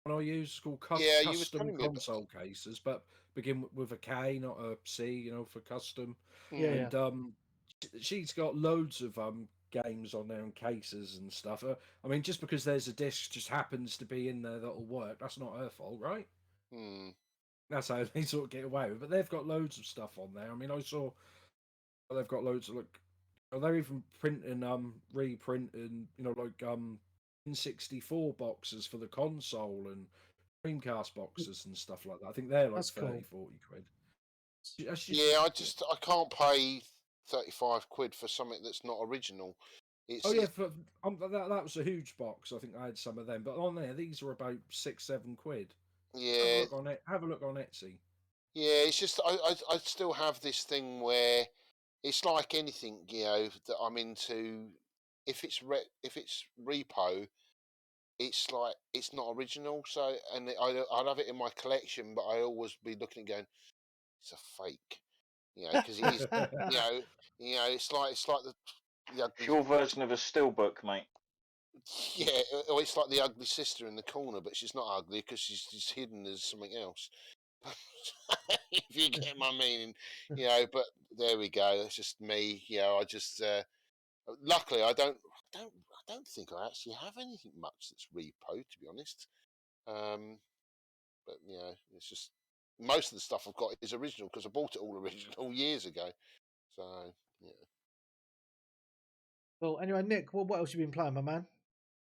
one I use, it's called you was custom telling me about console cases, but begin with a K, not a C, for custom. Yeah. And she's got loads of games on there and cases and stuff. I mean, just because there's a disc just happens to be in there that'll work, that's not her fault, right? That's how they sort of get away with it. But they've got loads of stuff on there. I mean, I saw they've got loads of they're even reprinting, N64 boxes for the console and Dreamcast boxes and stuff like that. I think they're like That's 30, cool. 40 quid. I can't pay £35 for something that's not original. That was a huge box. I think I had some of them, but on there these were about 6-7 quid. Yeah, have a look on Etsy. Yeah, it's just I still have this thing where it's like anything, that I'm into. If it's repo, it's like it's not original. So, and I'd have it in my collection, but I always be looking and going, it's a fake, because it is, it's like the It's your version of a steelbook, mate. Yeah, or it's like the ugly sister in the corner, but she's not ugly because she's hidden as something else. If you get my meaning, But there we go. That's just me. I just luckily I don't think I actually have anything much that's repo, to be honest. But it's just most of the stuff I've got is original because I bought it all original years ago. So yeah. Well, anyway, Nick, what else you been playing, my man?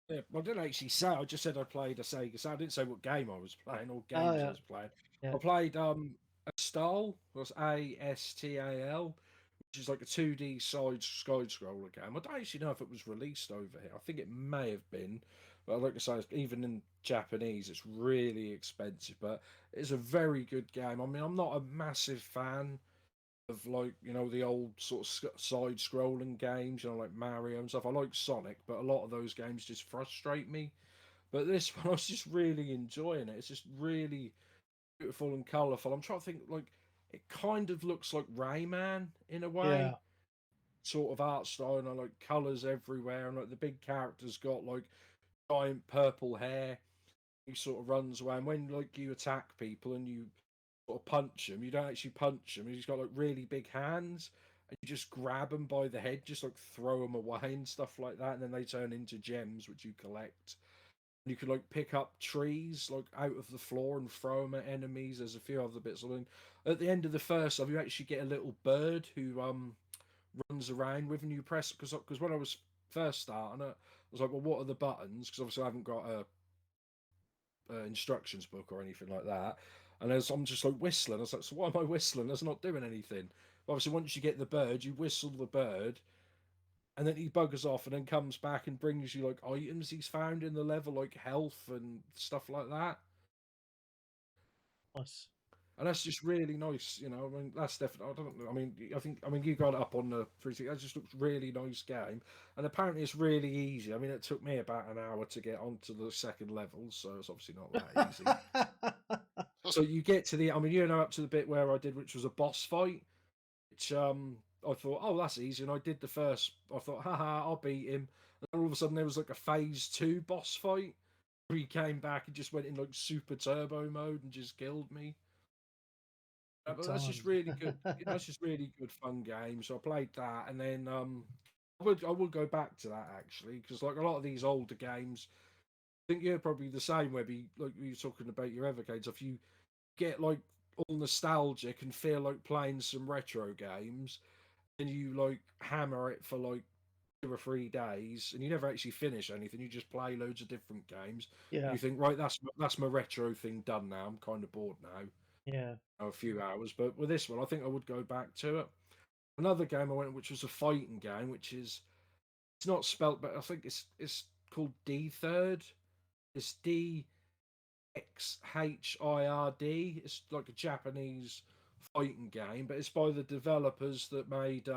Yeah, I didn't actually say. I just said I played a Sega. So I didn't say what game I was playing or games I was playing. Yeah. I played Astal. Was ASTAL, which is like a 2D side scroller game. I don't actually know if it was released over here. I think it may have been, but like I say, even in Japanese, it's really expensive. But it's a very good game. I mean, I'm not a massive fan of the old sort of side scrolling games, like Mario and stuff. I like Sonic, but a lot of those games just frustrate me. But this one, I was just really enjoying it. It's just really beautiful and colourful. I'm trying to think, it kind of looks like Rayman in a way. Yeah. Sort of art style and like colours everywhere, and the big character's got giant purple hair. He sort of runs away, and when you attack people and you sort of punch him, you don't actually punch him. He's got really big hands, and you just grab them by the head, just throw them away and stuff like that, and then they turn into gems which you collect. And you can pick up trees out of the floor and throw them at enemies. There's a few other bits. At the end of the first you actually get a little bird who runs around with, and you press because when I was first starting it, I was like, well, what are the buttons? Because obviously I haven't got a instructions book or anything like that. And I'm just whistling. I was like, so why am I whistling? That's not doing anything. But obviously, once you get the bird, you whistle the bird, and then he buggers off and then comes back and brings you items he's found in the level, like health and stuff like that. Nice. And that's just really nice, I mean, that's definitely. I think you got it up on the 360. That just looks really nice game, and apparently it's really easy. I mean, it took me about an hour to get onto the second level, so it's obviously not that easy. So you get to up to the bit where I did, which was a boss fight, which I thought, oh, that's easy, and I did the first. I thought, haha, I'll beat him. And all of a sudden, there was a phase 2 boss fight where he came back and just went in super turbo mode and just killed me. But that's just really good. That's just really good fun game. So I played that, and then I would go back to that actually, because a lot of these older games, I think you're probably the same, Webby. Like you were talking about your Evercades, if you get all nostalgic and feel like playing some retro games, and you hammer it for 2 or 3 days, and you never actually finish anything. You just play loads of different games. Yeah. You think, right, that's my retro thing done now. I'm kind of bored now. Yeah. A few hours, but with this one, I think I would go back to it. Another game I went, which was a fighting game, which is it's not spelt, but I think it's called D Third. It's DXHIRD. It's like a Japanese fighting game, but it's by the developers that made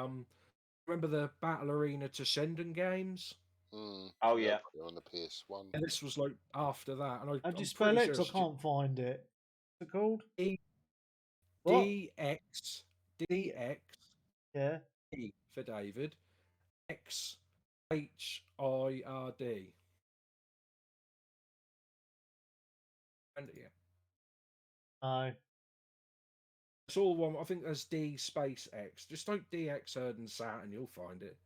remember the Battle Arena Toshinden games? Oh yeah, on the PS1. And this was like after that, and How do you I'm spell pretty it? 'Cause sure I can't find it. What's it called? What? DX Yeah. E for David, XHIRD. And yeah, No. it's all one. I think there's D space X. Just type DX Herd and Sat, and you'll find it.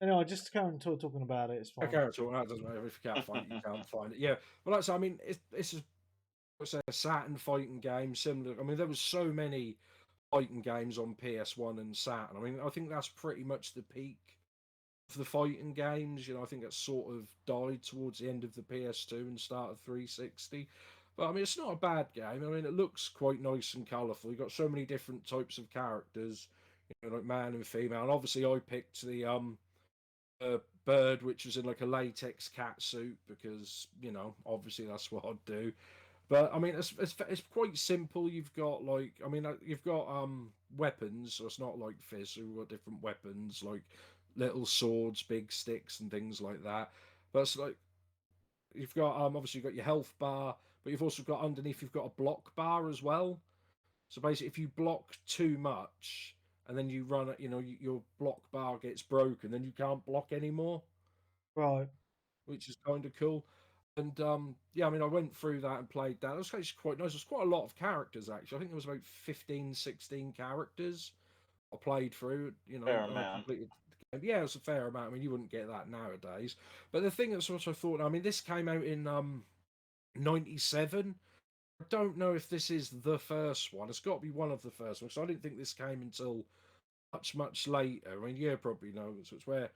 Anyway, just carry on talking about it. It's fine. Okay, that doesn't matter. If you can't find it, you can't find it. Yeah, well, like I say, I mean, it's a Saturn fighting game similar. I mean, there was so many fighting games on PS1 and Saturn. I mean, I think that's pretty much the peak of the fighting games. You know, I think that sort of died towards the end of the PS2 and start of 360. But I mean, it's not a bad game. I mean, it looks quite nice and colourful. You've got so many different types of characters, you know, like man and female. And obviously, I picked the bird, which was in like a latex cat suit, because you know, obviously that's what I'd do. But I mean, it's quite simple. You've got like, I mean, you've got weapons, so it's not like fists. So we've got different weapons, like little swords, big sticks, and things like that. But it's like you've got obviously you've got your health bar, but you've also got underneath you've got a block bar as well. So basically, if you block too much and then you run it, you know, your block bar gets broken, then you can't block anymore. Right. Which is kind of cool. And yeah, I mean, I went through that and played that. It was actually quite nice. There's quite a lot of characters, actually. I think there was about 15, 16 characters I played through, you know, fair and I amount. completed the game. Yeah, it's a fair amount. I mean, you wouldn't get that nowadays. But the thing that's also thought, I mean, this came out in 97. I don't know if this is the first one. It's got to be one of the first ones. So I didn't think this came until much, much later. I mean, yeah, probably no. So it's where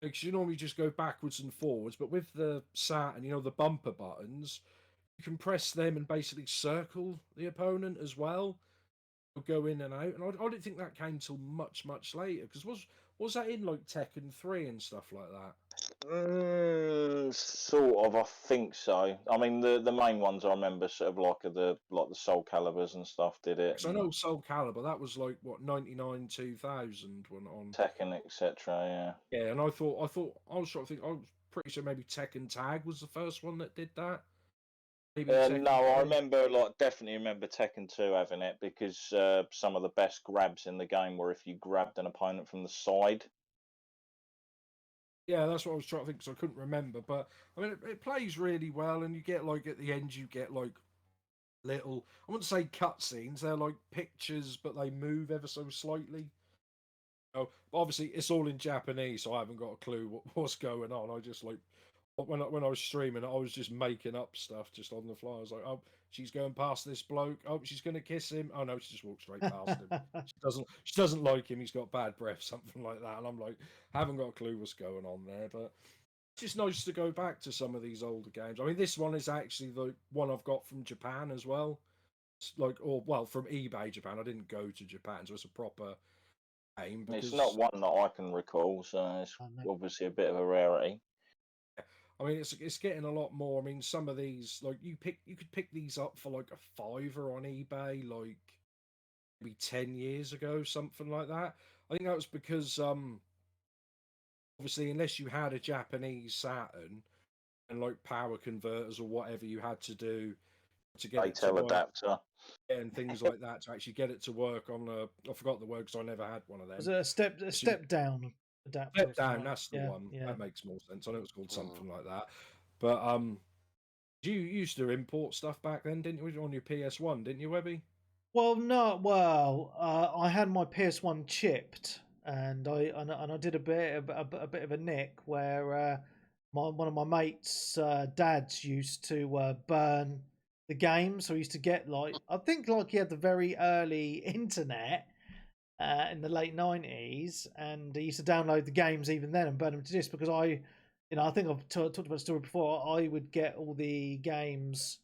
because you normally just go backwards and forwards, but with the Saturn, you know, the bumper buttons, you can press them and basically circle the opponent as well. Go in and out, and I didn't think that came till much, much later. Because was that in like Tekken 3 and stuff like that? Sort of, I think so. I mean, the main ones I remember sort of like the Soul Calibers and stuff did it. Because I know Soul Calibur, that was like what 99, 2000 when on Tekken, etc. Yeah, and I was sort of thinking, I was pretty sure maybe Tekken Tag was the first one that did that. Maybe Yeah. Tekken No, I 3. remember definitely remember Tekken 2 having it because some of the best grabs in the game were if you grabbed an opponent from the side. Yeah, that's what I was trying to think because I couldn't remember. But I mean, it plays really well, and you get like at the end, you get like little, I wouldn't say cutscenes, they're like pictures, but they move ever so slightly. Oh, obviously it's all in Japanese, so I haven't got a clue what's going on. I just like when I was streaming, I was just making up stuff just on the fly. I was like, oh, she's going past this bloke. Oh, she's going to kiss him. Oh no, she just walked straight past him. She doesn't like him. He's got bad breath, something like that. And I'm like, I haven't got a clue what's going on there, but it's just nice to go back to some of these older games. I mean, this one is actually the one I've got from Japan as well. It's like, or well, from eBay Japan. I didn't go to Japan, so it's a proper game. It's not one that I can recall, so it's obviously a bit of a rarity. I mean, it's getting a lot more. I mean, some of these, like you could pick these up for like a $5 on eBay, like maybe 10 years ago, something like that. I think that was because obviously, unless you had a Japanese Saturn and like power converters or whatever you had to do to get it to work, adapter and things like that to actually get it to work on I forgot the word because I never had one of them. Was it a step down adapter? Step down, that's the one. Yeah. That makes more sense. I know it's called something like that. But you used to import stuff back then, didn't you? On your PS1, didn't you, Webby? Well, no. Well, I had my PS1 chipped, and I did a bit of a nick where one of my mates' dads used to burn the game, so he used to get I think he had the very early internet in the late 90s, and he used to download the games even then and burn them to disk because I think I've talked about the story before. I would get all the games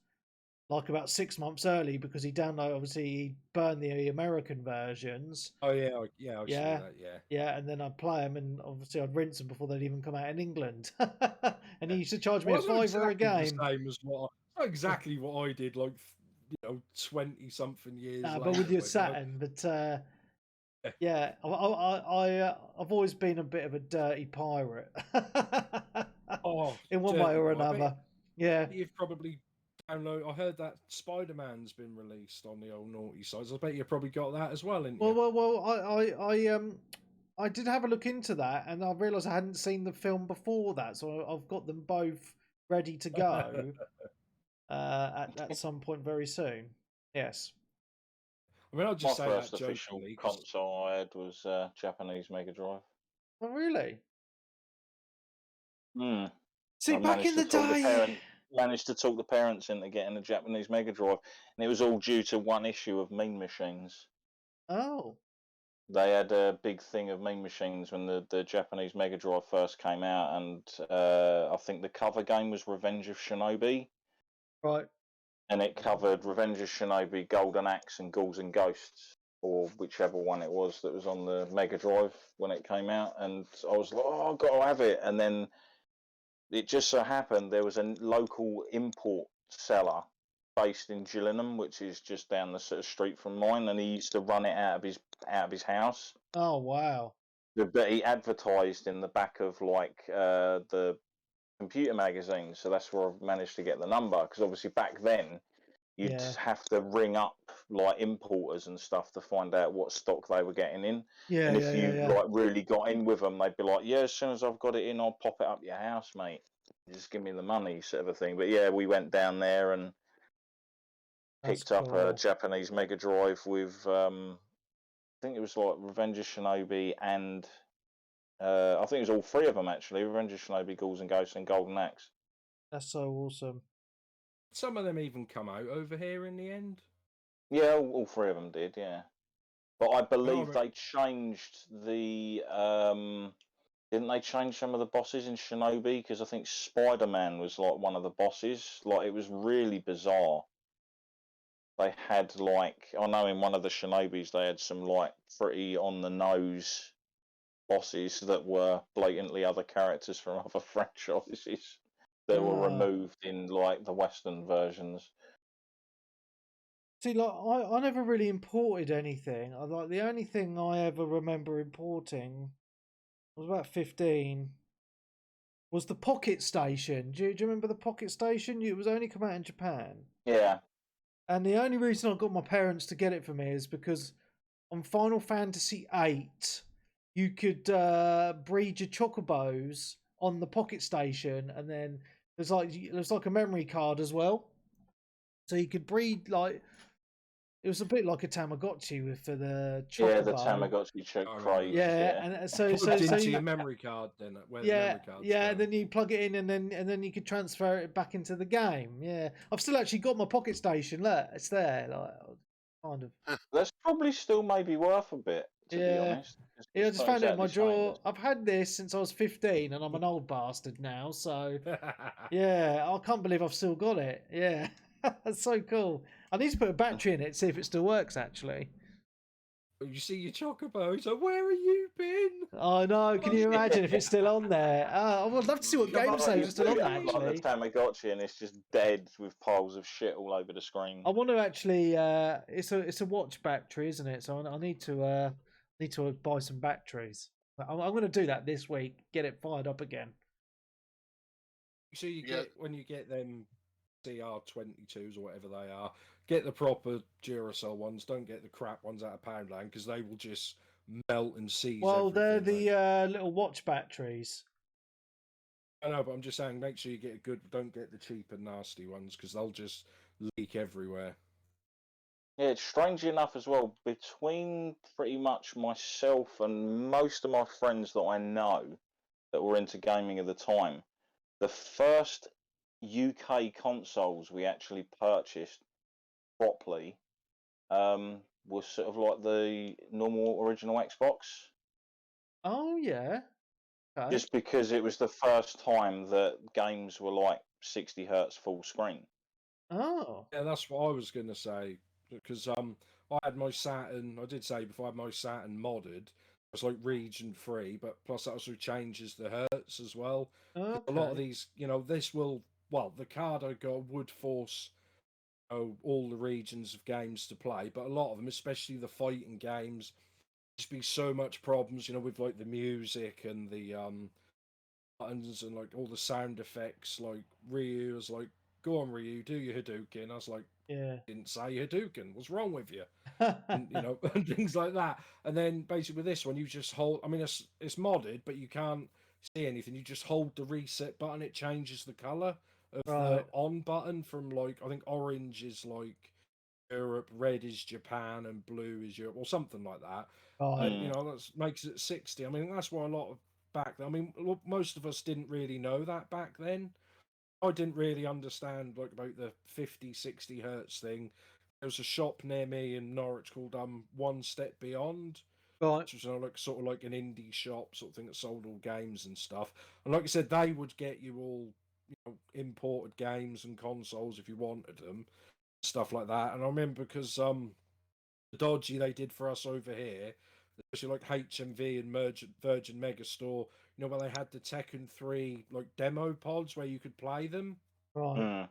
like about 6 months early because he downloaded. Obviously, he burned the American versions. Oh yeah, I see Yeah. that. Yeah. Yeah, and then I'd play them, and obviously I'd rinse them before they'd even come out in England. And he used to charge me Well, a it's not fiver a exactly game. the same as what not exactly what I did, like 20-something years Nah, later. but with your but, Saturn, but yeah, I've always been a bit of a dirty pirate, Oh, in one way dirty or boy. I bet another. Yeah. you've probably downloaded. I heard that Spider-Man's been released on the old naughty sites. I bet you probably got that as well, didn't you? Well, I did have a look into that, and I realised I hadn't seen the film before that, so I've got them both ready to go at some point very soon. Yes. I mean, I'll My just say first that official jokingly. 'Cause console I had was Japanese Mega Drive. Oh, really? Hmm. See, I back in managed to the talk the day. managed to talk the parents into getting a Japanese Mega Drive, and it was all due to one issue of Mean Machines. Oh. They had a big thing of Mean Machines when the Japanese Mega Drive first came out, and I think the cover game was Revenge of Shinobi, Right. and it covered Revenge of Shinobi, Golden Axe, and Ghouls and Ghosts, or whichever one it was that was on the Mega Drive when it came out. And I was like, oh, I've got to have it. And then it just so happened there was a local import seller based in Gillingham, which is just down the sort of street from mine, and he used to run it out of his house. Oh, wow. But he advertised in the back of like the computer magazine, so that's where I've managed to get the number. Because obviously back then you'd Yeah. have to ring up like importers and stuff to find out what stock they were getting in. Yeah, And if yeah, you yeah. like really got in with them, they'd be like, "Yeah, as soon as I've got it in, I'll pop it up your house, mate. Just give me the money," sort of a thing. But yeah, we went down there and That's picked up a cool. Japanese Mega Drive with I think it was like Revenge of Shinobi and I think it was all three of them actually: Revenge of Shinobi, Ghouls and Ghosts, and Golden Axe. That's so awesome. some of them even come out over here in the end. Yeah, all three of them did. Yeah, but I believe re- they changed the. Didn't they change some of the bosses in Shinobi? Because I think Spider-Man was like one of the bosses. Like it was really bizarre. They had like I know in one of the Shinobis they had some like pretty on the nose bosses that were blatantly other characters from other franchises that were Ah. removed in like the Western versions. See, like I never really imported anything. I like the only thing I ever remember importing I was about 15. Was the Pocket Station? Do you remember the Pocket Station? It was only come out in Japan, Yeah, and the only reason I got my parents to get it for me is because on Final Fantasy VIII, you could breed your chocobos on the Pocket Station, and then there's like a memory card as well, so you could breed like. It was a bit like a Tamagotchi for the chocobo. yeah, the Tamagotchi craze. Yeah, and so Plugged into you, your memory card then. Where the yeah, memory cards yeah, go. and then you plug it in, and then you could transfer it back into the game. Yeah, I've still actually got my Pocket Station. Look, it's there. Like, kind of. That's probably still maybe worth a bit, to be Yeah. honest. Yeah, I It's just not found it in my exactly saying drawer. that- I've had this since I was 15, and I'm an old bastard now. So yeah, I can't believe I've still got it. Yeah, that's so cool. I need to put a battery in it, see if it still works. Actually, You see your chocobos. Like, where have you been? oh no! Can you imagine if it's still on there? I would love to see what Come game on, saves you are still on do there. it. Like Actually, the Tamagotchi, and it's just dead with piles of shit all over the screen. I want to actually. It's a watch battery, isn't it? So I need to buy some batteries. I'm going to do that this week. Get it fired up again. So you Yeah. get when you get them CR22s or whatever they are, get the proper Duracell ones. Don't get the crap ones out of Poundland because they will just melt and seize. Well, they're everything, the mate. little watch batteries. I know, but I'm just saying, make sure you get a good. Don't get the cheap and nasty ones because they'll just leak everywhere. Yeah, it's strangely enough as well, between pretty much myself and most of my friends that I know that were into gaming at the time, the first UK consoles we actually purchased properly was sort of like the normal original Xbox. Oh yeah. Okay. Just because it was the first time that games were like 60 hertz full screen. Oh. Yeah, that's what I was gonna say because I had my Saturn. I did say before I had my Saturn modded. It's like region free, but plus that also changes the hertz as well. 'Cause a lot of Okay. these, the card I got would force all the regions of games to play, but a lot of them, especially the fighting games, just be so much problems, with like the music and the buttons and like all the sound effects. Like Ryu was like, "Go on, Ryu, do your Hadouken." I was like, Yeah. "Didn't say Hadouken. What's wrong with you?" And and things like that. And then basically with this one, you just hold. I mean, it's modded, but you can't see anything. You just hold the reset button. It changes the color of the Right. on button from like I think orange is like Europe, red is Japan, and blue is Europe, or something like that. Right. And that makes it 60. I mean, that's why a lot of back then. I mean, most of us didn't really know that back then. I didn't really understand like about the 50, 60 hertz thing. There was a shop near me in Norwich called One Step Beyond, Right. which was like sort of like an indie shop sort of thing that sold all games and stuff. And like I said, they would get you all imported games and consoles if you wanted them, stuff like that. And I remember because the dodgy they did for us over here, especially like HMV and Virgin Megastore, where they had the Tekken 3 like demo pods where you could play them. Right. Mm.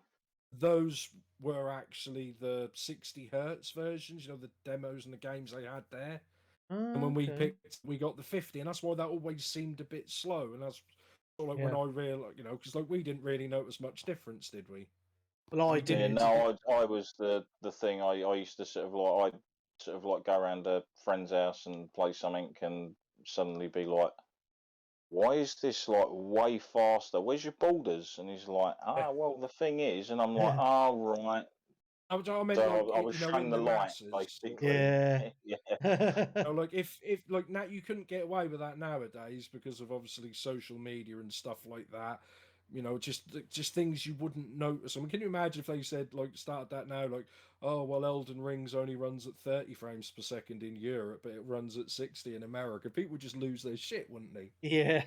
Those were actually the 60 hertz versions, the demos and the games they had there. And when Okay. we got the 50, and that's why that always seemed a bit slow. And that's sort of like Yeah. when I realized, because like we didn't really notice much difference, did we? Well, I We Yeah, didn't. did. no, I was the thing. I used to sort of like I'd sort of like go around a friend's house and play something, and suddenly be like, "Why is this like way faster? Where's your borders?" And he's like, "Ah, well, the thing is," and I'm like, "Oh, right." I meant like So I was showing in the the light, masses sort of basically. thing. Yeah. Yeah. Like if like now you couldn't get away with that nowadays because of obviously social media and stuff like that. Just things you wouldn't notice. I mean, can you imagine if they said like started that now, like, oh well, Elden Rings only runs at 30 frames per second in Europe, but it runs at 60 in America. People would just lose their shit, wouldn't they? Yeah.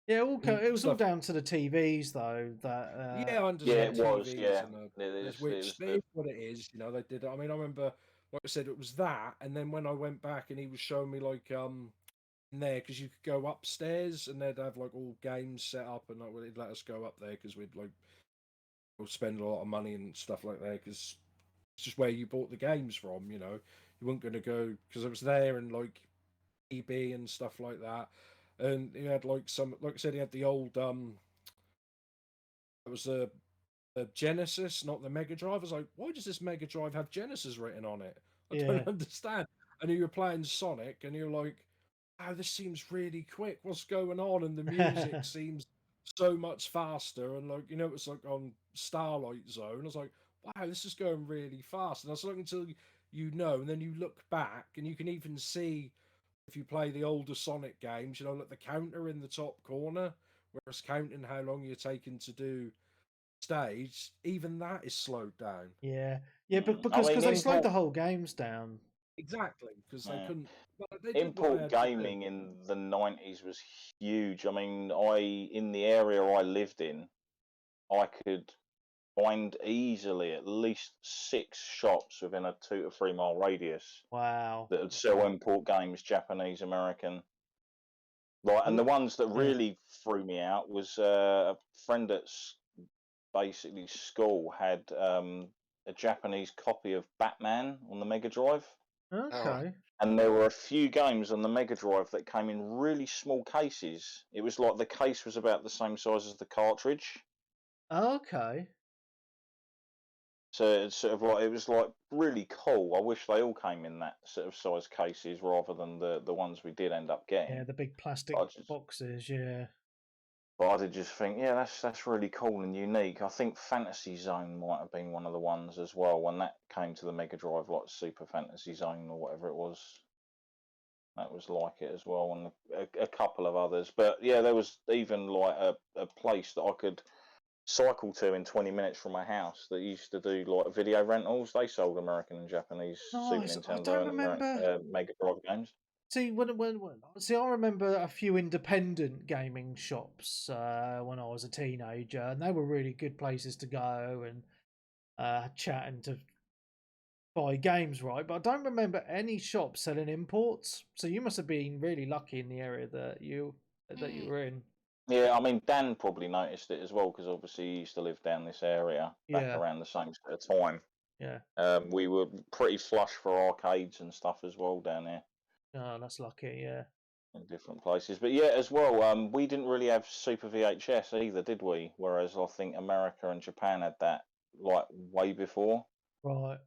Yeah, And it was all stuff. down to the TVs though. That Yeah, I Yeah, understand it was. TVs Yeah, and it is. It which was it the is what it is. They did it. I mean, I remember, like I said, it was that, and then when I went back and he was showing me like in there because you could go upstairs and they'd have like all games set up and like they'd let us go up there because we'd like we'll spend a lot of money and stuff like that because it's just where you bought the games from. You weren't going to go because it was there and like EB and stuff like that. And he had like some, like I said, he had the old it was a Genesis, not the Mega Drive. I was like, why does this Mega Drive have Genesis written on it? I yeah. don't understand. And you were playing Sonic, and you're like, wow, this seems really quick. What's going on? And the music seems so much faster. And like, it was like on Starlight Zone. I was like, wow, this is going really fast. And I was like, until and then you look back, and you can even see if you play the older Sonic games, like the counter in the top corner, where it's counting how long you're taking to do stage, even that is slowed down. Yeah. Yeah, but I because mean, they slowed the whole games down. Exactly, because they yeah. couldn't. Well, they did what they Import had to do. gaming in the 90s was huge. I mean, in the area I lived in, I could find easily at least 6 shops within a 2 to 3 mile radius Wow. that would sell import games, Japanese, American. Right, and the ones that Yeah. really threw me out was a friend at basically school had a Japanese copy of Batman on the Mega Drive. Okay. And there were a few games on the Mega Drive that came in really small cases. It was like the case was about the same size as the cartridge. Okay. So it's sort of like it was like really cool. I wish they all came in that sort of size cases rather than the ones we did end up getting. Yeah, the big plastic boxes. Yeah. But I did just think, yeah, that's really cool and unique. I think Fantasy Zone might have been one of the ones as well when that came to the Mega Drive, like Super Fantasy Zone or whatever it was. That was like it as well, and a couple of others. But yeah, there was even like a place that I could cycle to in 20 minutes from my house that used to do like video rentals. They sold American and Japanese Super Nice. I Nintendo don't and remember. Mega Drive games. See, I remember a few independent gaming shops when I was a teenager, and they were really good places to go. And chatting to buy games, right? But I don't remember any shops selling imports. So you must have been really lucky in the area that you were in. Yeah, I mean, Dan probably noticed it as well because obviously he used to live down this area back Yeah. around the same sort of time. Yeah. We were pretty flush for arcades and stuff as well down there Oh, that's lucky. Yeah. in different places. But yeah, as well, we didn't really have Super VHS either, did we? Whereas I think America and Japan had that like way before, Right.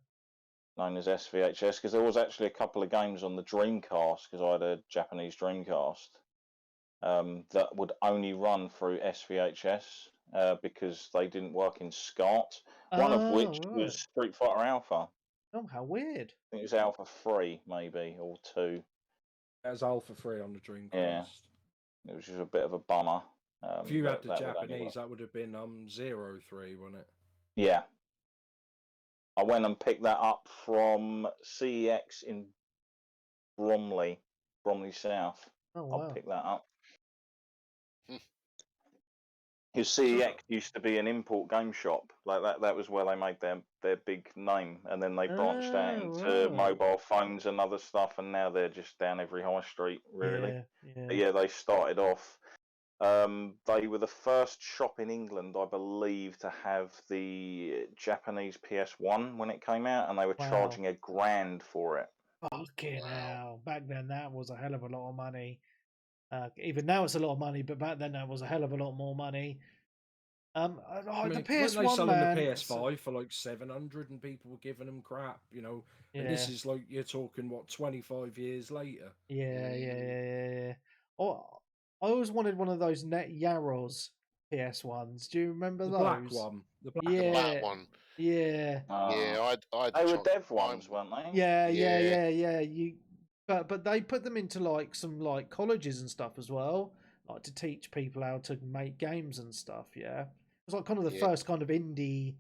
known as SVHS, because there was actually a couple of games on the Dreamcast, because I had a Japanese Dreamcast, that would only run through SVHS because they didn't work in SCART. One of which Oh, was right. Street Fighter Alpha. Oh, how weird. I think it was Alpha 3, maybe, or 2. There's Alpha 3 on the Dreamcast. Yeah. It was just a bit of a bummer. If you had the that would only Japanese, work. that would have been 03, wouldn't it? Yeah. I went and picked that up from CEX in Bromley South. Oh, wow. I picked that up. Hmm. His CEX used to be an import game shop. Like that was where they made their big name, and then they branched out Oh, into right. mobile phones and other stuff, and now they're just down every high street, really. Yeah. But yeah, they started off. They were the first shop in England, I believe, to have the Japanese PS1 when it came out, and they were Wow. charging $1,000 for it. Fucking hell. Back then, that was a hell of a lot of money. Even now, it's a lot of money, but back then, that was a hell of a lot more money. I The mean, PS1, weren't they selling man. the PS5 for like 700 and people were giving them crap, you know? And this Yeah. is like, you're talking, what, 25 years later? Yeah. Oh, I always wanted one of those Net Yaros PS1s. Do you remember The those? black one. The black The Yeah. black one. Yeah. Yeah, I'd They were tried dev to find ones, weren't they? Yeah. Yeah. But they put them into like some like colleges and stuff as well, like to teach people how to make games and stuff. Yeah, it was like kind of the Yeah. first kind of indie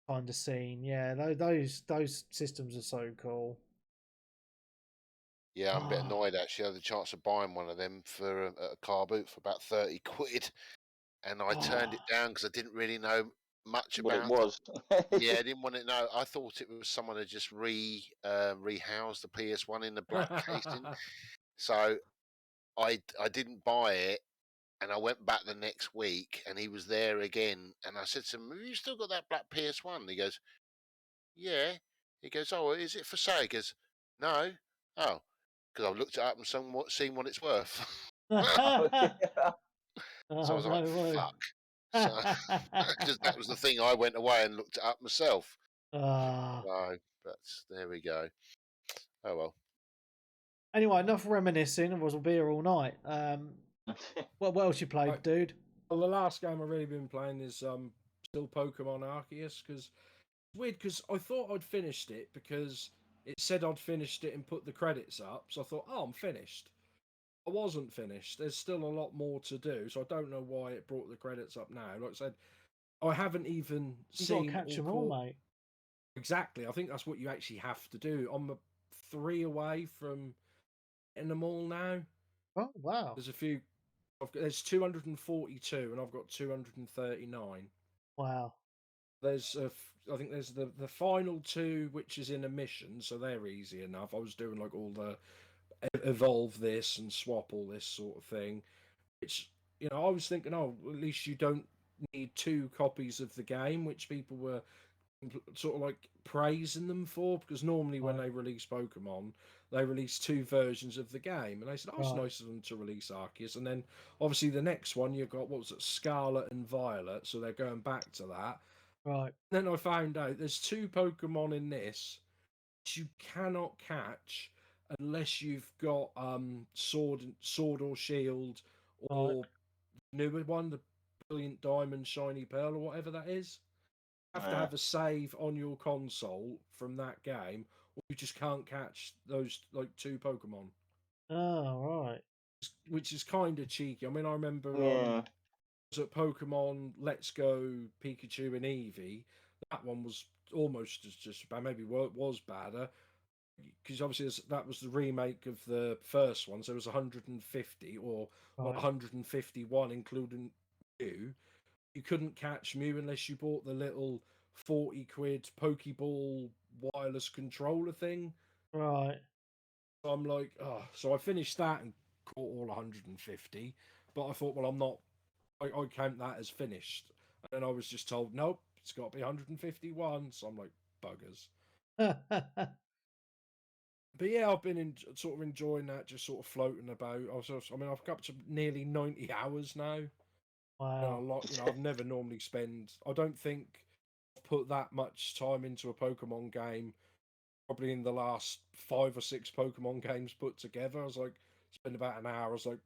kind of scene. Yeah, those systems are so cool. Yeah, I'm a bit Ah. annoyed actually. I had the chance of buying one of them for a car boot for about 30 quid, and I turned it down because I didn't really know much What it about was. Yeah, I didn't want to know. I thought it was someone had just rehoused the PS1 in the black casing. So I didn't buy it, and I went back the next week, and he was there again, and I said to him, "Have you still got that black PS1?" And he goes, "Yeah." He goes, "Oh, is it for sale?" He goes, "No." Oh, because I've looked it up and seen what it's worth. Oh, yeah. So I was like, no way. "Fuck." So, because that was the thing, I went away and looked it up myself. Ah. So, but there we go. Oh well. Anyway, enough reminiscing. Otherwise, we'll be here all night. What else you played, Right. dude? Well, the last game I've really been playing is still Pokemon Arceus, because it's weird, because I thought I'd finished it because it said I'd finished it and put the credits up, so I thought, oh, I'm finished. I wasn't finished. There's still a lot more to do, so I don't know why it brought the credits up now. Like I said, I haven't even You got seen to catch or them all, caught... mate. Exactly. I think that's what you actually have to do. I'm 3 away from getting them all now. Oh wow! There's a few. There's 242, and I've got 239. Wow. There's I think there's the final 2, which is in a mission, so they're easy enough. I was doing like all the evolve this and swap all this sort of thing, which, you know, I was thinking, oh, at least you don't need 2 copies of the game, which people were sort of like praising them for, because normally when they release Pokemon, they release 2 versions of the game, and they said, oh, it's nice of them to release Arceus. And then obviously the next one you've got, what was it, Scarlet and Violet, so they're going back to that. Right. Then I found out there's 2 Pokemon in this which you cannot catch unless you've got sword or shield, or newer one, the Brilliant Diamond, Shiny Pearl, or whatever that is. You have to have a save on your console from that game, or you just can't catch those like 2 Pokemon. Oh, right. Which is kind of cheeky. I mean, I remember Yeah. at Pokemon Let's Go Pikachu and Eevee, that one was almost just bad, maybe was badder, because obviously that was the remake of the first one, so it was 150 or 151 including Mew. You couldn't catch Mew unless you bought the little £40 Pokeball wireless controller thing. Right. So I'm like, oh, so I finished that and caught all 150. But I thought, well, I'm not. I count that as finished. And then I was just told, nope, it's got to be 151. So I'm like, buggers. But yeah, I've been sort of enjoying that, just sort of floating about. I mean, I've got up to nearly 90 hours now. Wow. A lot, I've never normally spend. I don't think I've put that much time into a Pokemon game. Probably in the last 5 or 6 Pokemon games put together. I was like, spend about an hour. I was like,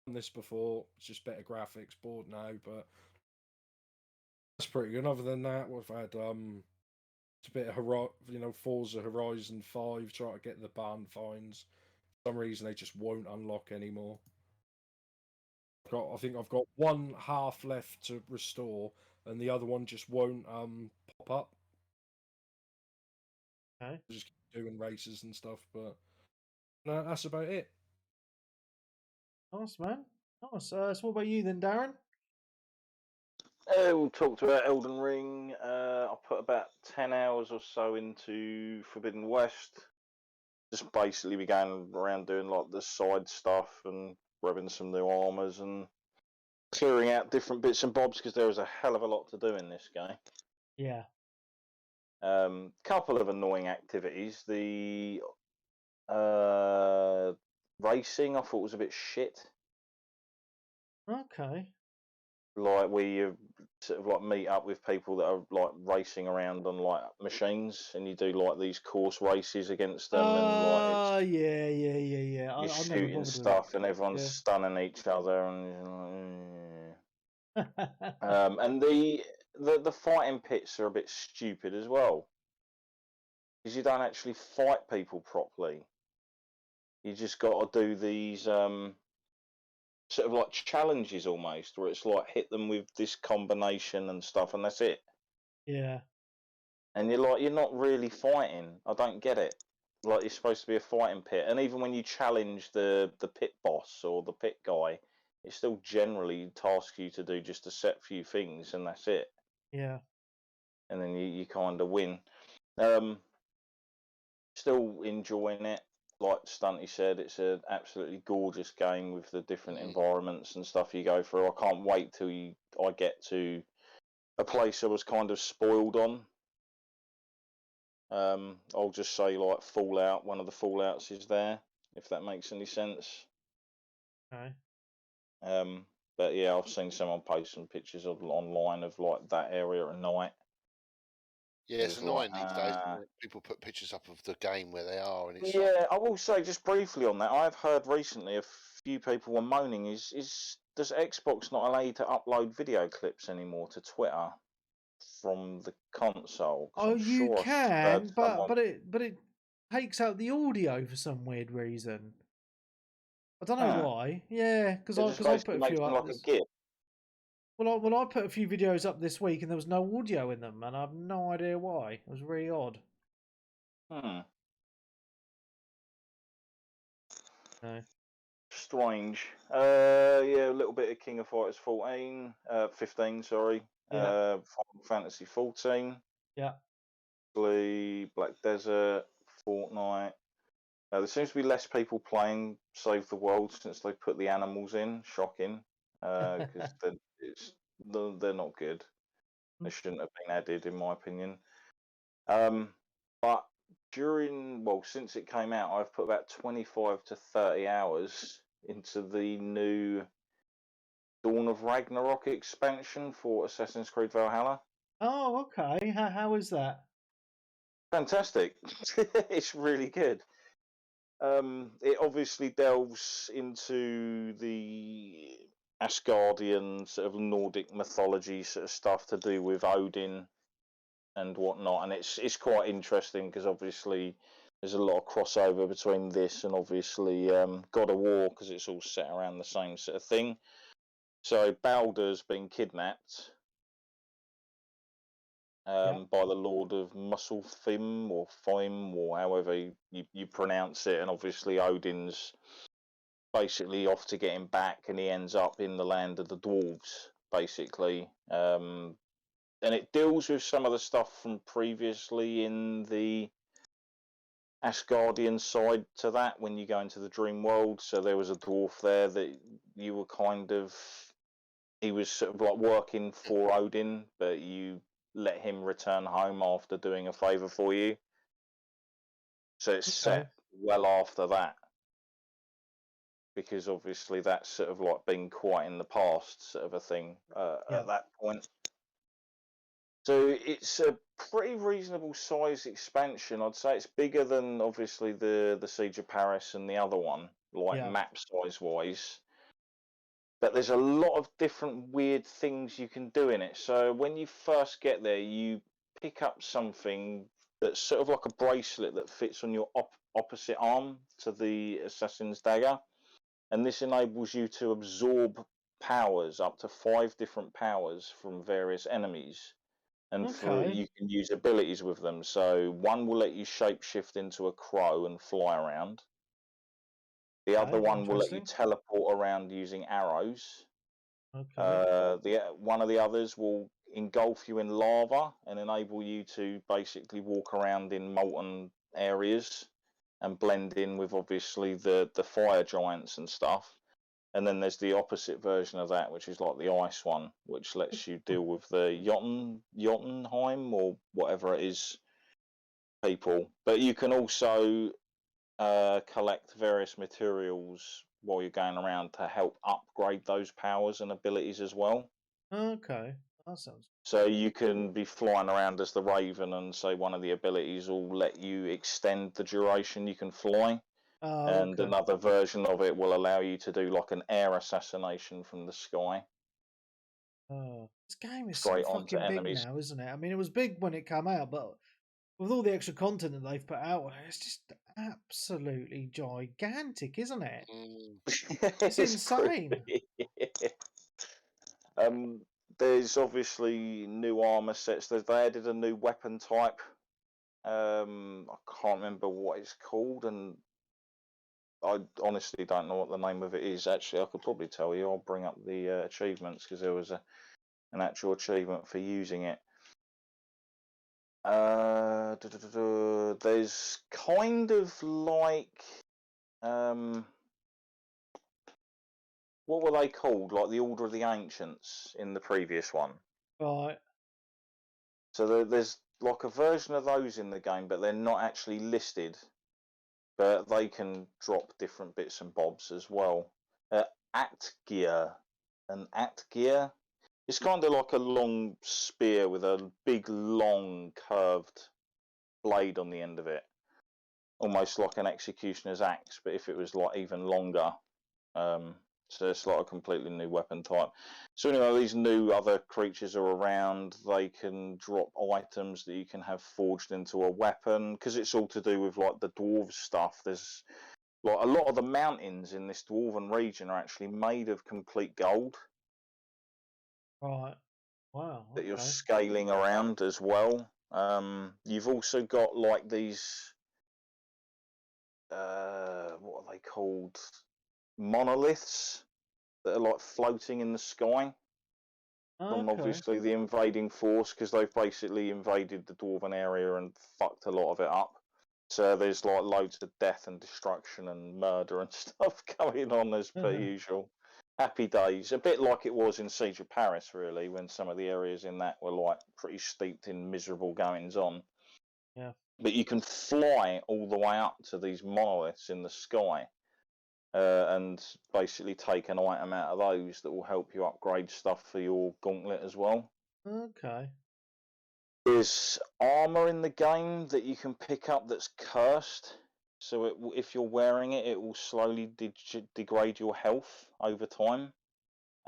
done this before. It's just better graphics. Bored now, but that's pretty good. Other than that, we've had it's a bit of Forza Horizon 5. Try to get the barn finds. For some reason, they just won't unlock anymore. I think I've got one half left to restore, and the other one just won't pop up. Okay. Just keep doing races and stuff, but no, that's about it. Nice, man. Nice. So what about you then, Darren? We talked about Elden Ring. I put about 10 hours or so into Forbidden West. Just basically be going around doing like the side stuff and grabbing some new armors and clearing out different bits and bobs because there was a hell of a lot to do in this game. Yeah. Couple of annoying activities. The racing I thought was a bit shit. Okay. Like where you sort of like meet up with people that are like racing around on like machines, and you do like these course races against them, and like yeah. you're I never shooting bothered with stuff, and everyone's Yeah. stunning each other, and that. and the fighting pits are a bit stupid as well, because you don't actually fight people properly. You just got to do these sort of like challenges almost, where it's like hit them with this combination and stuff, and that's it. Yeah. And you're not really fighting. I don't get it. Like you're supposed to be a fighting pit, and even when you challenge the pit boss or the pit guy, it still generally tasks you to do just a set few things, and that's it. Yeah. And then you kind of win. Still enjoying it. Like Stunty said, it's an absolutely gorgeous game with the different environments and stuff you go through. I can't wait till I get to a place I was kind of spoiled on. I'll just say like Fallout. One of the Fallouts is there, if that makes any sense. Okay. But yeah, I've seen someone post some pictures online of like that area at night. Yeah, it's It's annoying like, these days. Isn't it? People put pictures up of the game where they are, and it's yeah, I will say just briefly on that. I've heard recently a few people were moaning. Does Xbox not allow you to upload video clips anymore to Twitter from the console? 'Cause Oh, I'm you sure I've heard can, someone. but it takes out the audio for some weird reason. I don't know Ah, why. Yeah, because it just I put basically a makes few them up. like a GIF. Well, I put a few videos up this week, and there was no audio in them, and I have no idea why. It was really odd. Hmm. No. Strange. Yeah, a little bit of King of Fighters 15, sorry. Yeah. Final Fantasy 14. Yeah. Black Desert, Fortnite. There seems to be less people playing Save the World since they put the animals in. Shocking, because they're not good. They shouldn't have been added, in my opinion. But since it came out, I've put about 25 to 30 hours into the new Dawn of Ragnarok expansion for Assassin's Creed Valhalla. Oh, okay. How is that? Fantastic. It's really good. It obviously delves into the Asgardian sort of Nordic mythology sort of stuff to do with Odin and whatnot, and it's quite interesting because obviously there's a lot of crossover between this and obviously God of War because it's all set around the same sort of thing. So Baldur's been kidnapped by the Lord of Muspelheim or Fime or however you pronounce it, and obviously Odin's basically off to get him back, and he ends up in the land of the dwarves, basically. and it deals with some of the stuff from previously in the Asgardian side to that when you go into the dream world. So there was a dwarf there that you were he was sort of like working for Odin, but you let him return home after doing a favour for you. So it's set well after that, because obviously that's sort of like been quite in the past sort of a thing at that point. So it's a pretty reasonable size expansion. I'd say it's bigger than obviously the Siege of Paris and the other one, like map size wise. But there's a lot of different weird things you can do in it. So when you first get there, you pick up something that's sort of like a bracelet that fits on your opposite arm to the Assassin's Dagger. And this enables you to absorb powers, up to 5 different powers from various enemies. And you can use abilities with them. So one will let you shapeshift into a crow and fly around. The other one will let you teleport around using arrows. One of the others will engulf you in lava and enable you to basically walk around in molten areas and blend in with obviously the fire giants and stuff. And then there's the opposite version of that, which is like the ice one, which lets you deal with the Jotunheim or whatever it is people. But you can also collect various materials while you're going around to help upgrade those powers and abilities as well. Okay, that sounds. So you can be flying around as the Raven, and say one of the abilities will let you extend the duration you can fly. And another version of it will allow you to do like an air assassination from the sky. This game is so fucking big now, isn't it? I mean, it was big when it came out, but with all the extra content that they've put out, it's just absolutely gigantic, isn't it? It's insane. There's obviously new armor sets. They added a new weapon type. I can't remember what it's called, and I honestly don't know what the name of it is. Actually, I could probably tell you. I'll bring up the achievements, because there was an actual achievement for using it. There's kind of like what were they called? Like the Order of the Ancients in the previous one. Right. So there's like a version of those in the game, but they're not actually listed. But they can drop different bits and bobs as well. Atgeir. It's kind of like a long spear with a big, long, curved blade on the end of it. Almost like an executioner's axe, but if it was like even longer. So it's like a completely new weapon type. So anyway, these new other creatures are around. They can drop items that you can have forged into a weapon, because it's all to do with like the dwarves stuff. There's like a lot of the mountains in this dwarven region are actually made of complete gold. Right. Wow. That you're scaling around as well. You've also got like these what are they called? Monoliths that are like floating in the sky from obviously the invading force, because they've basically invaded the dwarven area and fucked a lot of it up. So there's like loads of death and destruction and murder and stuff going on as per usual. Happy days. A bit like it was in Siege of Paris, really, when some of the areas in that were like pretty steeped in miserable goings on. Yeah. But you can fly all the way up to these monoliths in the sky. And basically take an item out of those that will help you upgrade stuff for your gauntlet as well. Okay. There's armor in the game that you can pick up that's cursed. So if you're wearing it, it will slowly degrade your health over time.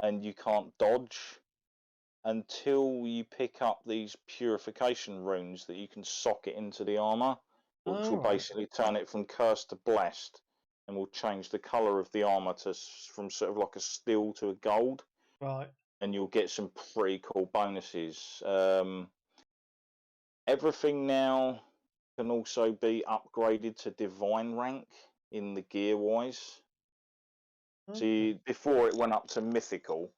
And you can't dodge until you pick up these purification runes that you can socket into the armor, which will basically turn it from cursed to blessed. And will change the colour of the armour from sort of like a steel to a gold. Right. And you'll get some pretty cool bonuses. Everything now can also be upgraded to divine rank in the gear wise. See, before it went up to mythical,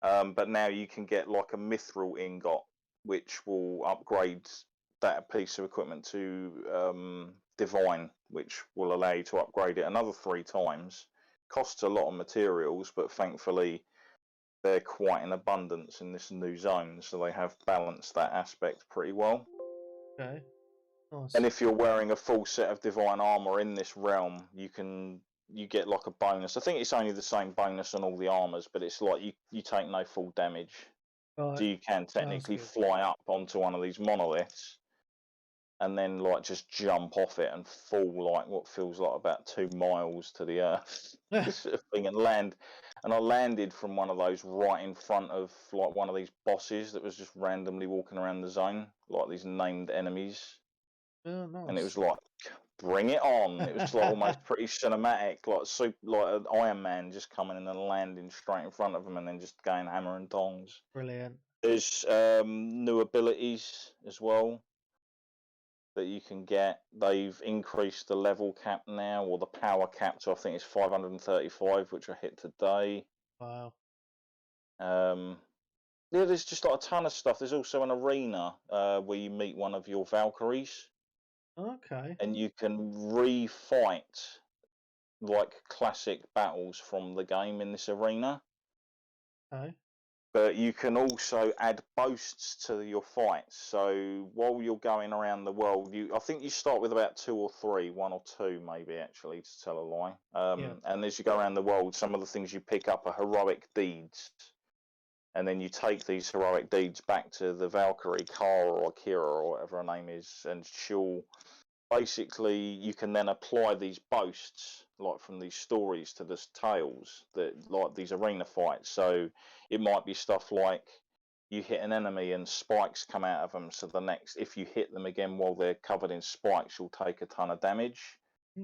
but now you can get like a mithril ingot which will upgrade that piece of equipment to Divine, which will allow you to upgrade it another 3 times. Costs a lot of materials, but thankfully they're quite in abundance in this new zone, so they have balanced that aspect pretty well. Okay. Nice. And if you're wearing a full set of Divine armor in this realm, you get like a bonus. I think it's only the same bonus on all the armors, but it's like you take no full damage. Right. So you can technically good. fly up onto one of these monoliths and then like just jump off it and fall like what feels like about 2 miles to the earth sort of thing, and land. And I landed from one of those right in front of like one of these bosses that was just randomly walking around the zone, like these named enemies. Oh, nice. And it was like, bring it on. It was like almost pretty cinematic, like an Iron Man just coming in and landing straight in front of them and then just going hammer and tongs. Brilliant. There's new abilities as well that you can get. They've increased the level cap now, or the power cap to I think it's 535, which I hit today. Wow. Yeah, there's just like a ton of stuff. There's also an arena where you meet one of your Valkyries. Okay. And you can refight like classic battles from the game in this arena. Okay. But you can also add boasts to your fights. So while you're going around the world, I think you start with about 2 or 3, 1 or 2 maybe, actually, to tell a lie. And as you go around the world, some of the things you pick up are heroic deeds. And then you take these heroic deeds back to the Valkyrie, Kara or Kira or whatever her name is, and she'll basically, you can then apply these boasts like from these stories to the tales that like these arena fights. So it might be stuff like you hit an enemy and spikes come out of them, so the next, if you hit them again while they're covered in spikes, you'll take a ton of damage.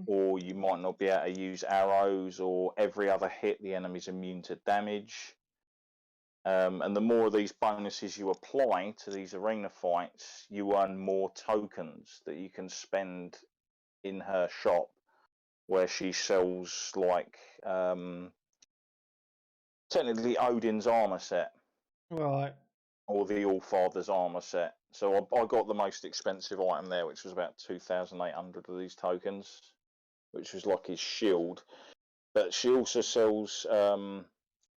Or you might not be able to use arrows, or every other hit the enemy's immune to damage. And the more of these bonuses you apply to these arena fights, you earn more tokens that you can spend in her shop, where she sells like technically Odin's armor set, Right. or the All-Father's armor set. So I got the most expensive item there, which was about 2,800 of these tokens, which was like his shield. But she also sells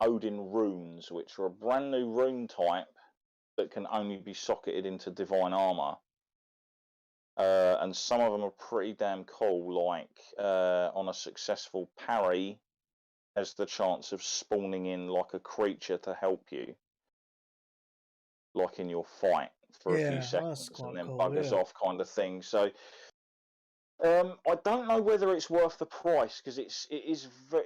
Odin runes, which are a brand new rune type that can only be socketed into divine armor. And some of them are pretty damn cool, like on a successful parry has the chance of spawning in like a creature to help you, like in your fight for a few seconds, and then buggers off kind of thing. So I don't know whether it's worth the price, because it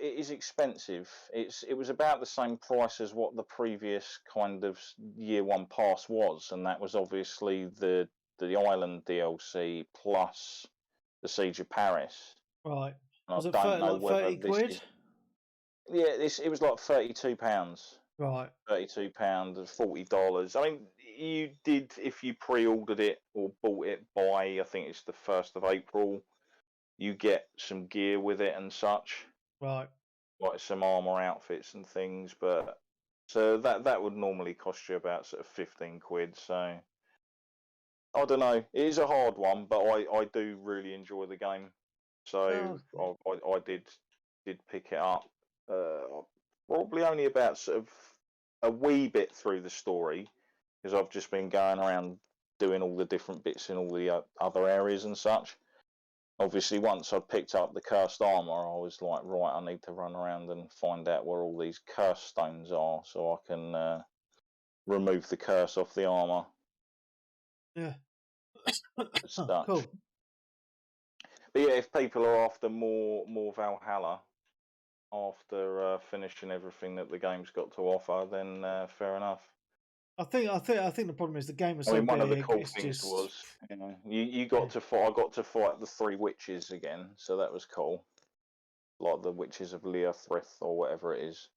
is expensive. It was about the same price as what the previous kind of year 1 pass was, and that was obviously the island DLC plus the Siege of Paris. Right. And Was I it don't know 30 whether quid? it was like £32. Right. £32, $40. I mean, you did, if you pre-ordered it or bought it by, I think it's the 1st of April, you get some gear with it and such. Right. Like some armor outfits and things, but so that would normally cost you about sort of 15 quid. So I don't know. It is a hard one, but I do really enjoy the game. So I did pick it up. Probably only about sort of a wee bit through the story, because I've just been going around doing all the different bits in all the other areas and such. Obviously, once I picked up the cursed armor, I was like, right, I need to run around and find out where all these curse stones are, so I can remove the curse off the armor. Yeah. Such. Cool. But yeah, if people are after more Valhalla after finishing everything that the game's got to offer, then fair enough. I think the problem is the game was so I mean, one of the big, cool it's things just... was, you know, you got to fight. I got to fight the 3 witches again, so that was cool. Like the witches of Leothrith or whatever it is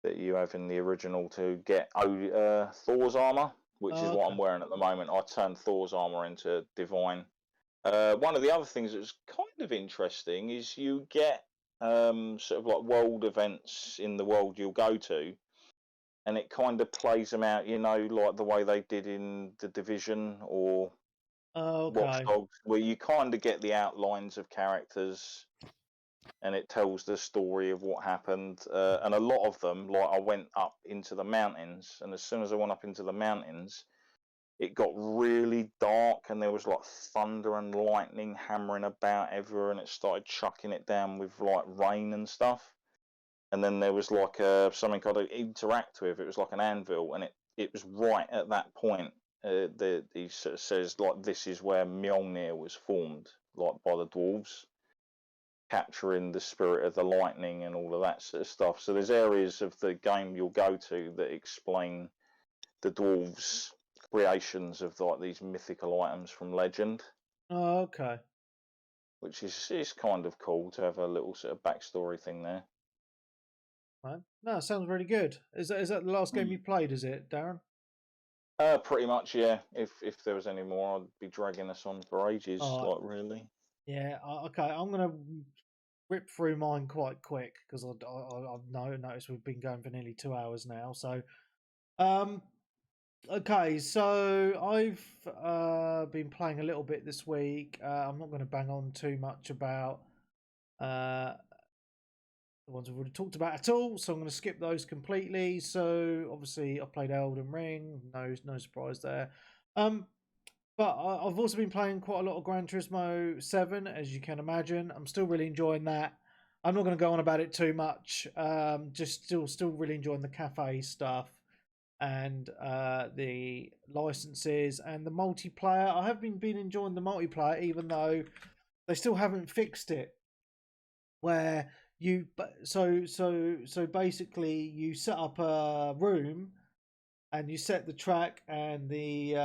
that you have in the original to get Thor's armor, which is what I'm wearing at the moment. I turned Thor's armor into divine. One of the other things that's kind of interesting is you get sort of like world events in the world you'll go to, and it kind of plays them out, like the way they did in The Division or Watch Okay. Dogs, where you kind of get the outlines of characters, and it tells the story of what happened. And a lot of them, like I went up into the mountains, and as soon as I went up into the mountains, it got really dark, and there was like thunder and lightning hammering about everywhere, and it started chucking it down with like rain and stuff. And then there was like something I could interact with. It was like an anvil, and it was right at that point. He sort of says like this is where Mjolnir was formed, like by the dwarves, capturing the spirit of the lightning and all of that sort of stuff. So there's areas of the game you'll go to that explain the dwarves' creations of like these mythical items from legend, Oh, okay. which is kind of cool to have a little sort of backstory thing there. Right. No, it sounds really good. Is that the last game you played? Is it, Darren? Pretty much, yeah. If there was any more, I'd be dragging us on for ages. Oh, like really. yeah. Okay, I'm gonna rip through mine quite quick because I've noticed we've been going for nearly 2 hours now. So, okay. So I've been playing a little bit this week. I'm not going to bang on too much about the ones we've already talked about at all, so I'm going to skip those completely. So obviously I played Elden Ring, no surprise there. But I've also been playing quite a lot of Gran Turismo 7, as you can imagine. I'm still really enjoying that. I'm not going to go on about it too much. Just still really enjoying the cafe stuff and the licenses and the multiplayer. I have been enjoying the multiplayer, even though they still haven't fixed it. Where so basically you set up a room and you set the track and the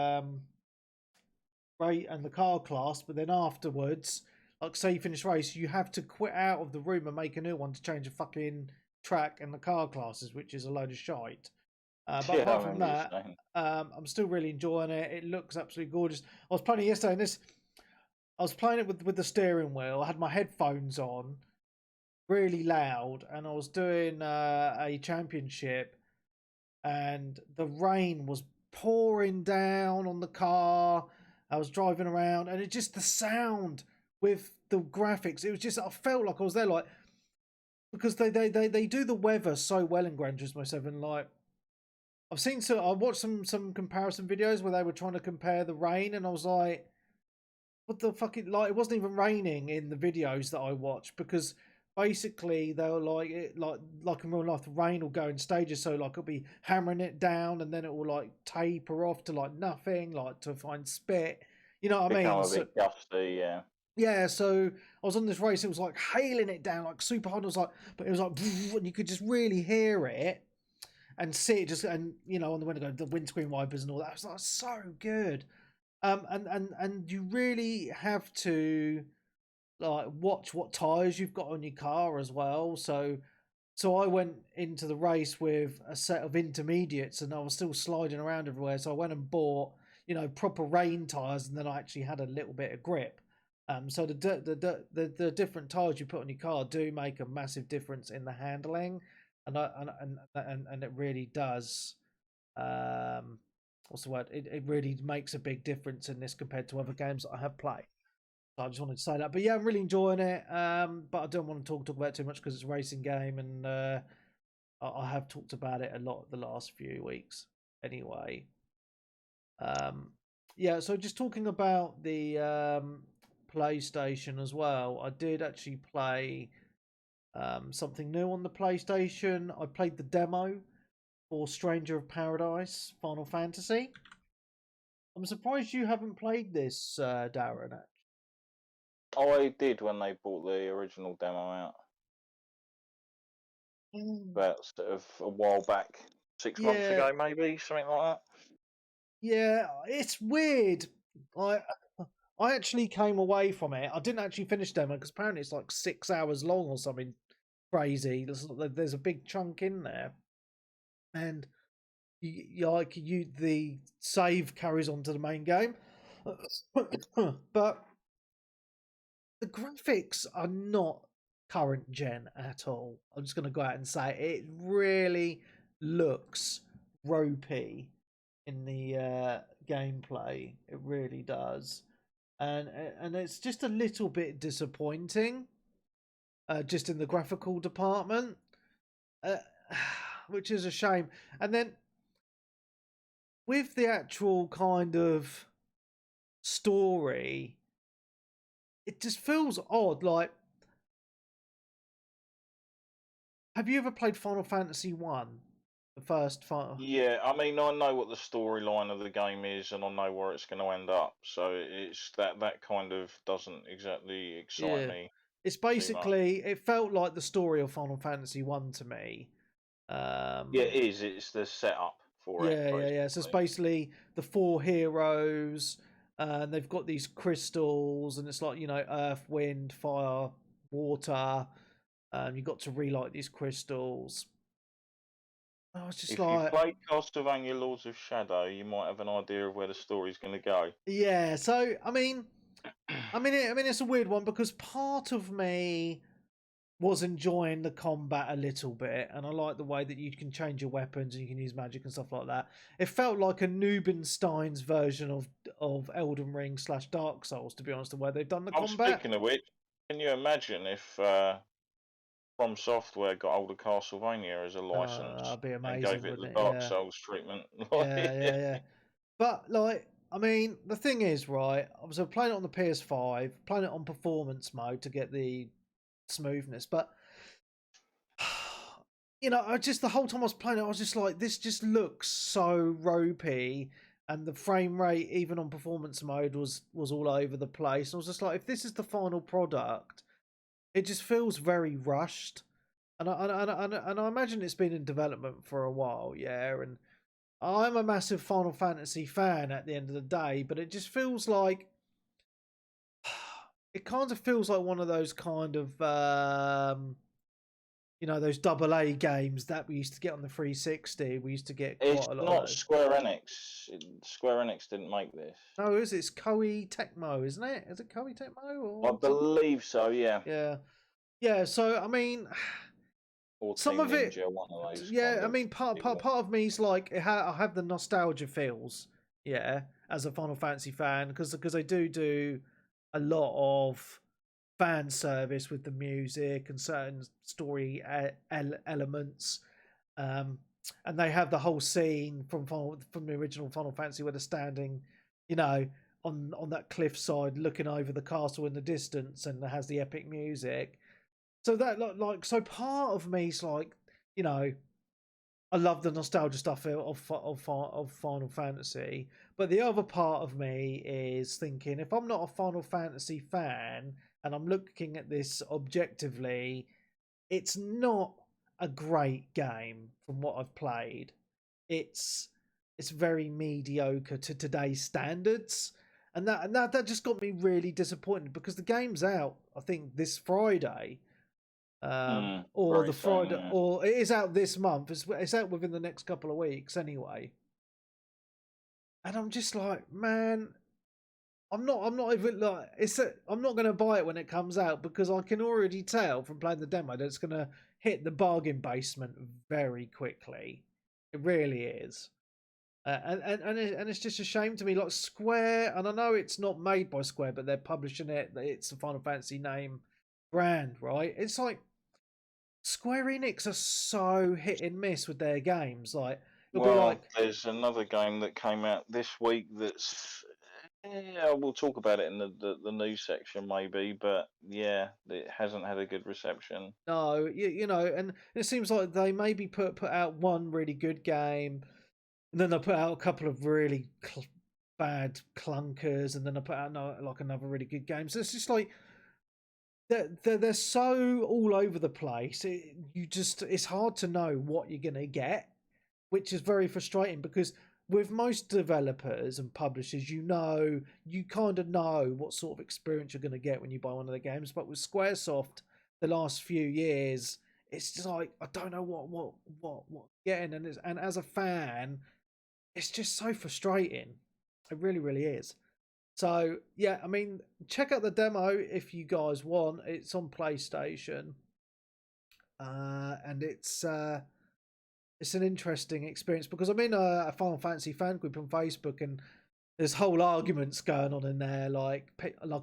rate and the car class, but then afterwards, like say you finish race, you have to quit out of the room and make a new one to change the fucking track and the car classes, which is a load of shite. But Yeah, apart I from remember you that, saying. I'm still really enjoying it. It looks absolutely gorgeous. I was playing it yesterday, and I was playing it with the steering wheel. I had my headphones on, really loud, and I was doing a championship, and the rain was pouring down on the car. I was driving around, and it just the sound with the graphics. It was just I felt like I was there, like because they do the weather so well in Gran Turismo 7. Like I watched some comparison videos where they were trying to compare the rain, and I was like, what the fuck? It wasn't even raining in the videos that I watched because basically they were like like in real life, the rain will go in stages. So like it'll be hammering it down, and then it will like taper off to like nothing, like to find spit. You know what I Become mean? a bit gusty, yeah. Yeah, so I was on this race. It was like hailing it down like super hard. It was like, but it was like, and you could just really hear it and see it just, and on the window, the windscreen wipers and all that. It was like so good. And you really have to like watch what tires you've got on your car as well. So I went into the race with a set of intermediates, and I was still sliding around everywhere. So I went and bought proper rain tires, and then I actually had a little bit of grip. So the different tires you put on your car do make a massive difference in the handling, and it really does. What's the word? It really makes a big difference in this compared to other games that I have played. So I just wanted to say that. But yeah, I'm really enjoying it. But I don't want to talk about it too much because it's a racing game, and I have talked about it a lot the last few weeks. Anyway, yeah. So just talking about the PlayStation as well. I did actually play something new on the PlayStation. I played the demo for Stranger of Paradise Final Fantasy. I'm surprised you haven't played this, Darren. I did when they brought the original demo out. About sort of a while back, 6 months ago, maybe something like that. Yeah, it's weird. I actually came away from it. I didn't actually finish demo because apparently it's like 6 hours long or something crazy. There's a big chunk in there, and the save carries on to the main game, but the graphics are not current gen at all. I'm just going to go out and say it really looks ropey in the gameplay. It really does, and it's just a little bit disappointing, just in the graphical department, which is a shame. And then with the actual kind of story, it just feels odd. Like, have you ever played Final Fantasy 1? The first Final. Yeah, I mean, I know what the storyline of the game is, and I know where it's going to end up. So it's that kind of doesn't exactly excite me. It's basically, it felt like the story of Final Fantasy 1 to me. Yeah, it is. It's the setup for it. Yeah. So it's basically the 4 heroes, and they've got these crystals, and it's like, earth, wind, fire, water. You've got to relight these crystals. I was just if like, you played Castlevania Lords of Shadow, you might have an idea of where the story's going to go. Yeah. So I mean, it's a weird one because part of me was enjoying the combat a little bit, and I like the way that you can change your weapons and you can use magic and stuff like that. It felt like a Nubenstein's version of Elden Ring / Dark Souls, to be honest, where they've done the combat. Speaking of which, can you imagine if From Software got hold of Castlevania as a license that'd be amazing, and gave it the Dark Souls treatment? Yeah. But like, I mean, the thing is, right? I was playing it on the PS5, playing it on performance mode to get the smoothness, but I just, the whole time I was playing it, I was just like, this just looks so ropey, and the frame rate even on performance mode was all over the place. I was just like, if this is the final product, it just feels very rushed, and I imagine it's been in development for a while, and I'm a massive Final Fantasy fan at the end of the day, but it just feels like, it kind of feels like one of those kind of those AA games that we used to get on the 360. We used to get quite it's a lot. Not Square Enix. Square Enix didn't make this. No, it's Koei Tecmo, isn't it? Is it Koei Tecmo? Or I believe so. Yeah. Yeah. So I mean, or some Team of it. Ninja, one of those I mean, part of me's like, I have the nostalgia feels. Yeah, as a Final Fantasy fan, because they do a lot of fan service with the music and certain story elements, and they have the whole scene from the original Final Fantasy where they're standing, on that cliffside looking over the castle in the distance, and it has the epic music. So that so part of me's like, I love the nostalgia stuff of Final Fantasy, but the other part of me is thinking, if I'm not a Final Fantasy fan and I'm looking at this objectively, it's not a great game from what I've played. It's very mediocre to today's standards, and that just got me really disappointed, because the game's out, I think, this Friday. Or the Friday, or it is out this month. It's out within the next couple of weeks anyway. And I'm just like, man, I'm not even like, I'm not going to buy it when it comes out, because I can already tell from playing the demo that it's going to hit the bargain basement very quickly. It really is. And it's just a shame to me, like Square, and I know it's not made by Square, but they're publishing it. It's a Final Fantasy name brand, right? It's like, Square Enix are so hit and miss with their games. Like, there's another game that came out this week that's, we'll talk about it in the news section maybe, but yeah, it hasn't had a good reception. No, and it seems like they maybe put out one really good game, and then they put out a couple of really bad clunkers, and then they put out another really good game. So it's just like, they're so all over the place. It's hard to know what you're gonna get, which is very frustrating, because with most developers and publishers, you kind of know what sort of experience you're gonna get when you buy one of their games. But with SquareSoft, the last few years, it's just like, I don't know what getting, and as a fan, it's just so frustrating. It really, really is. So yeah, I mean, check out the demo if you guys want. It's on PlayStation, and it's it's an interesting experience because I'm in a Final Fantasy fan group on Facebook, and there's whole arguments going on in there. Like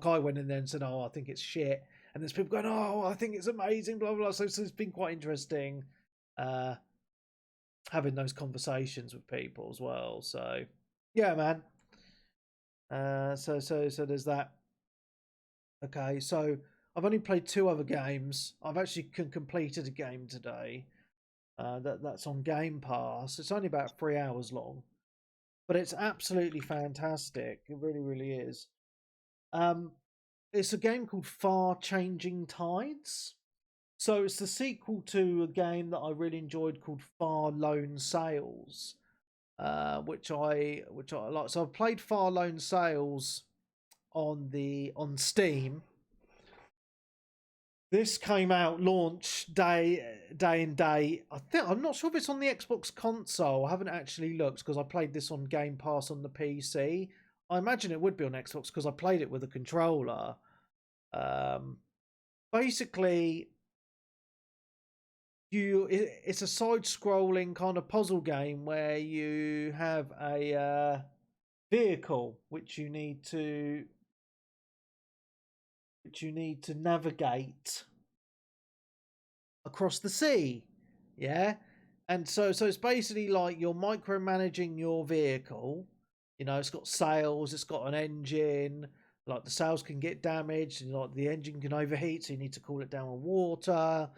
I went in there and said, "Oh, I think it's shit," and there's people going, "Oh, I think it's amazing." Blah blah blah. So it's been quite interesting having those conversations with people as well. So yeah, man. So there's that. Okay, so I've only played 2 other games. I've actually completed a game today. That's on Game Pass. It's only about 3 hours long, but it's absolutely fantastic. It really, really is. It's a game called Far Changing Tides. So it's the sequel to a game that I really enjoyed called Far Lone Sails, which I like. So I've played Far Lone Sails on Steam. This came out launch day and day. I'm not sure if it's on the Xbox console. I haven't actually looked because I played this on Game Pass on the PC. I imagine it would be on Xbox because I played it with a controller. Basically, it's a side-scrolling kind of puzzle game where you have a vehicle which you need to navigate across the sea. Yeah. And so it's basically like you're micromanaging your vehicle. You know, it's got sails, it's got an engine, like the sails can get damaged, and like the engine can overheat, so you need to cool it down with water.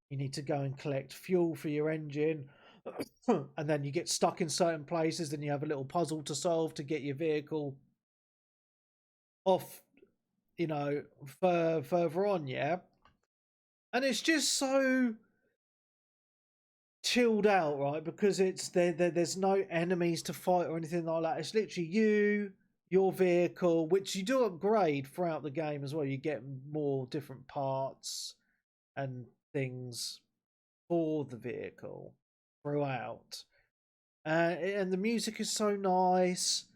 You need to go and collect fuel for your engine. And then you get stuck in certain places, then you have a little puzzle to solve to get your vehicle off, you know, further on, yeah. And it's just so chilled out, right? Because it's there's no enemies to fight or anything like that. It's literally your vehicle, which you do upgrade throughout the game as well. You get more different parts and things for the vehicle throughout. And the music is so nice.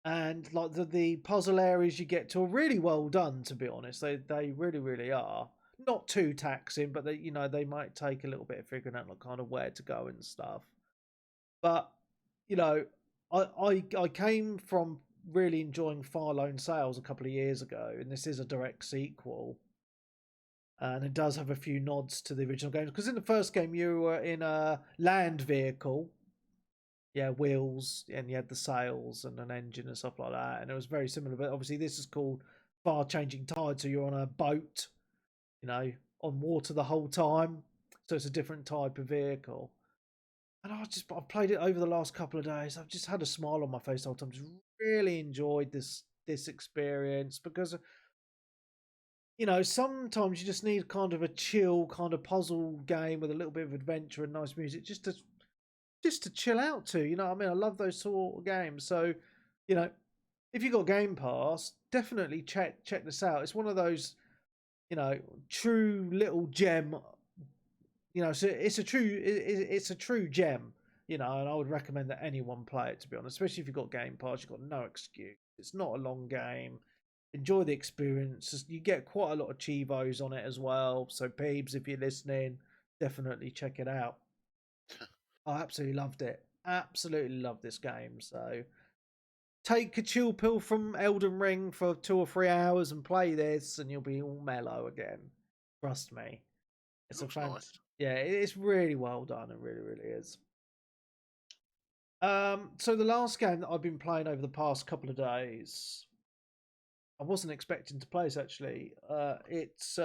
And like the puzzle areas you get to are really well done, to be honest. They really, really are. Not too taxing, but they might take a little bit of figuring out like kind of where to go and stuff. But I came from really enjoying Far Lone Sails a couple of years ago, and this is a direct sequel. And it does have a few nods to the original games, because in the first game you were in a land vehicle. Yeah, wheels, and you had the sails and an engine and stuff like that, and it was very similar. But obviously, this is called Far Changing Tide, so you're on a boat, on water the whole time. So it's a different type of vehicle. And I've played it over the last couple of days. I've just had a smile on my face the whole time. Just really enjoyed this experience because, sometimes you just need kind of a chill kind of puzzle game with a little bit of adventure and nice music, just to chill out to, I love those sort of games. So, if you've got Game Pass, definitely check this out. It's one of those, true little gem. So it's a true gem, and I would recommend that anyone play it, to be honest. Especially if you've got Game Pass, you've got no excuse. It's not a long game. Enjoy the experience. You get quite a lot of Chivos on it as well. So Peebs, if you're listening, definitely check it out. I absolutely loved it. Absolutely loved this game. So take a chill pill from Elden Ring for 2 or 3 hours and play this, and you'll be all mellow again. Trust me. It's nice. Yeah, it's really well done. It really, really is. So the last game that I've been playing over the past couple of days, I wasn't expecting to play this actually. It's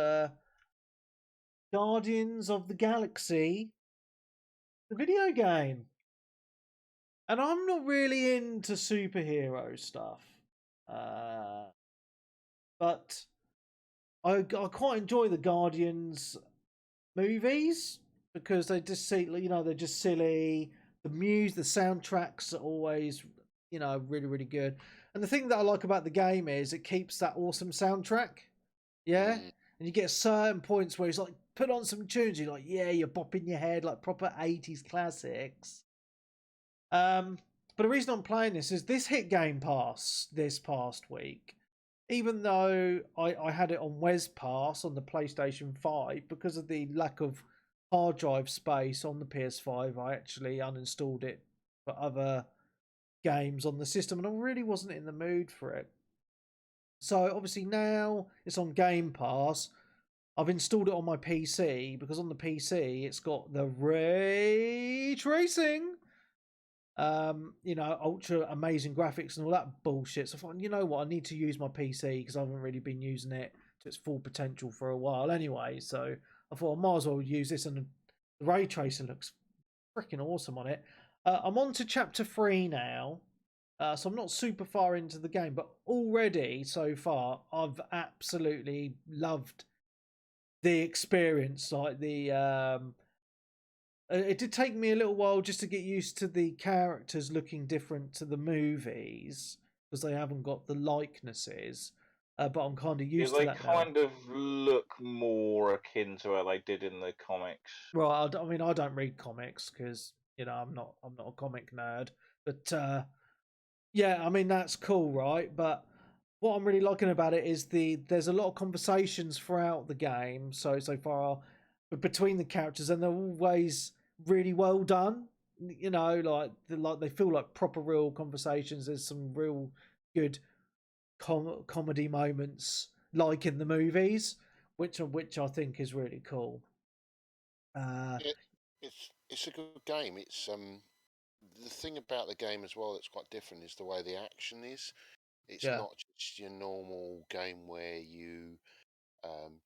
Guardians of the Galaxy, the video game. And I'm not really into superhero stuff. But I quite enjoy the Guardians movies because they just they're just silly. The soundtracks are always, really, really good. And the thing that I like about the game is it keeps that awesome soundtrack. Yeah. And you get certain points where it's like, put on some tunes. You're like, yeah, you're bopping your head like proper 80s classics. But the reason I'm playing this is this hit Game Pass this past week. Even though I had it on Wes Pass on the PlayStation 5 because of the lack of hard drive space on the PS5. I actually uninstalled it for other games on the system, and I really wasn't in the mood for it. So obviously now it's on Game Pass. I've installed it on my PC because on the PC it's got the ray tracing, ultra amazing graphics and all that bullshit. So I thought, you know what, I need to use my PC because I haven't really been using it to its full potential for a while anyway. So I thought I might as well use this, and the ray tracing looks freaking awesome on it. I'm on to chapter 3 now. So I'm not super far into the game, but already so far I've absolutely loved the experience. Like it did take me a little while just to get used to the characters looking different to the movies because they haven't got the likenesses. But I'm kind of used to that now. They kind of look more akin to how they did in the comics. Right. I mean, I don't read comics because I'm not a comic nerd. But yeah, I mean that's cool, right? But what I'm really liking about it is there's a lot of conversations throughout the game so far between the characters, and they're always really well done. Like they feel like proper real conversations. There's some real good comedy moments like in the movies, which I think is really cool. It's a good game. It's the thing about the game as well that's quite different is the way the action is. It's not just your normal game where you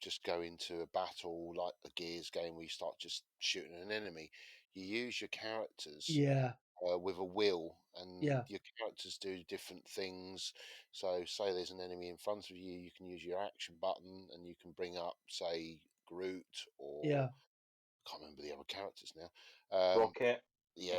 just go into a battle like the Gears game where you start just shooting an enemy. You use your characters with a will, and your characters do different things. So say there's an enemy in front of you, you can use your action button and you can bring up, say, Groot or I can't remember the other characters now. Rocket.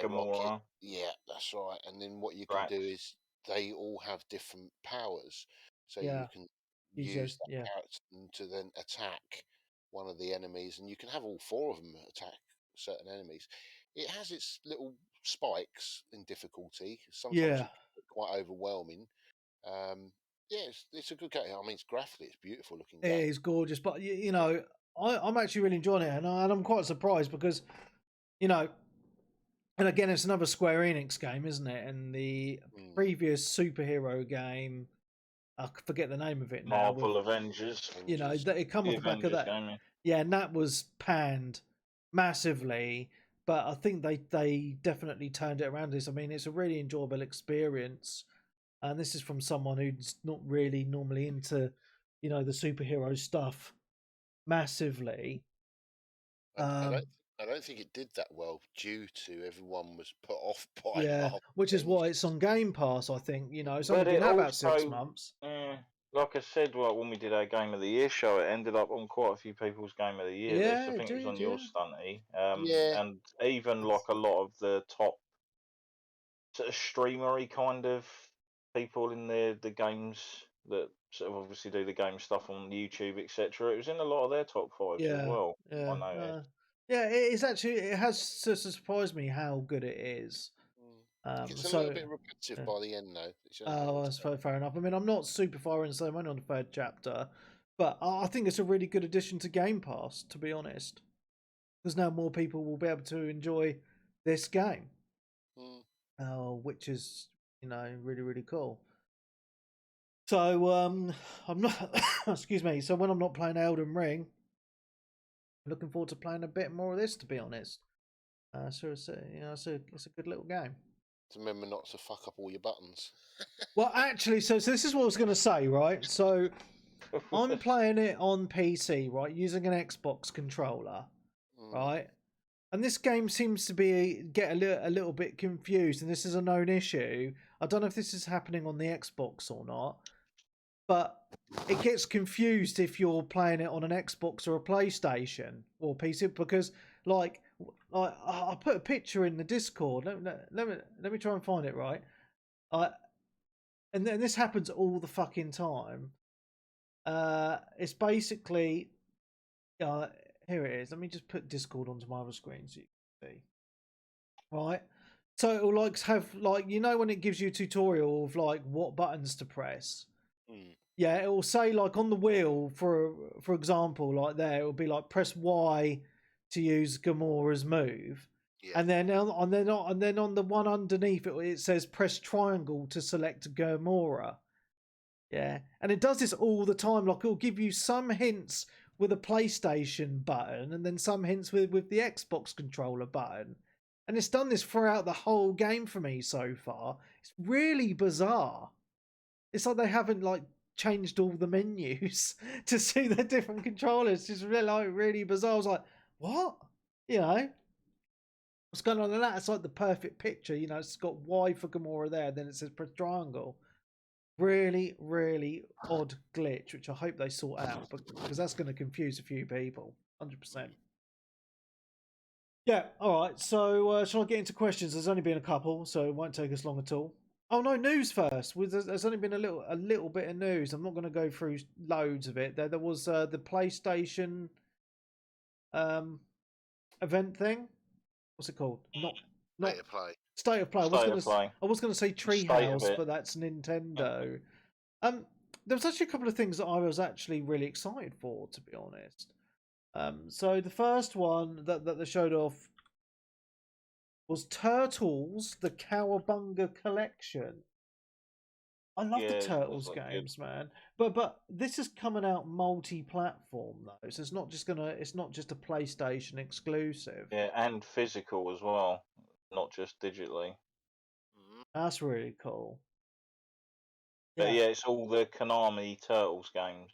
Gamora. Rocket. Yeah, that's right. And then what you can do is they all have different powers. So you can use that character to then attack one of the enemies, and you can have all 4 of them attack certain enemies. It has its little spikes in difficulty. Sometimes it's quite overwhelming. It's a good game. I mean, it's graphically, it's beautiful looking game. It is gorgeous, but I'm actually really enjoying it, and I'm quite surprised because, and again, it's another Square Enix game, isn't it? And the previous superhero game, I forget the name of it now. Marvel Avengers. It come off the back of that. Yeah, and that was panned massively, but I think they definitely turned it around. This, I mean, it's a really enjoyable experience, and this is from someone who's not really normally into, the superhero stuff massively. I don't think it did that well due to everyone was put off by Marvel which is why it's on Game Pass. I think it's only been out about 6 months. Like I said, when we did our Game of the Year show, it ended up on quite a few people's Game of the Year list. I think it was on your Stunty. And even like a lot of the top sort of streamery kind of people in the games that sort of obviously do the game stuff on YouTube, etc. It was in a lot of their top 5 as well. I noticed. It has surprised me how good it is. It's a little bit repetitive by the end, though. That's fair enough. I mean, I'm not super far in, so I'm only on the 3rd chapter, but I think it's a really good addition to Game Pass, to be honest, because now more people will be able to enjoy this game, which is really, really cool. So I'm not excuse me. So when I'm not playing Elden Ring, I'm looking forward to playing a bit more of this, to be honest. So it's a good little game. Remember not to fuck up all your buttons. Well, actually, so this is what I was going to say, right? So I'm playing it on PC, right, using an Xbox controller, right? And this game seems to get a little bit confused, and this is a known issue. I don't know if this is happening on the Xbox or not, but it gets confused if you're playing it on an Xbox or a PlayStation or PC, because I put a picture in the Discord. Let me try and find it, right. And then this happens all the fucking time. It's basically here it is. Let me just put Discord onto my other screen so you can see. Right. So it will have when it gives you a tutorial of what buttons to press. Yeah, it will say on the wheel, for example, there it will be press Y to use Gamora's move. Yeah. And then on the one underneath it says press triangle to select Gamora. Yeah. And it does this all the time. Like it'll give you some hints with a PlayStation button and then some hints with the Xbox controller button. And it's done this throughout the whole game for me so far. It's really bizarre. It's like they haven't like changed all the menus to suit the different controllers. It's just really bizarre. I was like, what? You know? What's going on in that? It's like the perfect picture. You know, it's got Y for Gamora there, then it says press triangle. Really, really odd glitch, which I hope they sort out, because that's going to confuse a few people. 100%. Yeah, all right. So, shall I get into questions? There's only been a couple, so it won't take us long at all. Oh no, news first. There's only been a little bit of news. I'm not going to go through loads of it. There was the PlayStation event thing. What's it called? Not State of Play. State of Play. I was going to say Treehouse, but that's Nintendo. There was actually a couple of things that I was actually really excited for, to be honest. So the first one that they showed off was Turtles: The Cowabunga Collection. I love the Turtles games, man. But this is coming out multi-platform though, so it's not just a PlayStation exclusive. Yeah, and physical as well, not just digitally. That's really cool. But yeah, it's all the Konami Turtles games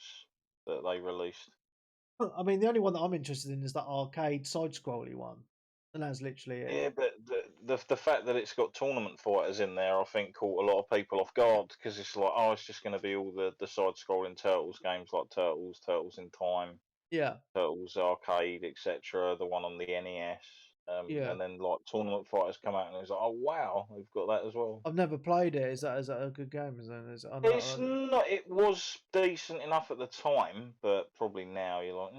that they released. I mean, the only one that I'm interested in is that arcade side-scrolly one, and that's literally it. Yeah, but the fact that it's got tournament fighters in there, I think, caught a lot of people off guard, because it's like, oh, it's just going to be all the side-scrolling Turtles games like Turtles, Turtles in Time, Yeah, Turtles Arcade, etc. The one on the NES, Yeah. and then like tournament fighters come out, and it's like, oh wow, we've got that as well. I've never played it. Is that a good game? It's not. It was decent enough at the time, but probably now you're like,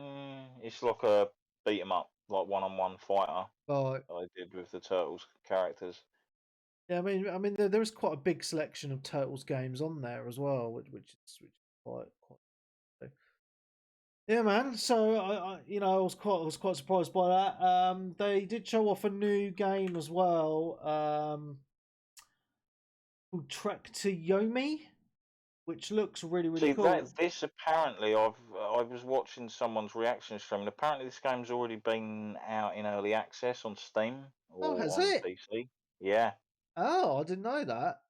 it's like a beat 'em up, like one-on-one fighter. Right. I did with the Turtles characters. Yeah, I mean, there is quite a big selection of Turtles games on there as well, which is quite. Yeah, man. So I was quite surprised by that. They did show off a new game as well, called Trek to Yomi, which looks really See, cool. this apparently, I was watching someone's reaction stream, and apparently this game's already been out in early access on Steam or has on it? PC. Yeah, Oh, I didn't know that.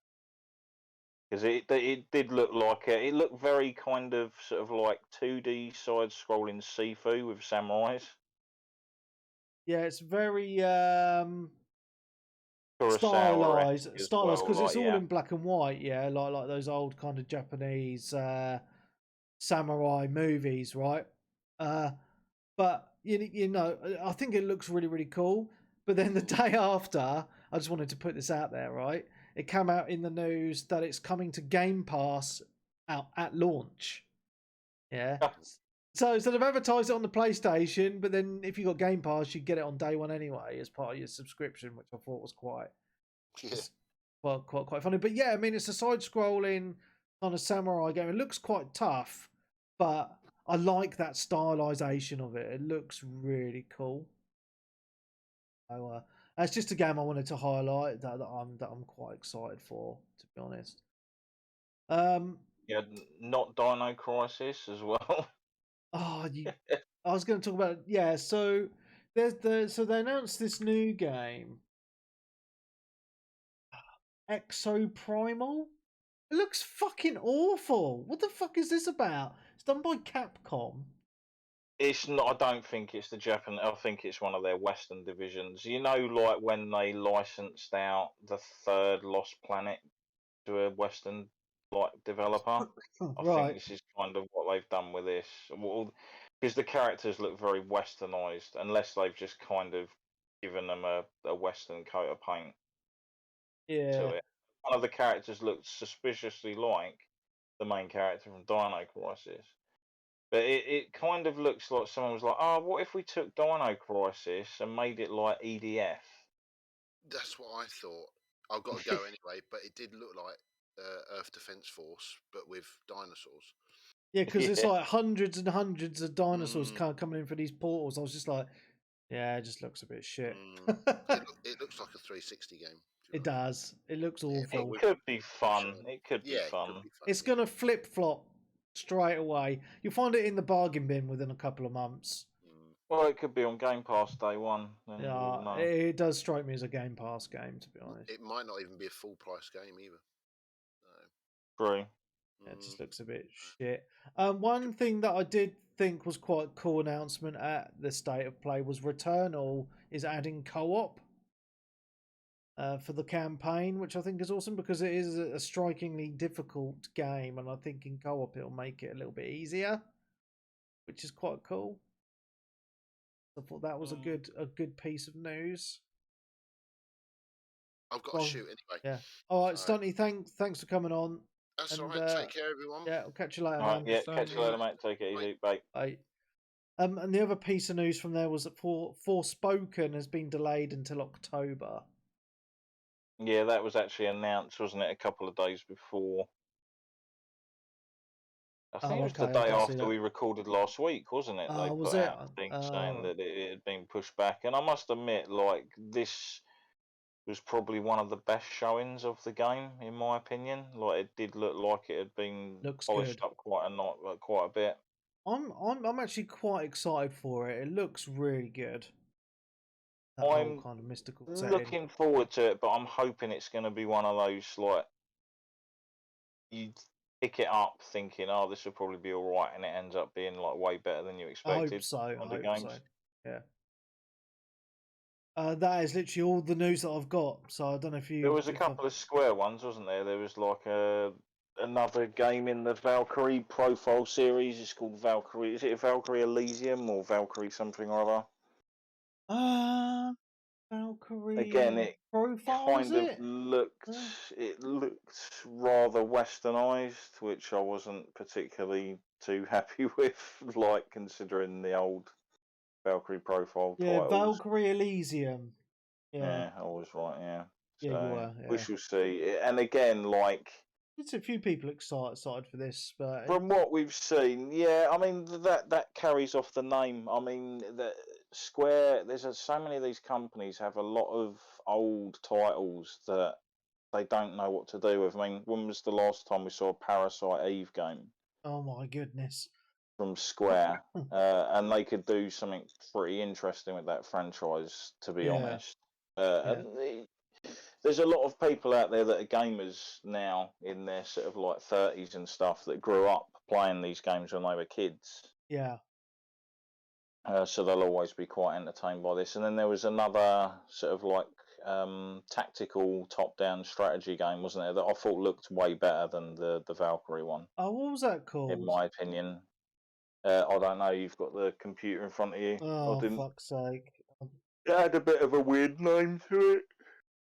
because it did look like it looked very kind of sort of like 2D side-scrolling Sifu with samurais. Yeah, it's very Kurosawa stylized as because well, it's like, all yeah. in black and white. Yeah, like those old kind of Japanese samurai movies, right? But you know, I think it looks really cool. But then the day after, I just wanted to put this out there, right? It came out in the news that it's coming to Game Pass out at launch. Yeah. So they've advertised it on the PlayStation, but then if you got Game Pass, you get it on day one anyway as part of your subscription, which I thought was quite funny. But yeah, I mean, it's a side-scrolling kind of samurai game. It looks quite tough, but I like that stylization of it. It looks really cool. So that's just a game I wanted to highlight that I'm quite excited for, to be honest. Yeah, not Dino Crisis as well. Oh, I was going to talk about So so they announced this new game, Exoprimal. It looks fucking awful. What the fuck is this about? It's done by Capcom. It's not. I don't think it's the Japan. I think it's one of their Western divisions. You know, like when they licensed out the third Lost Planet to a Western developer. I think this is kind of what they've done with this. Because the characters look very Westernized, unless they've just kind of given them a Western coat of paint to it. One of the characters looked suspiciously like the main character from Dino Crisis. But it kind of looks like someone was like, oh, what if we took Dino Crisis and made it like EDF? That's what I thought. I've got to go anyway, but it did look like Earth Defense Force, but with dinosaurs. Yeah, because it's like hundreds and hundreds of dinosaurs coming in for these portals. I was just like, Yeah, it just looks a bit shit. It looks like a 360 game. It does. It looks Yeah, awful. It could be fun. shiny. It could be Yeah, it fun. could be fun. It's yeah. gonna flip flop straight away. You'll find it in the bargain bin within a couple of months. Well, it could be on Game Pass day one. Then we'll Yeah, know. it does strike me as a Game Pass game, to be honest. It might not even be a full price game either. True. It just looks a bit shit. One thing that I did think was quite a cool announcement at the State of Play was Returnal is adding co-op for the campaign, which I think is awesome because it is a strikingly difficult game, and I think in co-op it'll make it a little bit easier, which is quite cool. I thought that was a good piece of news. I've got Well, to shoot anyway. Yeah. All right, So- Stunty, thanks for coming on. That's And, all right. Take care, everyone. Yeah, I'll catch you later, All right, man. yeah, So, catch you later, mate. Take it easy. Bye. Bye. And the other piece of news from there was that Forspoken has been delayed until October. Yeah, that was actually announced, wasn't it, a couple of days before? I think it was the okay, I day didn't see after that. we recorded last week, wasn't it? They Was put it? out a thing saying Oh. that it had been pushed back. And I must admit, like, this was probably one of the best showings of the game, in my opinion. Like, it did look like it had been Looks polished good. up quite a bit. I'm actually quite excited for it. It looks really good. That whole I'm kind of mystical setting. looking forward to it, but I'm hoping it's going to be one of those, like, you pick it up thinking, oh, this will probably be all right, and it ends up being, like, way better than you I expected. hope so. on I the hope so. games. Yeah. That is literally all the news that I've got. So I don't know if you. There was a if couple of Square ones, wasn't there? There was like another game in the Valkyrie profile series. It's called Valkyrie. Is it Valkyrie Elysium or Valkyrie something or other? Valkyrie. Again, it profile. kind is of it? looked. Yeah. It looked rather westernized, which I wasn't particularly too happy with. Like considering the old Valkyrie profile Yeah, titles. Valkyrie Elysium. Yeah, I was right. Yeah. Yeah, you So, were. we Yeah. shall see. And again, like. There's a few people excited for this, but From what we've seen, yeah, I mean that carries off the name. I mean, the Square. So many of these companies have a lot of old titles that they don't know what to do with. I mean, when was the last time we saw a Parasite Eve game oh my goodness. from Square? And they could do something pretty interesting with that franchise, to be Yeah. honest. And there's a lot of people out there that are gamers now in their sort of like 30s and stuff that grew up playing these games when they were kids. Yeah. So they'll always be quite entertained by this. And then there was another sort of like tactical top-down strategy game, wasn't there, that I thought looked way better than the Valkyrie one, Oh, what was that called? in my opinion. I don't know, you've got the computer in front of you. Oh, fuck's sake. It had a bit of a weird name to it,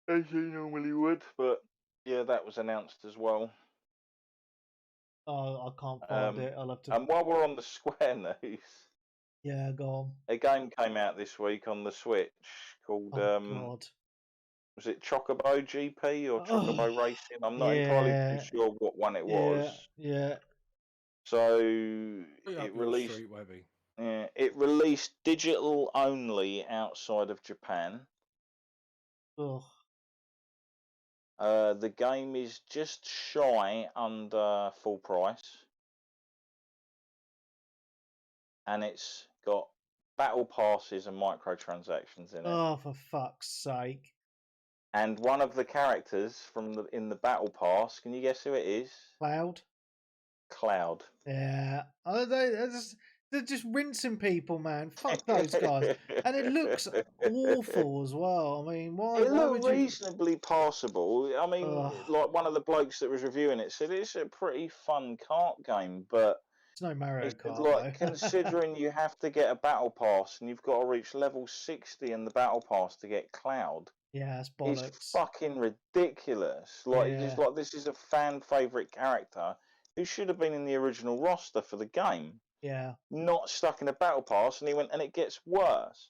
as you normally would, but yeah, that was announced as well. Oh, I can't find it. I'll have to. And while we're on the Square news, Yeah, go on. a game came out this week on the Switch called, Oh, God. was it Chocobo GP or Chocobo Racing? I'm not entirely Yeah. too sure what one it Yeah, was. yeah. So Put up it your released. street, Webby. Yeah, it released digital only outside of Japan. Ugh. The game is just shy under full price, and it's got battle passes and microtransactions in it. Oh, for fuck's sake. And one of the characters in the battle pass, can you guess who it is? Cloud? Cloud. Yeah. Oh, they're just rinsing people, man. Fuck those guys. And it looks awful as well. I mean, why It would looked you... reasonably passable. I mean, Ugh. like one of the blokes that was reviewing it said it's a pretty fun kart game, but It's no Mario he said, Kart, like, though. considering you have to get a battle pass and you've got to reach level 60 in the battle pass to get Cloud, Yeah, it's it's bollocks. fucking ridiculous. Like, it's just Yeah. like, this is a fan favourite character who should have been in the original roster for the game, Yeah. not stuck in a battle pass. And he went, and it gets worse.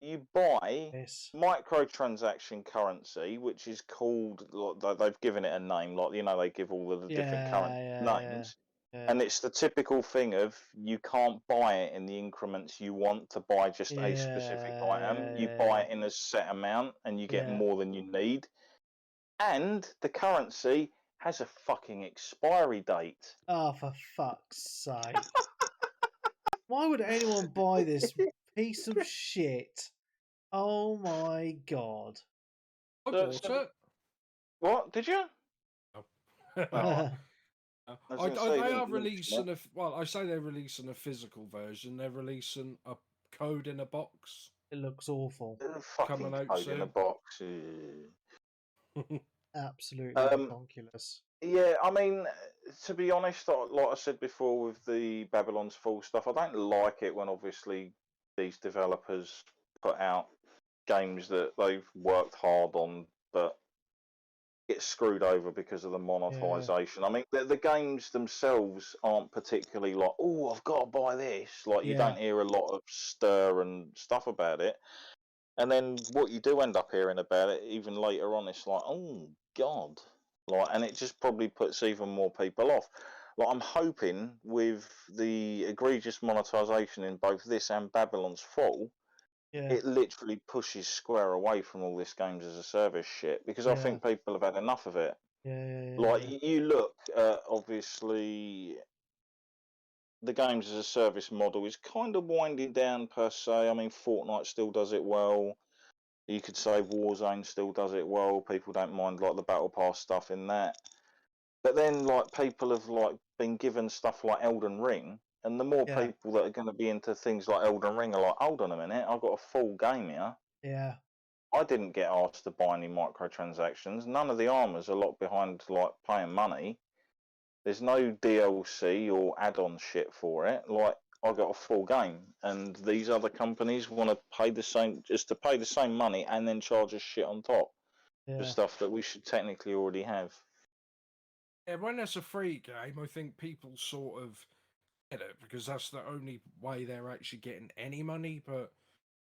You buy Yes. microtransaction currency, which is called, like, they've given it a name, like, you know, they give all of the different current names. And it's the typical thing of you can't buy it in the increments you want to buy just a specific item. You buy it in a set amount and you get more than you need. And the currency has a fucking expiry date. Oh, for fuck's sake. Why would anyone buy this piece of shit? Oh my god. I bought it. What? Did you? Oh. I They are releasing I say they're releasing a physical version. They're releasing a code in a box. It looks awful. Fucking code in a box. Absolutely ridiculous. Yeah, I mean, to be honest, like I said before with the Babylon's Fall stuff, I don't like it when obviously these developers put out games that they've worked hard on, but get screwed over because of the monetization. I mean, the games themselves aren't particularly like, oh, I've got to buy this. Like, you don't hear a lot of stir and stuff about it. And then what you do end up hearing about it, even later on, it's like, oh, God. Like, and it just probably puts even more people off. Like, I'm hoping with the egregious monetization in both this and Babylon's Fall, it literally pushes Square away from all this games as a service shit, because I think people have had enough of it. You look at, obviously, the games as a service model is kind of winding down per se. I mean, Fortnite still does it well. You could say Warzone still does it well. People don't mind like the Battle Pass stuff in that. But then like people have like been given stuff like Elden Ring, and the more people that are going to be into things like Elden Ring are like, hold on a minute, I've got a full game here. Yeah. I didn't get asked to buy any microtransactions. None of the armors are locked behind like paying money. There's no DLC or add-on shit for it. Like, I got a full game, and these other companies want to pay the same money and then charge us shit on top for stuff that we should technically already have. Yeah, when it's a free game, I think people sort of get it because that's the only way they're actually getting any money. But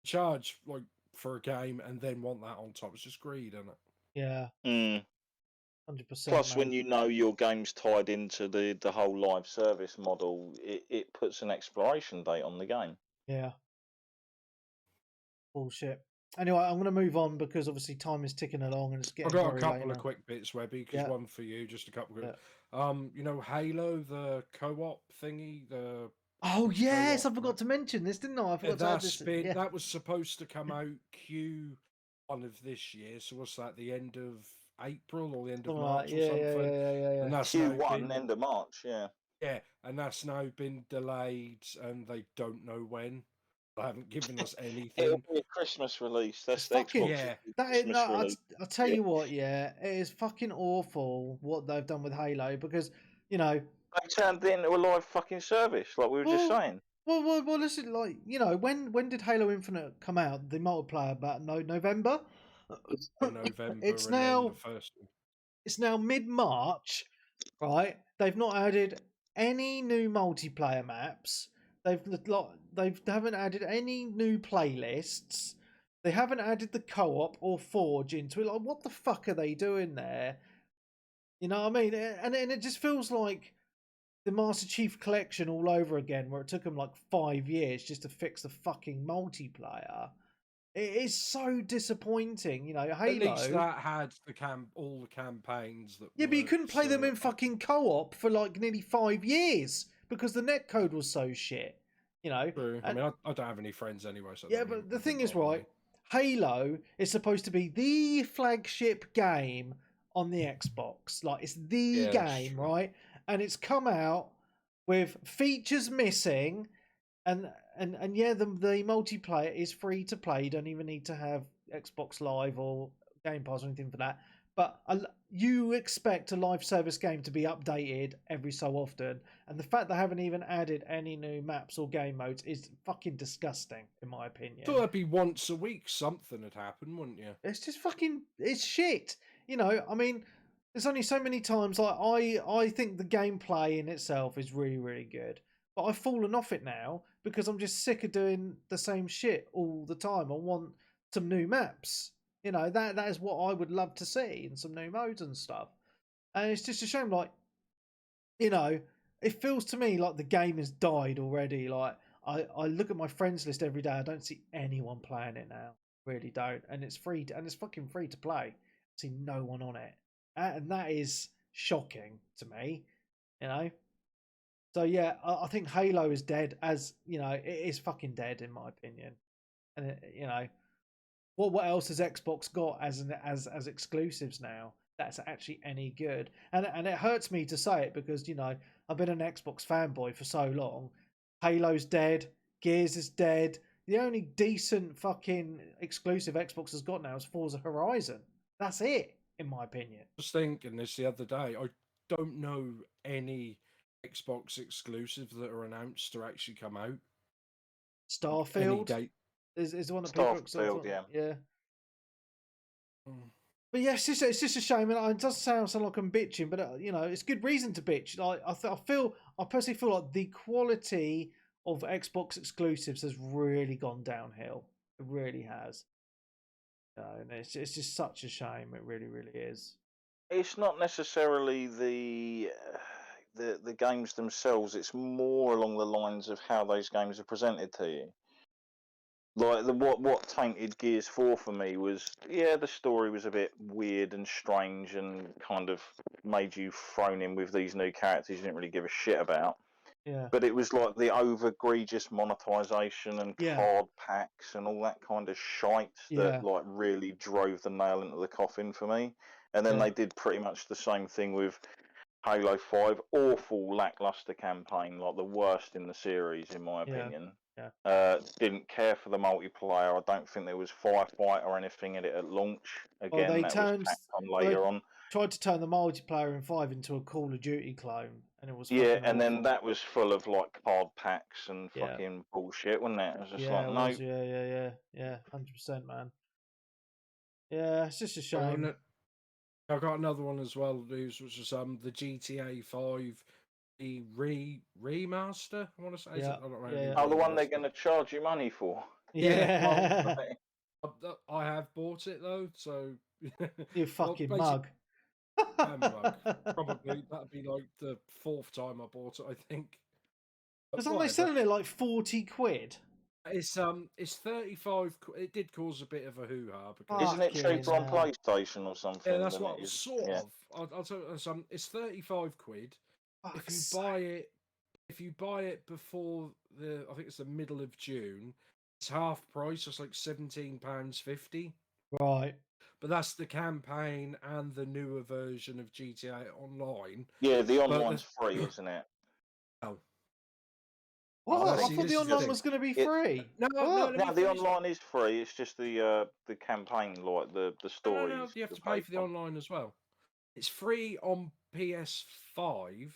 charge like for a game and then want that on top, it's just greed, isn't it? Yeah. 100%. Plus, when you know your game's tied into the whole live service model, it puts an expiration date on the game. Yeah. Bullshit. Anyway, I'm going to move on because obviously time is ticking along and it's getting I've got a very couple late of now. quick bits, Webby, because one for you, just a couple of you know, Halo, the co-op thingy, the Oh yes, I forgot to mention this, didn't I? I forgot to add this. That was supposed to come out Q1 of this year, so what's that, the end of April or the end of March or something? Yeah. And that's Q1, end of March, yeah. Yeah, and that's now been delayed, and they don't know when. They haven't given us anything. It'll be a Christmas release. That's the Xbox. I'll tell you what, it is fucking awful what they've done with Halo because, you know, they turned it into a live fucking service, like we were just saying. Well, listen, like, you know, when did Halo Infinite come out? The multiplayer about November. November. It's now mid-March, right? They've not added any new multiplayer maps. They haven't added any new playlists. They haven't added the co-op or Forge into it. Like, what the fuck are they doing there? You know what I mean? And it just feels like the Master Chief Collection all over again, where it took them like 5 years just to fix the fucking multiplayer. It is so disappointing, you know. Halo. At least that had all the campaigns that. Yeah, but you couldn't play them in fucking co-op for like nearly 5 years because the netcode was so shit, you know. True. I mean, I don't have any friends anyway. So yeah, but the thing is, right? Halo is supposed to be the flagship game on the Xbox. Like, it's the game, right? And it's come out with features missing, and the multiplayer is free to play. You don't even need to have Xbox Live or Game Pass or anything for that. But you expect a live service game to be updated every so often, and the fact they haven't even added any new maps or game modes is fucking disgusting, in my opinion. Thought it'd be once a week something had happened, wouldn't you? It's just it's shit. You know, I mean, there's only so many times I think the gameplay in itself is really, really good. But I've fallen off it now because I'm just sick of doing the same shit all the time. I want some new maps. You know, that is what I would love to see, and some new modes and stuff. And it's just a shame, like, you know, it feels to me like the game has died already. Like I look at my friends list every day. I don't see anyone playing it now. Really don't. And it's free and it's fucking free to play. I see no one on it, and that is shocking to me. You know. So yeah, I think Halo is dead. As you know, it is fucking dead in my opinion. And you know, what else has Xbox got as exclusives now that's actually any good? And it hurts me to say it because you know I've been an Xbox fanboy for so long. Halo's dead. Gears is dead. The only decent fucking exclusive Xbox has got now is Forza Horizon. That's it, in my opinion. I was thinking this the other day. I don't know any Xbox exclusives that are announced to actually come out. Any Starfield date? is the one that people Starfield, yeah. Mm. But yeah, it's just a shame, and it does sound like I'm bitching, but you know, it's good reason to bitch. Like I personally feel like the quality of Xbox exclusives has really gone downhill. It really has. And it's just such a shame. It really, really is. It's not necessarily the games themselves. It's more along the lines of how those games are presented to you. Like what tainted Gears 4 for me was, yeah, the story was a bit weird and strange and kind of made you thrown in with these new characters you didn't really give a shit about. Yeah. But it was like the over egregious monetization and Yeah. card packs and all that kind of shite that like really drove the nail into the coffin for me. And then they did pretty much the same thing with Halo 5. Awful lackluster campaign, like the worst in the series in my opinion. Didn't care for the multiplayer. I don't think there was firefight or anything in it at launch. Again, they that turned, was packed on later on. Tried to turn the multiplayer in 5 into a Call of Duty clone, and it was Yeah, fucking and then awful. that was full of like card packs and fucking bullshit, wasn't it? It was just like, it no. was, yeah, 100%, man. Yeah, it's just a shame. I got another one as well, which was the GTA 5 the remaster. I want to say, Yeah. I don't know. Oh, the one they're going to charge you money for. Yeah. Well, I have bought it though, so You fucking well, mug. Mug. Probably that'd be like the 4th time I bought it, I think. Because aren't they selling it like 40 quid? It's 35. It did cause a bit of a hoo ha because isn't it cheaper on PlayStation or something? Yeah, that's what sort of. I'll tell you, it's 35 quid. Fuck's If you buy it before I think it's the middle of June, it's half price. It's like £17.50. Right. But that's the campaign and the newer version of GTA Online. Yeah, the online's free, isn't it? Oh. What? I thought the online was going to be free. No, the online is free. It's just the campaign, like the story. No, you have to pay for the online as well. It's free on PS5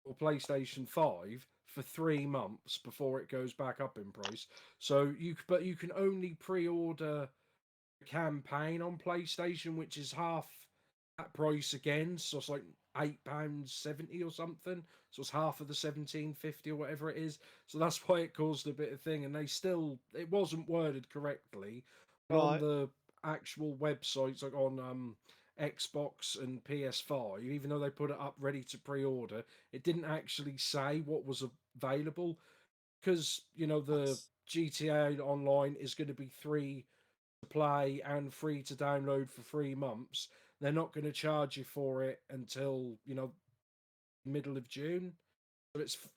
or PlayStation 5 for 3 months before it goes back up in price. So you can only pre-order the campaign on PlayStation, which is half that price again. So it's like £8.70 or something. So it's half of the £17.50 or whatever it is. So that's why it caused a bit of thing. And it wasn't worded correctly on the actual websites, like on Xbox and PS5. Even though they put it up ready to pre-order, it didn't actually say what was available because the GTA Online is going to be free to play and free to download for 3 months. They're not going to charge you for it until middle of June.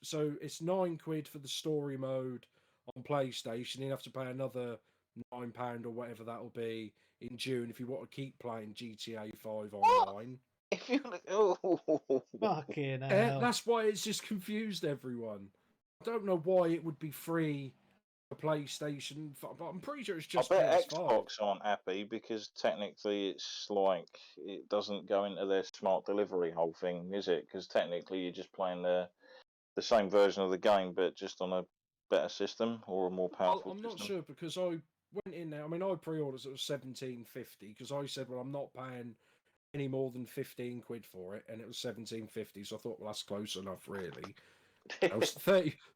So it's £9 for the story mode on PlayStation. You have to pay another £9 or whatever that'll be in June if you want to keep playing GTA 5 online. If you fucking hell. That's why it's just confused everyone. I don't know why it would be free for PlayStation, but I'm pretty sure it's just I bet PS5. Xbox aren't happy because technically it's like it doesn't go into their smart delivery whole thing, is it? Because technically you're just playing the same version of the game, but just on a better system or a more powerful I'm system. not sure because I went in there. I mean, I pre-ordered it was £17.50 because I said, well, I'm not paying any more than £15 for it, and it was £17.50. So I thought, well, that's close enough, really. It was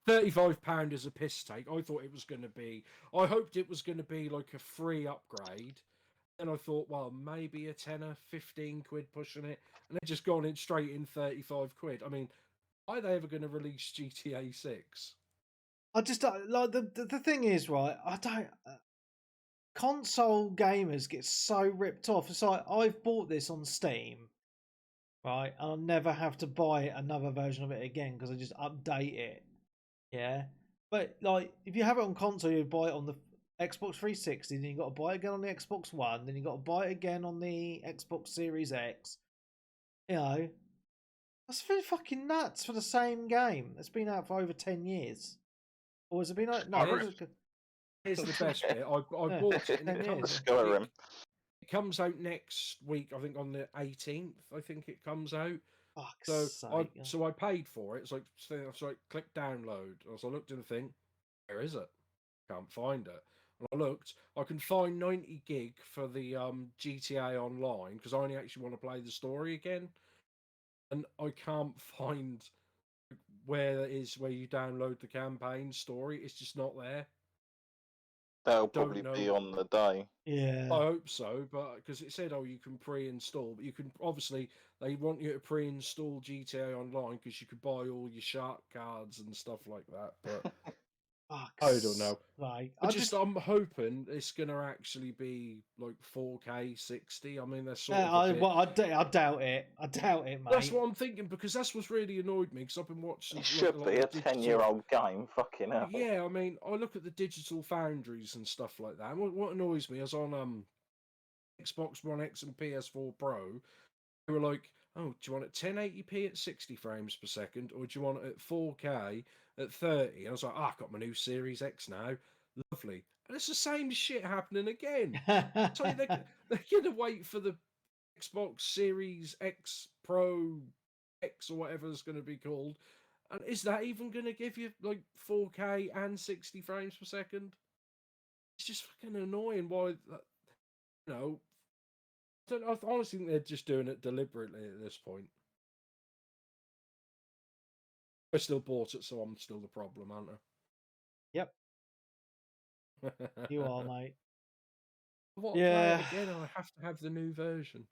£35 is a piss take. I thought it was going to be. I hoped it was going to be like a free upgrade. And I thought, well, maybe a tenner, £15 pushing it, and they've just gone in straight in £35. I mean, Why are they ever going to release GTA 6? I just like the thing is, right? I don't. Console gamers get so ripped off. It's like I've bought this on Steam, right? And I'll never have to buy another version of it again because I just update it. Yeah. But like if you have it on console, you buy it on the Xbox 360, then you got to buy it again on the Xbox One, then you got to buy it again on the Xbox Series X. You know, that's really fucking nuts for the same game that's been out for over 10 years. Or has it been like no? Here's the best bit. I bought it and it comes, Skyrim. it comes out next week. I think on the 18th. I think it comes out. Fuck's sake. So I paid for it. It's like click download. So I looked in the thing. Where is it? Can't find it. And I looked. I can find 90 gig for the GTA Online because I only actually want to play the story again, and I can't find where it is where you download the campaign story. It's just not there. That'll probably be on the day. Yeah. I hope so, but because it said, you can pre-install, but you can obviously they want you to pre-install GTA Online because you could buy all your shark cards and stuff like that. But I don't know. Like, I'm hoping it's gonna actually be like 4K 60. I mean, that's sort of. I doubt it. I doubt it, mate. That's what I'm thinking because that's what's really annoyed me because I've been watching. It should be a 10-year-old game. Fucking hell. Yeah, I mean, I look at the digital foundries and stuff like that. And what annoys me is on Xbox One X and PS4 Pro, they were like, "Oh, do you want it 1080p at 60 frames per second, or do you want it at 4K at 30?" And I was like, "I've got my new Series X now, lovely." And it's the same shit happening again. So they're gonna wait for the Xbox Series X Pro X or whatever it's going to be called. And is that even going to give you like 4K and 60 frames per second? It's just fucking annoying. Why, I honestly think they're just doing it deliberately at this point. I still bought it, so I'm still the problem, aren't I? Yep. You are, mate. What? Yeah. Again, I have to have the new version.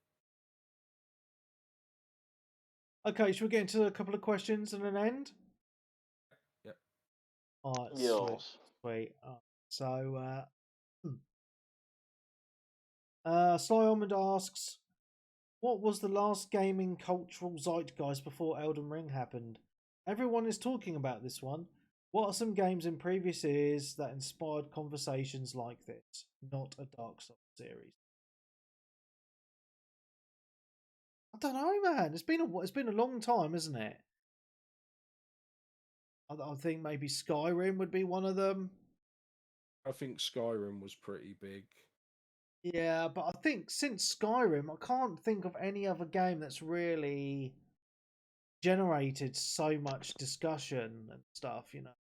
Okay, should we get into a couple of questions and an end? Yep. All right, yes. Sweet. So, Sly Almond asks, what was the last gaming cultural zeitgeist before Elden Ring happened? Everyone is talking about this one. What are some games in previous years that inspired conversations like this? Not a Dark Souls series. I don't know, man. It's been a long time, isn't it? I think maybe Skyrim would be one of them. I think Skyrim was pretty big. Yeah, but I think since Skyrim, I can't think of any other game that's really generated so much discussion and stuff, you know.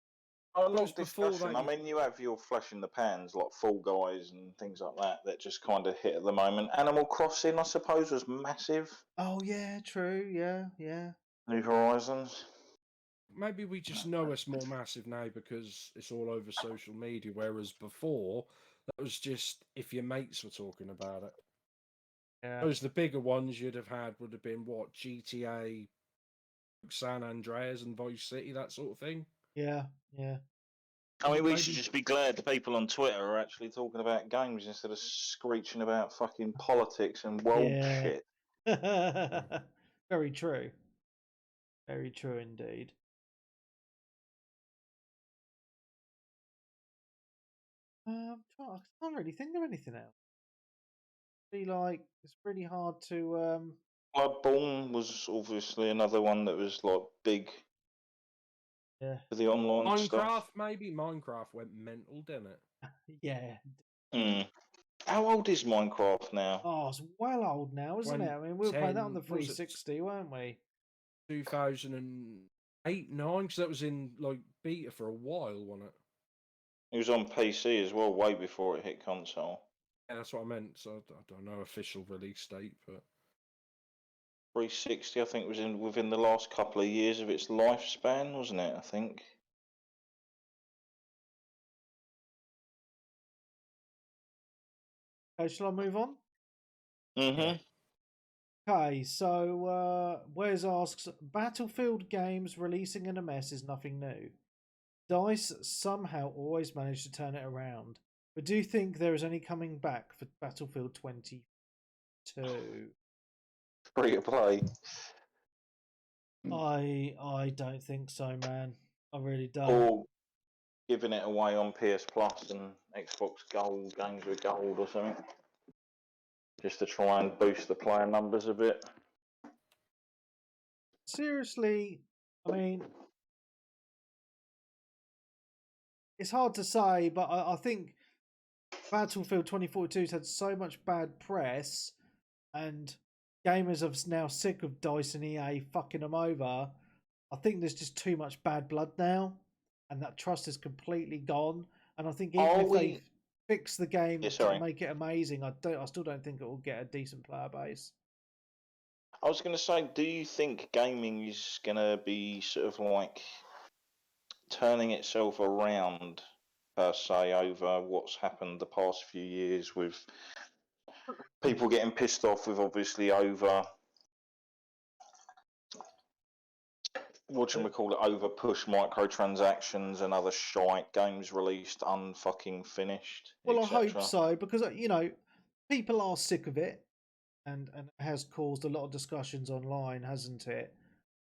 Oh, not discussion. I mean, you have your flash in the pans like Fall Guys and things like that just kind of hit at the moment. Animal Crossing, I suppose, was massive. Oh yeah, true. Yeah. New Horizons. Maybe we just know it's more massive now because it's all over social media, whereas before that was just if your mates were talking about it. Yeah. Those the bigger ones you'd have had would have been what, GTA, San Andreas, and Vice City, that sort of thing. Yeah. I mean, we should just be glad the people on Twitter are actually talking about games instead of screeching about fucking politics and world shit. Very true. Very true indeed. I can't really think of anything else. It's really hard to. Bloodborne was obviously another one that was like big. Yeah. For the online stuff. Maybe Minecraft went mental, didn't it? Yeah. How old is Minecraft now? Oh, it's well old now, isn't it? I mean, we were playing that on the 360, weren't we? 2008, 9, because that was in like beta for a while, wasn't it? It was on PC as well, way before it hit console. Yeah, that's what I meant. So I don't know official release date, but 360, I think, was within the last couple of years of its lifespan, wasn't it? I think. Okay, shall I move on? Mm-hmm. Okay, so Wes asks, Battlefield games releasing in a mess is nothing new. DICE somehow always manage to turn it around. But do you think there is any coming back for Battlefield 22? Free to play. I don't think so, man. I really don't. Or giving it away on PS Plus and Xbox Gold, games with gold or something. Just to try and boost the player numbers a bit. Seriously, I mean, it's hard to say, but I think Battlefield 2042's had so much bad press, and gamers are now sick of DICE and EA fucking them over. I think there's just too much bad blood now, and that trust is completely gone. And I think even if they fix the game to make it amazing, I still don't think it will get a decent player base. I was going to say, do you think gaming is going to be sort of like turning itself around, per se, over what's happened the past few years with people getting pissed off with obviously over, over push microtransactions and other shite, games released unfucking finished? Well, I hope so, because, people are sick of it. And it has caused a lot of discussions online, hasn't it?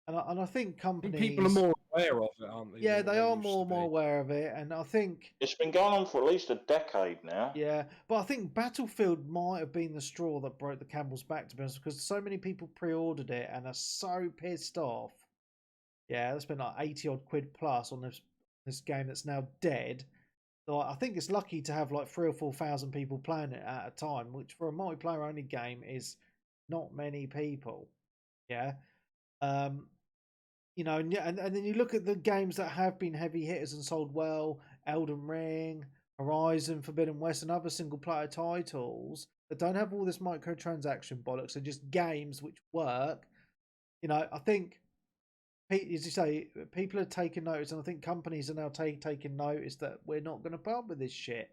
And I think companies... People are more aware of it, aren't they? Yeah, they are more aware of it, and I think... It's been going on for at least a decade now. Yeah, but I think Battlefield might have been the straw that broke the camel's back, to be honest, because so many people pre-ordered it and are so pissed off. Yeah, they spent like 80-odd quid plus on this game that's now dead. I think it's lucky to have like 3,000 or 4,000 people playing it at a time, which for a multiplayer only game is not many people. Yeah. And then you look at the games that have been heavy hitters and sold well: Elden Ring, Horizon Forbidden West, and other single player titles that don't have all this microtransaction bollocks. They're just games which work. I think, as you say, people are taking notice, and I think companies are now taking notice that we're not going to put up with this shit.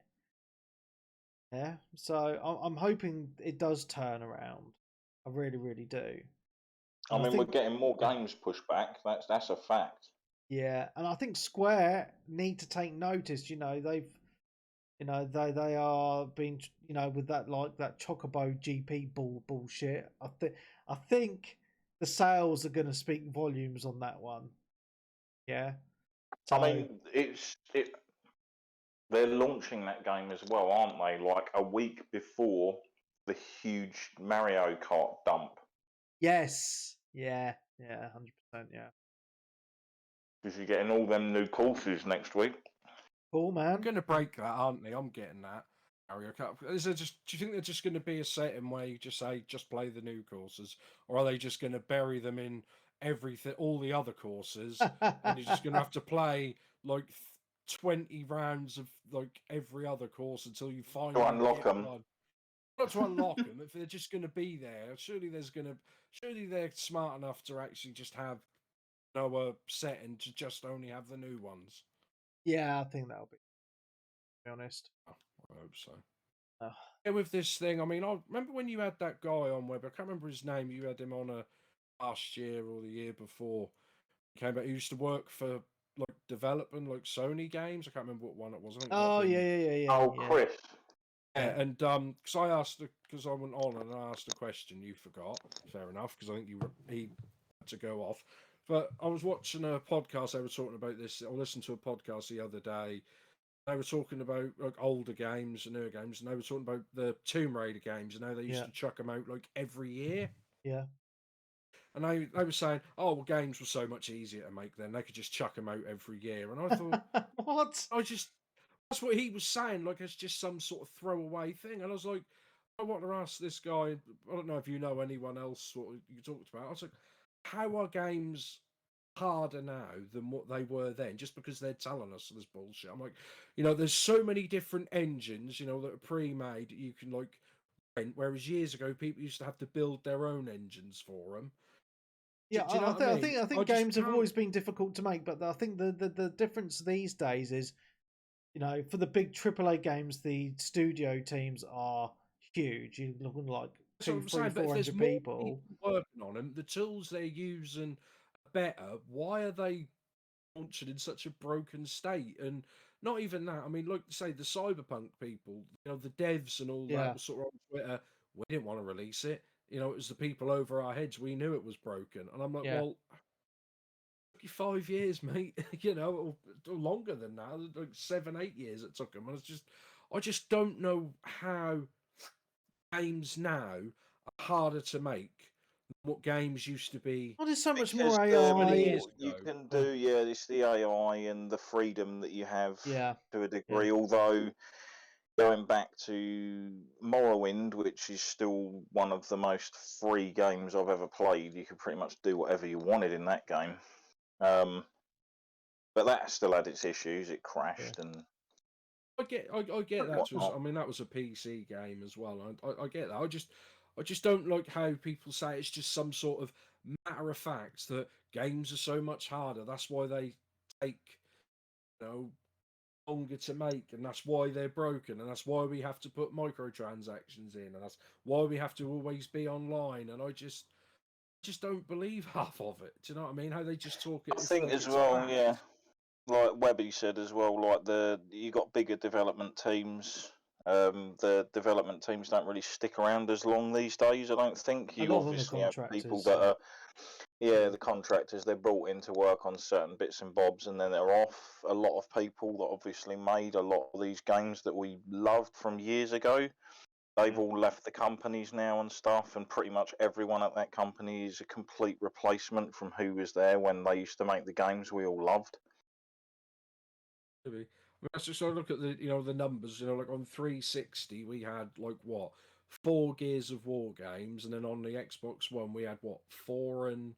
Yeah, so I'm hoping it does turn around. I really, really do. I mean, we're getting more games pushed back. That's a fact. Yeah, and I think Square need to take notice. They are being, with that Chocobo GP bullshit. I think the sales are going to speak volumes on that one. Yeah. So, I mean, they're launching that game as well, aren't they? Like a week before the huge Mario Kart dump. Yes. Yeah. 100%. Yeah. Because you're getting all them new courses next week. Cool, man. They're going to break that, aren't they? I'm getting that. Mario Kart. Do you think they're just going to be a setting where you just say, just play the new courses? Or are they just going to bury them in everything, all the other courses, and you're just going to have to play like 20 rounds of like every other course until you finally unlock them? Not to unlock them, if they're just going to be there. Surely they're smart enough to actually just have a setting to just only have the new ones. Yeah, I think that'll be. To be honest, I hope so. Oh. Yeah, with this thing, I mean, I remember when you had that guy on Web. I can't remember his name. You had him on last year or the year before. He came back. He used to work for like developing like Sony games. I can't remember what one it was. I think yeah. Oh, Chris. Yeah, and because I went on and I asked a question, you forgot. Fair enough, because I think he had to go off. But I was watching a podcast. They were talking about this. I listened to a podcast the other day. They were talking about like older games and newer games, and they were talking about the Tomb Raider games and how they used to chuck them out like every year. Yeah. And they were saying, oh, well, games were so much easier to make then. They could just chuck them out every year. And I thought, what? That's what he was saying, like it's just some sort of throwaway thing. And I was like, I want to ask this guy, I don't know if you know anyone else what you talked about. I was like, how are games harder now than what they were then? Just because they're telling us this bullshit. I'm like, there's so many different engines, that are pre-made that you can like rent, whereas years ago people used to have to build their own engines for them. Yeah, I think games have always been difficult to make, but I think the difference these days is, for the big AAA games, the studio teams are huge. You're looking like That's what I'm 300, saying. But if 400 there's more people. working on them, the tools they're using are better. Why are they launching in such a broken state? And not even that. I mean, like say the Cyberpunk people, the devs and all Yeah. that was sort of on Twitter. We didn't want to release it. It was the people over our heads. We knew it was broken, and I'm like, Yeah. well, it took you 5 years, mate. Or longer than that, like 7, 8 years it took them. And I just don't know how games now are harder to make than what games used to be. Well, there's so much Because more the AI. years you ago. can do, it's the AI and the freedom that you have Yeah. to a degree. Although going back to Morrowind, which is still one of the most free games I've ever played, you could pretty much do whatever you wanted in that game. But that still had its issues. It crashed and I get that. I mean, that was a PC game as well. I get that. I just don't like how people say it's just some sort of matter of fact that games are so much harder. That's why they take, longer to make, and that's why they're broken, and that's why we have to put microtransactions in, and that's why we have to always be online. And I just don't believe half of it. Do you know what I mean? How they just talk it. I think as well, yeah. Like Webby said as well, like you got bigger development teams. The development teams don't really stick around as long these days. I don't think you obviously have people that are, the contractors. They're brought in to work on certain bits and bobs, and then they're off. A lot of people that obviously made a lot of these games that we loved from years ago, they've all left the companies now and stuff, and pretty much everyone at that company is a complete replacement from who was there when they used to make the games we all loved. I mean, let's just look at the the numbers. Like on 360 we had like 4 Gears of War games, and then on the Xbox One we had 4 and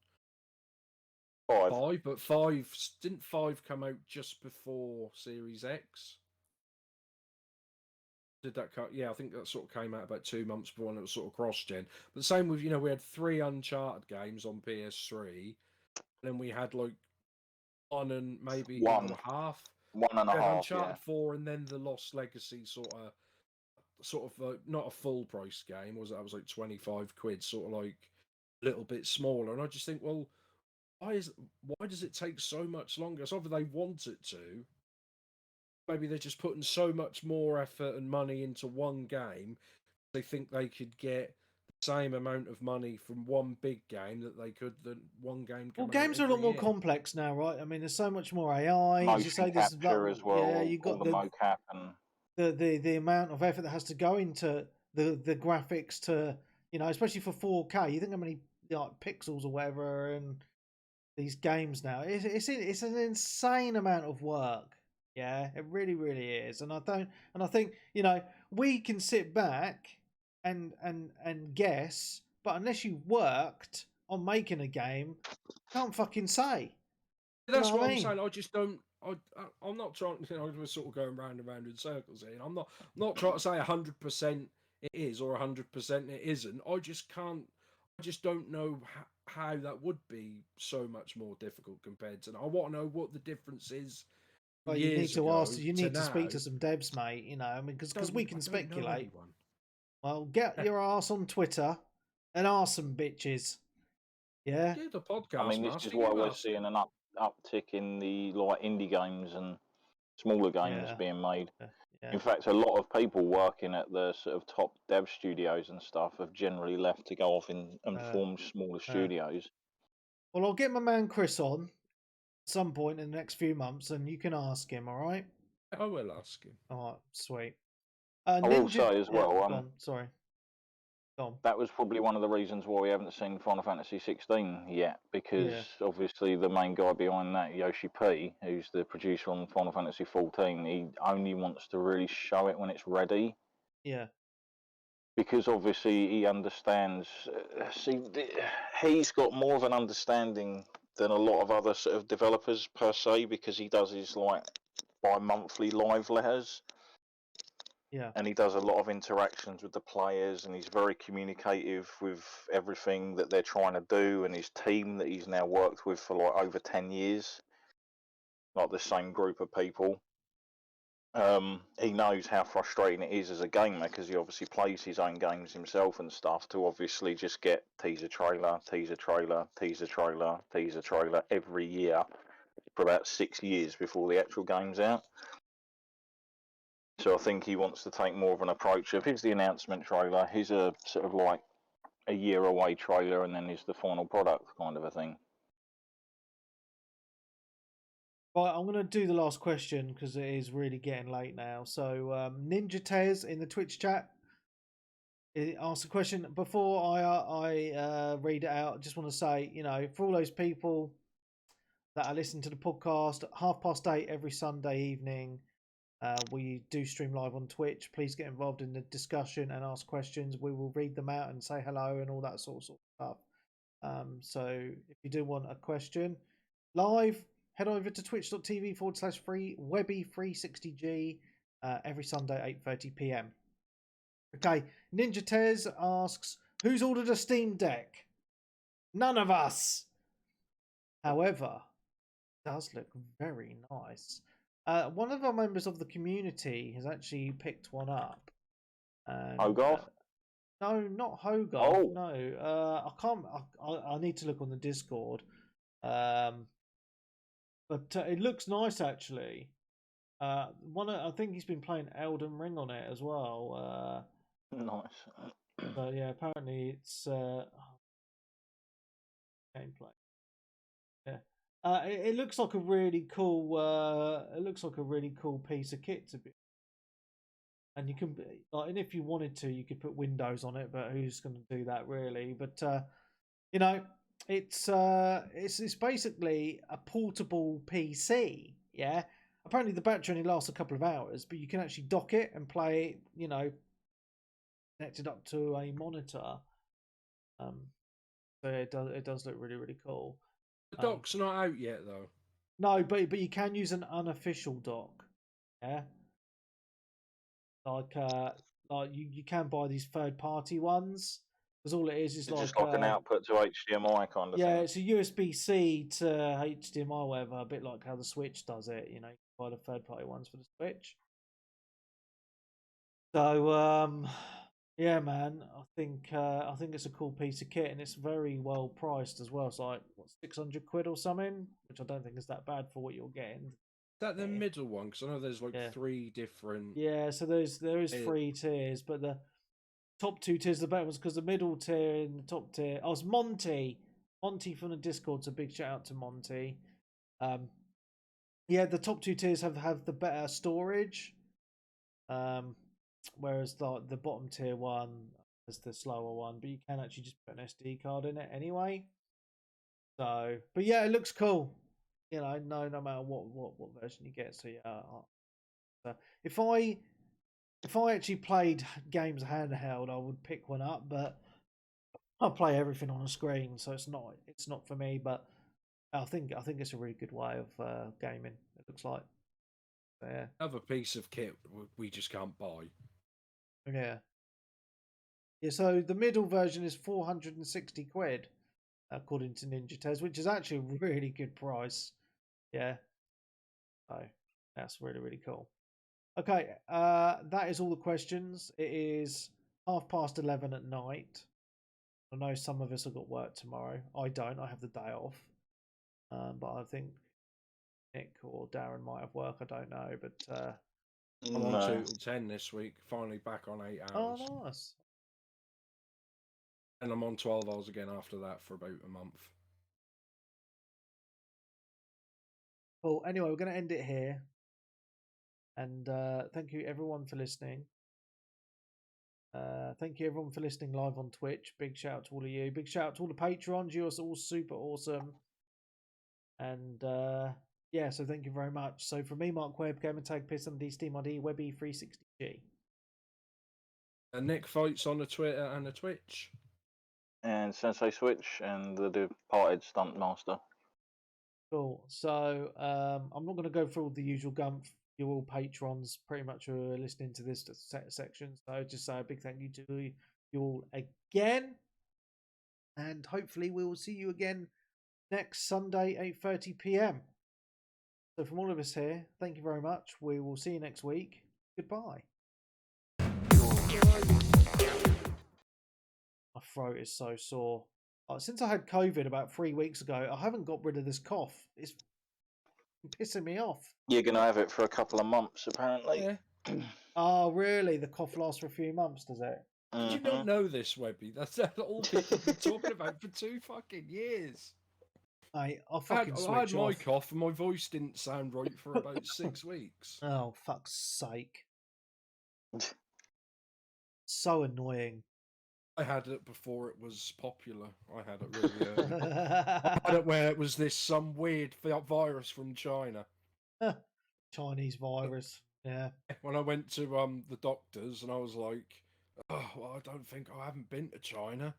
5. But 5 didn't 5 come out just before Series X? Did that cut? Yeah, I think that sort of came out about 2 months before, and it was sort of cross-gen. But the same with we had 3 Uncharted games on PS3, and then we had like 1 and maybe 1.5. 1.5. Uncharted 4, and then the Lost Legacy sort of not a full price game. That was like 25 quid, sort of like a little bit smaller. And I just think, well, why does it take so much longer? It's either they want it to, maybe they're just putting so much more effort and money into one game. They think they could get the same amount of money from one big game that they could than one game. Well, games are a lot more complex now, right? I mean, there's so much more AI. As you say, there's as well. Yeah, you got the mocap and the amount of effort that has to go into the graphics to especially for 4K. You think how many pixels or whatever in these games now? It's an insane amount of work. Yeah, it really, really is. And I think we can sit back and guess, but unless you worked on making a game, can't fucking say. That's what I'm saying. I just don't. I'm not trying. We're sort of going round and round in circles here. I'm not trying to say 100% it is or 100% it isn't. I just can't. I just don't know how that would be so much more difficult compared to. I want to know what the difference is. Well, you need to ask. You need to speak to some devs, mate. I mean, because we can speculate. Well, get your ass on Twitter and ask some bitches. Yeah. The podcast. I mean, this is why we're seeing an uptick in the indie games and smaller games being made. Yeah. In fact, a lot of people working at the sort of top dev studios and stuff have generally left to go off and form smaller studios. Well, I'll get my man Chris on some point in the next few months, and you can ask him. All right? I will ask him. All right, sweet. I will say as well. Sorry. That was probably one of the reasons why we haven't seen Final Fantasy 16 yet, because obviously the main guy behind that, Yoshi P, who's the producer on Final Fantasy 14, he only wants to really show it when it's ready. Yeah. Because obviously he understands. He's got more of an understanding than a lot of other sort of developers per se, because he does his bi-monthly live letters. Yeah. And he does a lot of interactions with the players, and he's very communicative with everything that they're trying to do, and his team that he's now worked with for over 10 years, like the same group of people. he knows how frustrating it is as a gamer because he obviously plays his own games himself and stuff to obviously just get teaser trailer, teaser trailer, teaser trailer, teaser trailer every year for about 6 years before the actual game's out. So I think he wants to take more of an approach of here's the announcement trailer, here's a sort of like a year away trailer, and then here's the final product kind of a thing. Right, I'm going to do the last question because it is really getting late now. So Ninja Tez in the Twitch chat asked a question. Before I read it out, I just want to say, you know, for all those people that are listening to the podcast, 8:30 every Sunday evening, we do stream live on Twitch. Please get involved in the discussion and ask questions. We will read them out and say hello and all that sort of stuff. So if you do want a question live, head over to twitch.tv/free Webby360G every Sunday, 8:30 p.m. Okay, Ninja Tez asks, who's ordered a Steam Deck? None of us. However, it does look very nice. One of our members of the community has actually picked one up. Hogarth? No, not Hogarth. Oh. No, I can't. I need to look on the Discord. But it looks nice actually. I think he's been playing Elden Ring on it as well. Nice. So yeah, apparently it's gameplay. Yeah. It looks like a really cool. It looks like a really cool piece of kit to be. And you can like, and if you wanted to, you could put Windows on it, but who's going to do that really? But you know, it's basically a portable PC. Yeah. Apparently the battery only lasts a couple of hours, but you can actually dock it and play it. You know, connected up to a monitor. So it does look really, really cool. The dock's not out yet though. No, but you can use an unofficial dock. Yeah. Like you can buy these third party ones because all it is It's like just like an output to HDMI kind of thing. yeah, it's a USB-C to HDMI, whatever. A bit like how the Switch does it. You know, you can buy the third party ones for the Switch. So yeah, man, I think it's a cool piece of kit and it's very well priced as well. It's like what, 600 quid or something, which I don't think is that bad for what you're getting. Is that the middle one? Because I know there's like 3 different. Yeah, so there is 3 tiers, but the top 2 tiers are the better ones because the middle tier and the top tier. Oh, it's Monty from the Discord. So big shout out to Monty. Yeah, the top 2 tiers have the better storage. Whereas the bottom tier one is the slower one, but you can actually just put an SD card in it anyway. So, but yeah, it looks cool. You know, no matter what version you get. So yeah, if I actually played games handheld, I would pick one up, but I play everything on a screen, so it's not for me. But I think it's a really good way of gaming. It looks like. So, yeah. Another piece of kit we just can't buy. Yeah. Yeah. So the middle version is 460 quid, according to Ninja Tez, which is actually a really good price. Yeah. So that's really, really cool. Okay, that is all the questions. It is 11:30 at night. I know some of us have got work tomorrow. I don't. I have the day off. But I think Nick or Darren might have work. I don't know. But I'm on 2 till 10 this week. Finally back on 8 hours. Oh, nice. And I'm on 12 hours again after that for about a month. Cool. Anyway, we're going to end it here. And thank you everyone for listening. Thank you everyone for listening live on Twitch. Big shout out to all of you. Big shout out to all the patrons. You're all super awesome. And yeah, so thank you very much. So from me, Mark Webb, Gamer Tag Piss and Steam ID, Webby360G. And Nick fights on the Twitter and the Twitch. And Sensei Switch and the departed Stunt Master. Cool. So I'm not going to go through all the usual gumph. You're all patrons, pretty much, who are listening to this section. So just say a big thank you to you all again. And hopefully we will see you again next Sunday, 8:30 p.m. So from all of us here, thank you very much. We will see you next week. Goodbye. My throat is so sore. Since I had COVID about 3 weeks ago, I haven't got rid of this cough. It's pissing me off. You're going to have it for a couple of months, apparently. Yeah. Oh, really? The cough lasts for a few months, does it? Did you not know this, Webby? That's all people have been talking about for 2 fucking years. I'll I fucking had switch my off. cough and my voice didn't sound right for about 6 weeks. Oh, fuck's sake. So annoying. I had it before it was popular. I had it really early. I had it where it was some weird virus from China. Chinese virus. Yeah. When I went to the doctors and I was like, oh, well, I haven't been to China.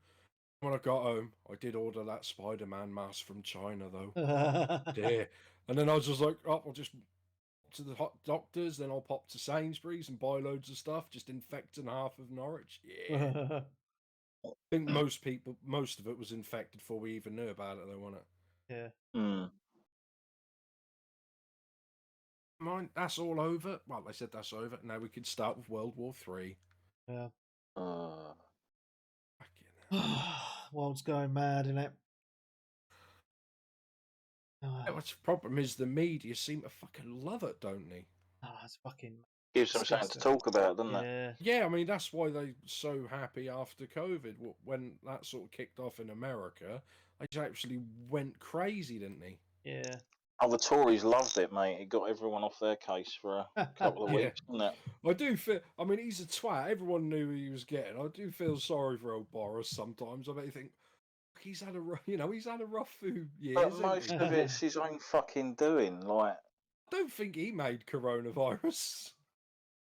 When I got home, I did order that Spider-Man mask from China, though. Dear. And then I was just like, oh, I'll just to the hot doctors, then I'll pop to Sainsbury's and buy loads of stuff, just infecting half of Norwich. Yeah. I think most of it was infected before we even knew about it, though, wasn't it? Yeah. Mine, that's all over. Well, they said that's over. Now we could start with World War 3. Yeah. Fucking World's going mad, innit? Yeah, what's the problem is the media seem to fucking love it, don't they? Oh, that's fucking Gives them something to talk about, doesn't it? yeah. Yeah, I mean, that's why they're so happy after COVID. When that sort of kicked off in America, they just actually went crazy, didn't they? Yeah. Oh, the Tories loved it, mate. It got everyone off their case for a couple of Yeah. weeks, didn't it? I do feel. I mean, he's a twat. Everyone knew he was getting. I do feel sorry for old Boris sometimes. I bet you think he's had a rough few years. But most of it's his own fucking doing. Like, I don't think he made coronavirus.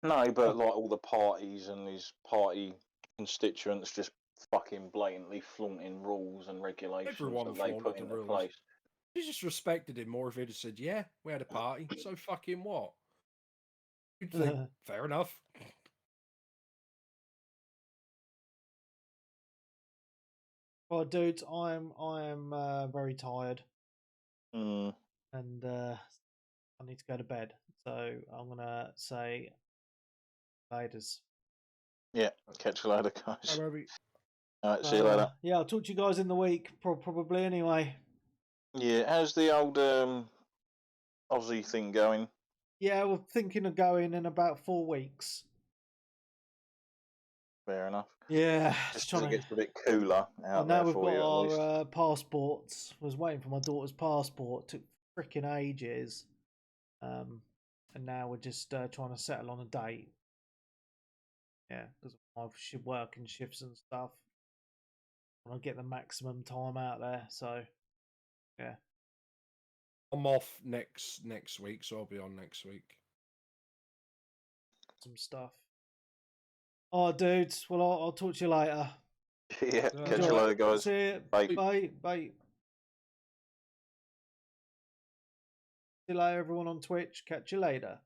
no, but like all the parties and his party constituents just fucking blatantly flaunting rules and regulations Everyone that they put flaunted the into rules. place. You just respected him more if he'd have said, "Yeah, we had a party." So fucking what? You'd think, fair enough. Well, dudes, I am very tired, Mm. and I need to go to bed. So I'm gonna say, laters. Yeah, catch you later, guys. How about All right, see you later. Yeah, I'll talk to you guys in the week, probably anyway. Yeah, how's the old Aussie thing going? Yeah, we're thinking of going in about 4 weeks. Fair enough. Yeah, Just trying till it to. gets a bit cooler out And now there we've for got you, at least. our passports. Was waiting for my daughter's passport. Took freaking ages. And now we're just trying to settle on a date. Yeah, because I should work in shifts and stuff. And I get the maximum time out there. So, yeah. I'm off next week, so I'll be on next week. Some stuff. Oh, dudes. Well, I'll talk to you later. Yeah, catch you Enjoy. later, guys. See you. Bye. Bye. Bye. See you later, everyone on Twitch. Catch you later.